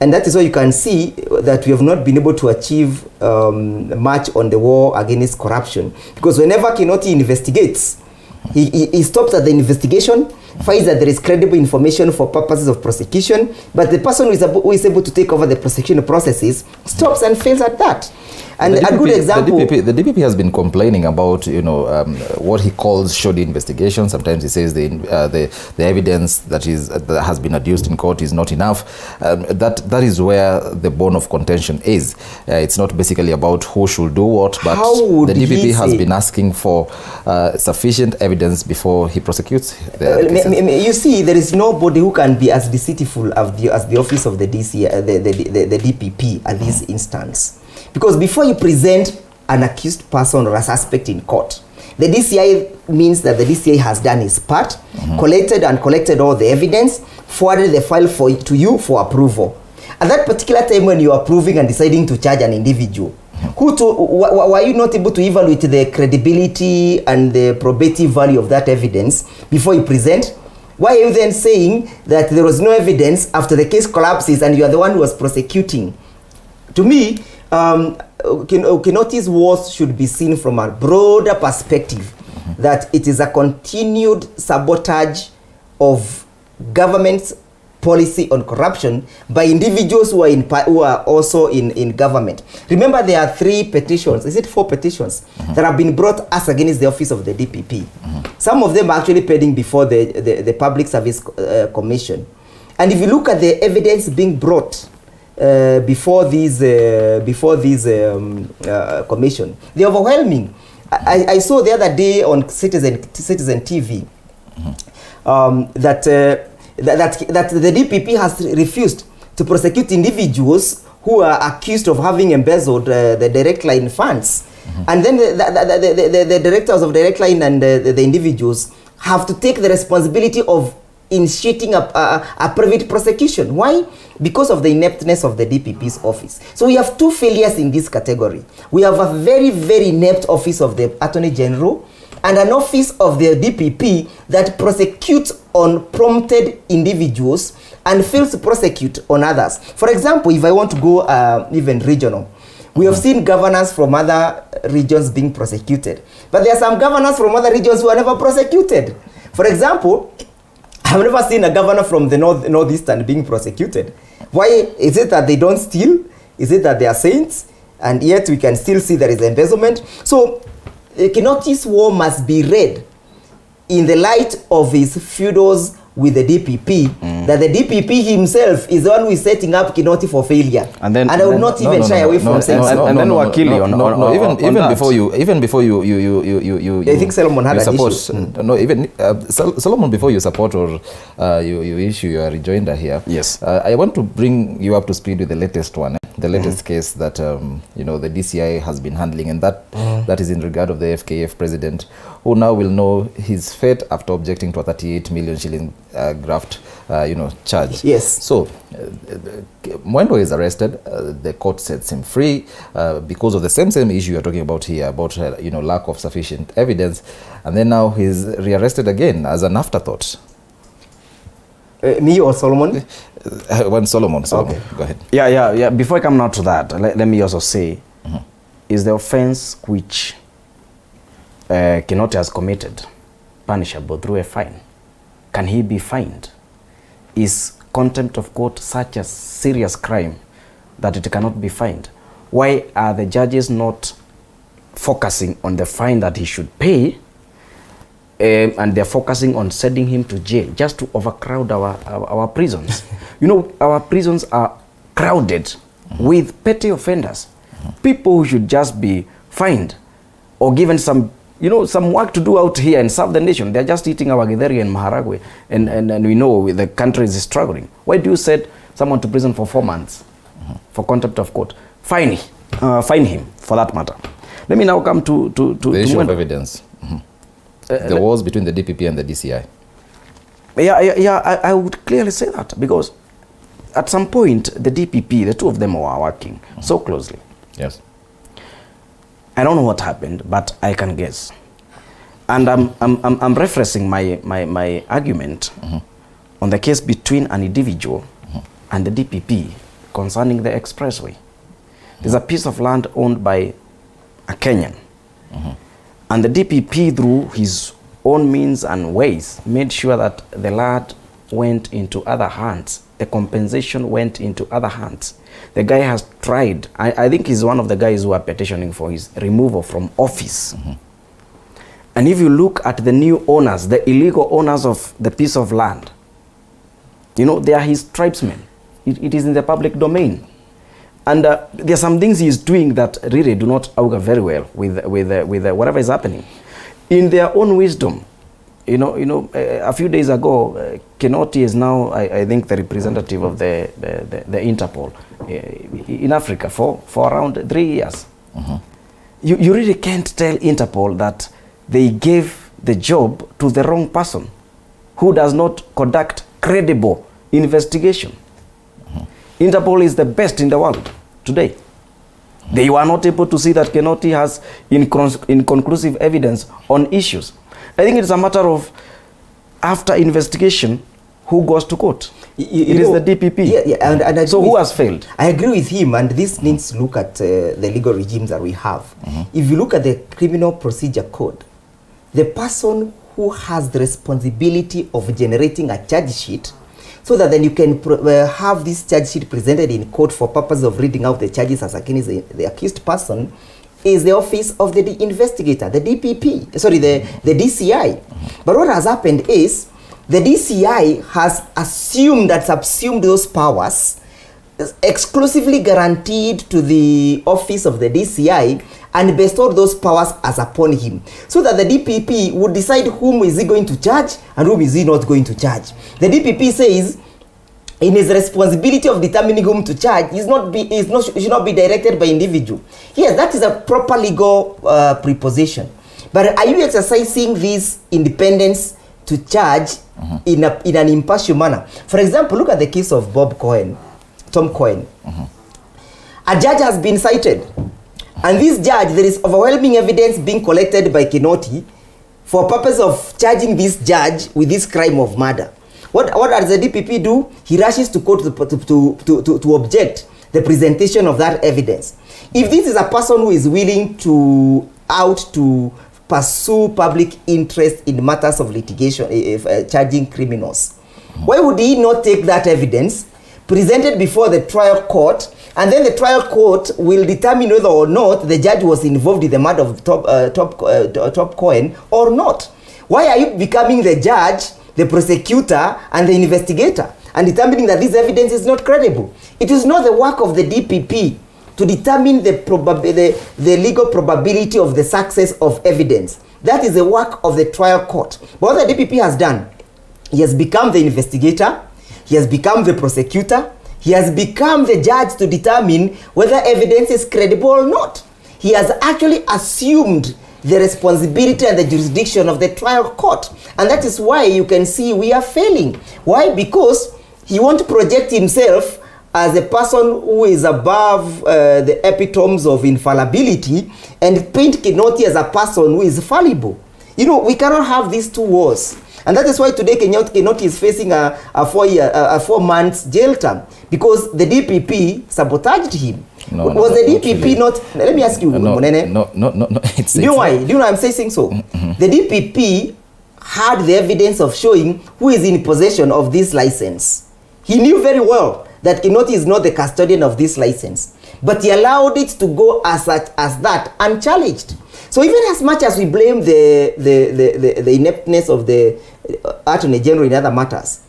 and that is why you can see that we have not been able to achieve much on the war against corruption, because whenever Kinoti investigates, he stops at the investigation, finds that there is credible information for purposes of prosecution, but the person who is able to take over the prosecution processes stops and fails at that. And DPP, a good example... The DPP has been complaining about, what he calls shoddy investigation. Sometimes he says the evidence that has been adduced in court is not enough. That is where the bone of contention is. It's not basically about who should do what, but the DPP has been asking for sufficient evidence before he prosecutes the cases. You see, there is nobody who can be as deceitful as the office of the the DPP at this instance. Because before you present an accused person or a suspect in court, the DCI means that the DCI has done its part, collected all the evidence, forwarded the file to you for approval. At that particular time when you are approving and deciding to charge an individual, were you not able to evaluate the credibility and the probative value of that evidence before you present? Why are you then saying that there was no evidence after the case collapses and you are the one who was prosecuting? To me, Kinoti's wars should be seen from a broader perspective, that it is a continued sabotage of government's policy on corruption by individuals who are also in government. Remember, there are 4 petitions that have been brought as against the office of the DPP. Some of them are actually pending before the Public Service Commission. And if you look at the evidence being brought before these commission, they're overwhelming. I saw the other day on Citizen TV that the DPP has refused to prosecute individuals who are accused of having embezzled the Direct Line funds. And then the directors of Direct Line and the individuals have to take the responsibility of initiating a private prosecution. Why? Because of the ineptness of the DPP's office. So we have two failures in this category. We have a very, very inept office of the Attorney General and an office of the DPP that prosecutes on prompted individuals and fails to prosecute on others. For example, if I want to go even regional, we have seen governors from other regions being prosecuted. But there are some governors from other regions who are never prosecuted. For example, I've never seen a governor from the northeastern being prosecuted. Why? Is it that they don't steal? Is it that they are saints? And yet we can still see there is embezzlement. So Kinoti's war must be read in the light of his feudals with the DPP, that the DPP himself is the one who is setting up Kinoti for failure. And I would not even shy away from saying so. And then Wakili even before you I think Solomon had an issue. Solomon, before you support or you issue your rejoinder here. Yes. I want to bring you up to speed with the latest one. The latest case that the DCI has been handling, and that is in regard of the FKF president, who now will know his fate after objecting to a 38 million shilling graft charge. Yes. So Mwendo is arrested. The court sets him free because of the same issue you're talking about here, about lack of sufficient evidence, and then now he's rearrested again as an afterthought. Me or Solomon? Solomon. Okay. Go ahead. Yeah. Before I come now to that, let me also say, is the offense which Kinoti has committed punishable through a fine? Can he be fined? Is contempt of court such a serious crime that it cannot be fined? Why are the judges not focusing on the fine that he should pay, and they're focusing on sending him to jail just to overcrowd our prisons? Our prisons are crowded with petty offenders, people who should just be fined or given some work to do out here and serve the nation. They're just eating our githeri and maharagwe, and we know the country is struggling. Why do you send someone to prison for 4 months for contempt of court? Fine him for that matter. Let me now come to the issue of evidence. The wars between the DPP and the DCI. I would clearly say that, because at some point the DPP, the two of them were working so closely. Yes. I don't know what happened, but I can guess. And I'm referencing my argument on the case between an individual and the DPP concerning the expressway. There's a piece of land owned by a Kenyan. And the DPP, through his own means and ways, made sure that the land went into other hands. The compensation went into other hands. The guy has tried. I think he's one of the guys who are petitioning for his removal from office. And if you look at the new owners, the illegal owners of the piece of land, they are his tribesmen. It is in the public domain. And there are some things he is doing that really do not augur very well with whatever is happening. In their own wisdom, a few days ago, Kinoti is now, I think, the representative of the Interpol in Africa for around 3 years. You really can't tell Interpol that they gave the job to the wrong person who does not conduct credible investigation. Interpol is the best in the world today. They were not able to see that Kinoti has inconclusive evidence on issues. I think it's a matter of, after investigation, who goes to court? It is the DPP. And so who has failed? I agree with him, and this needs to look at the legal regimes that we have. If you look at the Criminal Procedure Code, the person who has the responsibility of generating a charge sheet, so that then you can have this charge sheet presented in court for purpose of reading out the charges as against the accused person, is the office of the investigator, the DCI. But what has happened is the DCI has assumed that subsumed those powers, exclusively guaranteed to the office of the DCI, and bestowed those powers as upon him, so that the DPP would decide whom is he going to charge and whom is he not going to charge. The DPP says in his responsibility of determining whom to charge, should not be directed by individual. Yes, that is a proper legal preposition. But are you exercising this independence to charge in an impartial manner. For example, look at the case of Tom Cohen. A judge has been cited, and this judge, there is overwhelming evidence being collected by Kinoti for purpose of charging this judge with this crime of murder. What does the DPP do? He rushes to court to object the presentation of that evidence. If this is a person who is willing to pursue public interest in matters of litigation, charging criminals, why would he not take that evidence, present it before the trial court, and then the trial court will determine whether or not the judge was involved in the murder of Top Cohen or not? Why are you becoming the judge, the prosecutor, and the investigator, and determining that this evidence is not credible? It is not the work of the DPP to determine the legal probability of the success of evidence. That is the work of the trial court. But what the DPP has done, he has become the investigator, he has become the prosecutor, he has become the judge to determine whether evidence is credible or not. He has actually assumed the responsibility and the jurisdiction of the trial court. And that is why you can see we are failing. Why? Because he wants to project himself as a person who is above the epitomes of infallibility and paint Kinoti as a person who is fallible. You know, we cannot have these two wars. And that is why today Kinoti is facing a 4 months jail term, because the DPP sabotaged him. Was the DPP not? Let me ask you, Monene. No. Do you know why? Do you know I'm saying so? The DPP had the evidence of showing who is in possession of this license. He knew very well that Kinoti is not the custodian of this license, but he allowed it to go as that unchallenged. So even as much as we blame the ineptness of the Attorney General in other matters,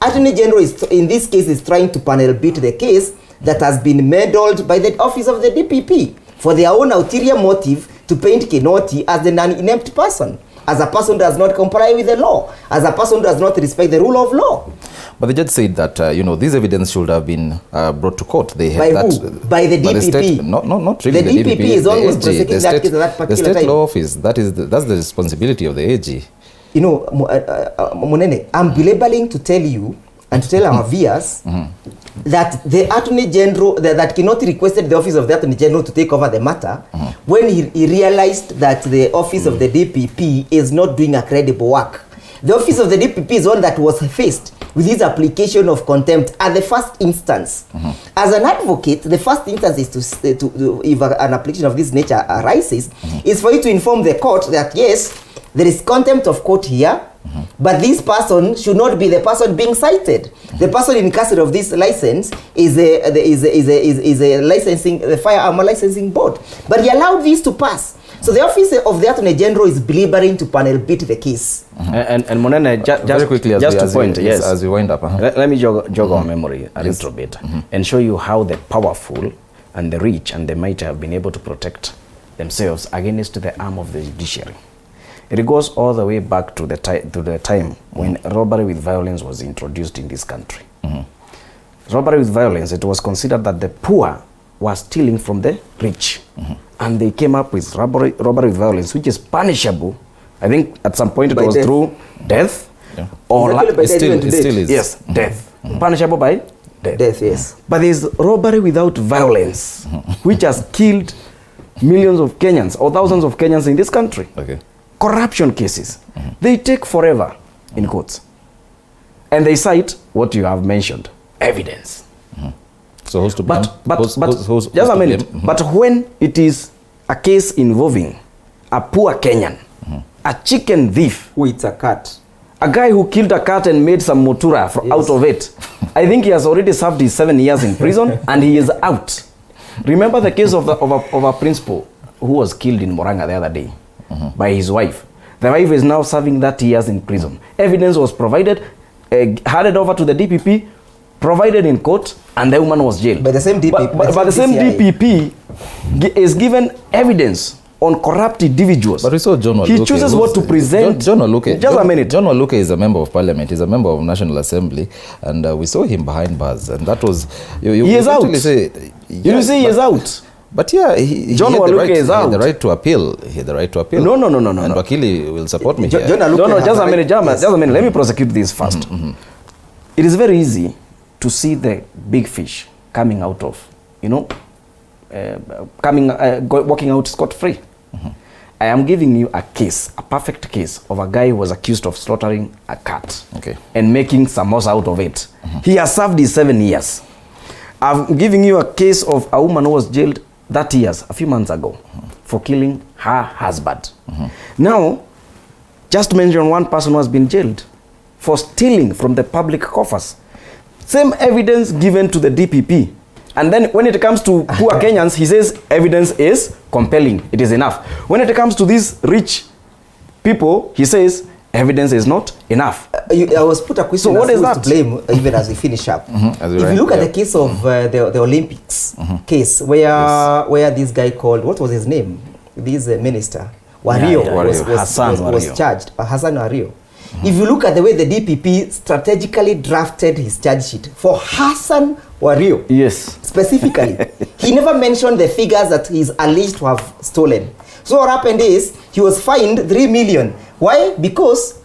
Attorney General in this case is trying to panel beat the case that has been meddled by the office of the DPP for their own ulterior motive to paint Kinoti as an inept person, as a person who does not comply with the law, as a person who does not respect the rule of law. But the judge said that, this evidence should have been brought to court. They by had who? that, by the DPP? The state, not really the DPP. Is always prosecuting that case at that particular time. The state law office, that's the responsibility of the AG. You know, Monene, I'm belaboring to tell you and to tell our viewers that the Attorney General, that Kinoti requested the office of the Attorney General to take over the matter when he realized that the office of the DPP is not doing a credible work. The office of the DPP is one that was faced with his application of contempt at the first instance. As an advocate, the first instance is to if an application of this nature arises, is for you to inform the court that yes, there is contempt of court here, but this person should not be the person being cited. The person in custody of this license is a licensing, the firearm licensing board. But he allowed this to pass. So the office of the Attorney General is believing to panel beat the case. And Monene, just quickly, as we wind up. Let me jog our memory a little bit and show you how the powerful and the rich and the mighty have been able to protect themselves against the arm of the judiciary. It goes all the way back to the time when robbery with violence was introduced in this country. Robbery with violence, it was considered that the poor were stealing from the rich. And they came up with robbery with violence, which is punishable. I think at some point it was through death. Or it still is. Yes, death. Punishable by death. Yes. But there's robbery without violence, which has killed millions of Kenyans or thousands of Kenyans in this country. Corruption cases, they take forever in courts. And they cite what you have mentioned, evidence. So who's to blame? Just a minute. But when it is a case involving a poor Kenyan, a chicken thief, who eats a cat, a guy who killed a cat and made some motura out of it, I think he has already served his 7 years in prison and he is out. Remember the case of a principal who was killed in Moranga the other day by his wife. The wife is now serving 30 years in prison. Evidence was provided, handed over to the DPP, provided in court, and the woman was jailed. By the same DPP. But the same DPP is given evidence on corrupt individuals. But we saw John Waluke. He chooses what to present. John Waluke. Just a minute. John Waluke is a member of parliament. He's a member of National Assembly. And we saw him behind bars. And that was... He is out. You see, he is out. But yeah, he John had the Waluke right, is he had out. the right to appeal. He had the right to appeal. No. And Wakili will support me here. Just a minute, just a minute. Let me prosecute this first. It is very easy to see the big fish coming out of, walking out scot-free. I am giving you a case, a perfect case of a guy who was accused of slaughtering a cat and making samosa out of it. He has served his 7 years. I'm giving you a case of a woman who was jailed 30 years, a few months ago, for killing her husband. Now, just mention one person who has been jailed for stealing from the public coffers. Same evidence given to the DPP. And then when it comes to poor Kenyans, he says evidence is compelling. It is enough. When it comes to these rich people, he says evidence is not enough. I was put a question. So what is that? To blame even as we finish up. If you look at the case of the Olympics case, where this guy called, what was his name? This minister, Wario, was charged. Hassan Wario. If you look at the way the DPP strategically drafted his charge sheet for Hassan Wario, specifically, he never mentioned the figures that he's alleged to have stolen. So what happened is he was fined 3 million. Why? Because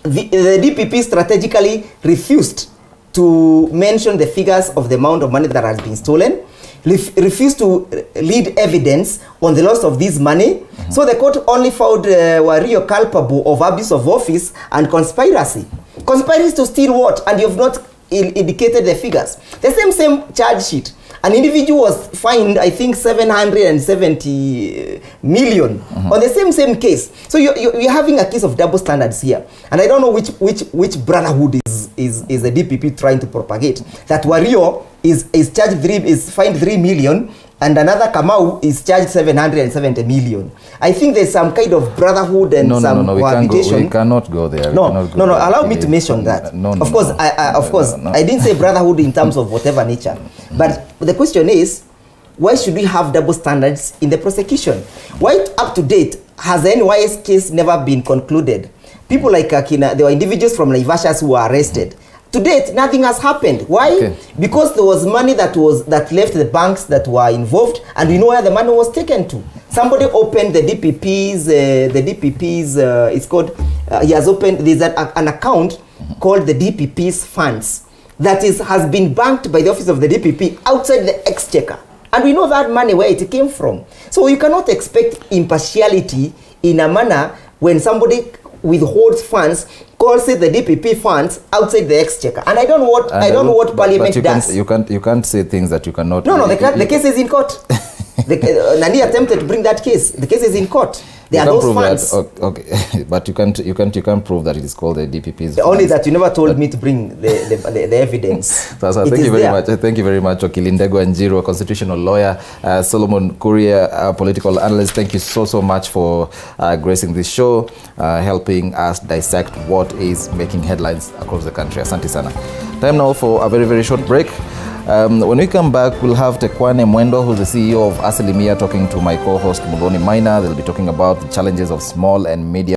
the DPP strategically refused to mention the figures of the amount of money that has been stolen, refused to lead evidence on the loss of this money. So the court only found Wario culpable of abuse of office and conspiracy. Conspiracy to steal what? And you have not indicated the figures. The same charge sheet. An individual was fined, I think, 770 million on the same case. So you're having a case of double standards here. And I don't know which brotherhood is the DPP trying to propagate. That Wario is fined 3 million and another Kamau is charged 770 million. I think there's some kind of brotherhood and cohabitation. We cannot go there. No. Allow me to mention that. Of course, I didn't say brotherhood in terms of whatever nature. But the question is, why should we have double standards in the prosecution? Why up to date has the NYS case never been concluded? People like Akina, there were individuals from Naivasha who were arrested. To date, nothing has happened. Why? Because there was money that left the banks that were involved, and we know where the money was taken to. Somebody opened the DPP's. It's called. He has opened. There's an account called the DPP's funds that has been banked by the office of the DPP outside the exchequer, and we know that money where it came from. So you cannot expect impartiality in a manner when somebody withholds funds, calls it the DPP funds outside the exchequer, and I don't know what Parliament does. You can't say things that you cannot. No. The case is in court. Nani attempted to bring that case. The case is in court. There are those funds. Okay, but you can't prove that it is called the DPP's. Only funds. That you never told me to bring the evidence. So thank you very much. Thank you very much, Okilindego Njiro, a constitutional lawyer, Solomon Kuria, a political analyst. Thank you so much for gracing this show, helping us dissect what is making headlines across the country. Asante sana. Time now for a very short break. When we come back, we'll have Tekwane Mwendo, who's the CEO of Asilimia, talking to my co-host Mudhoni Maina. They'll be talking about the challenges of small and medium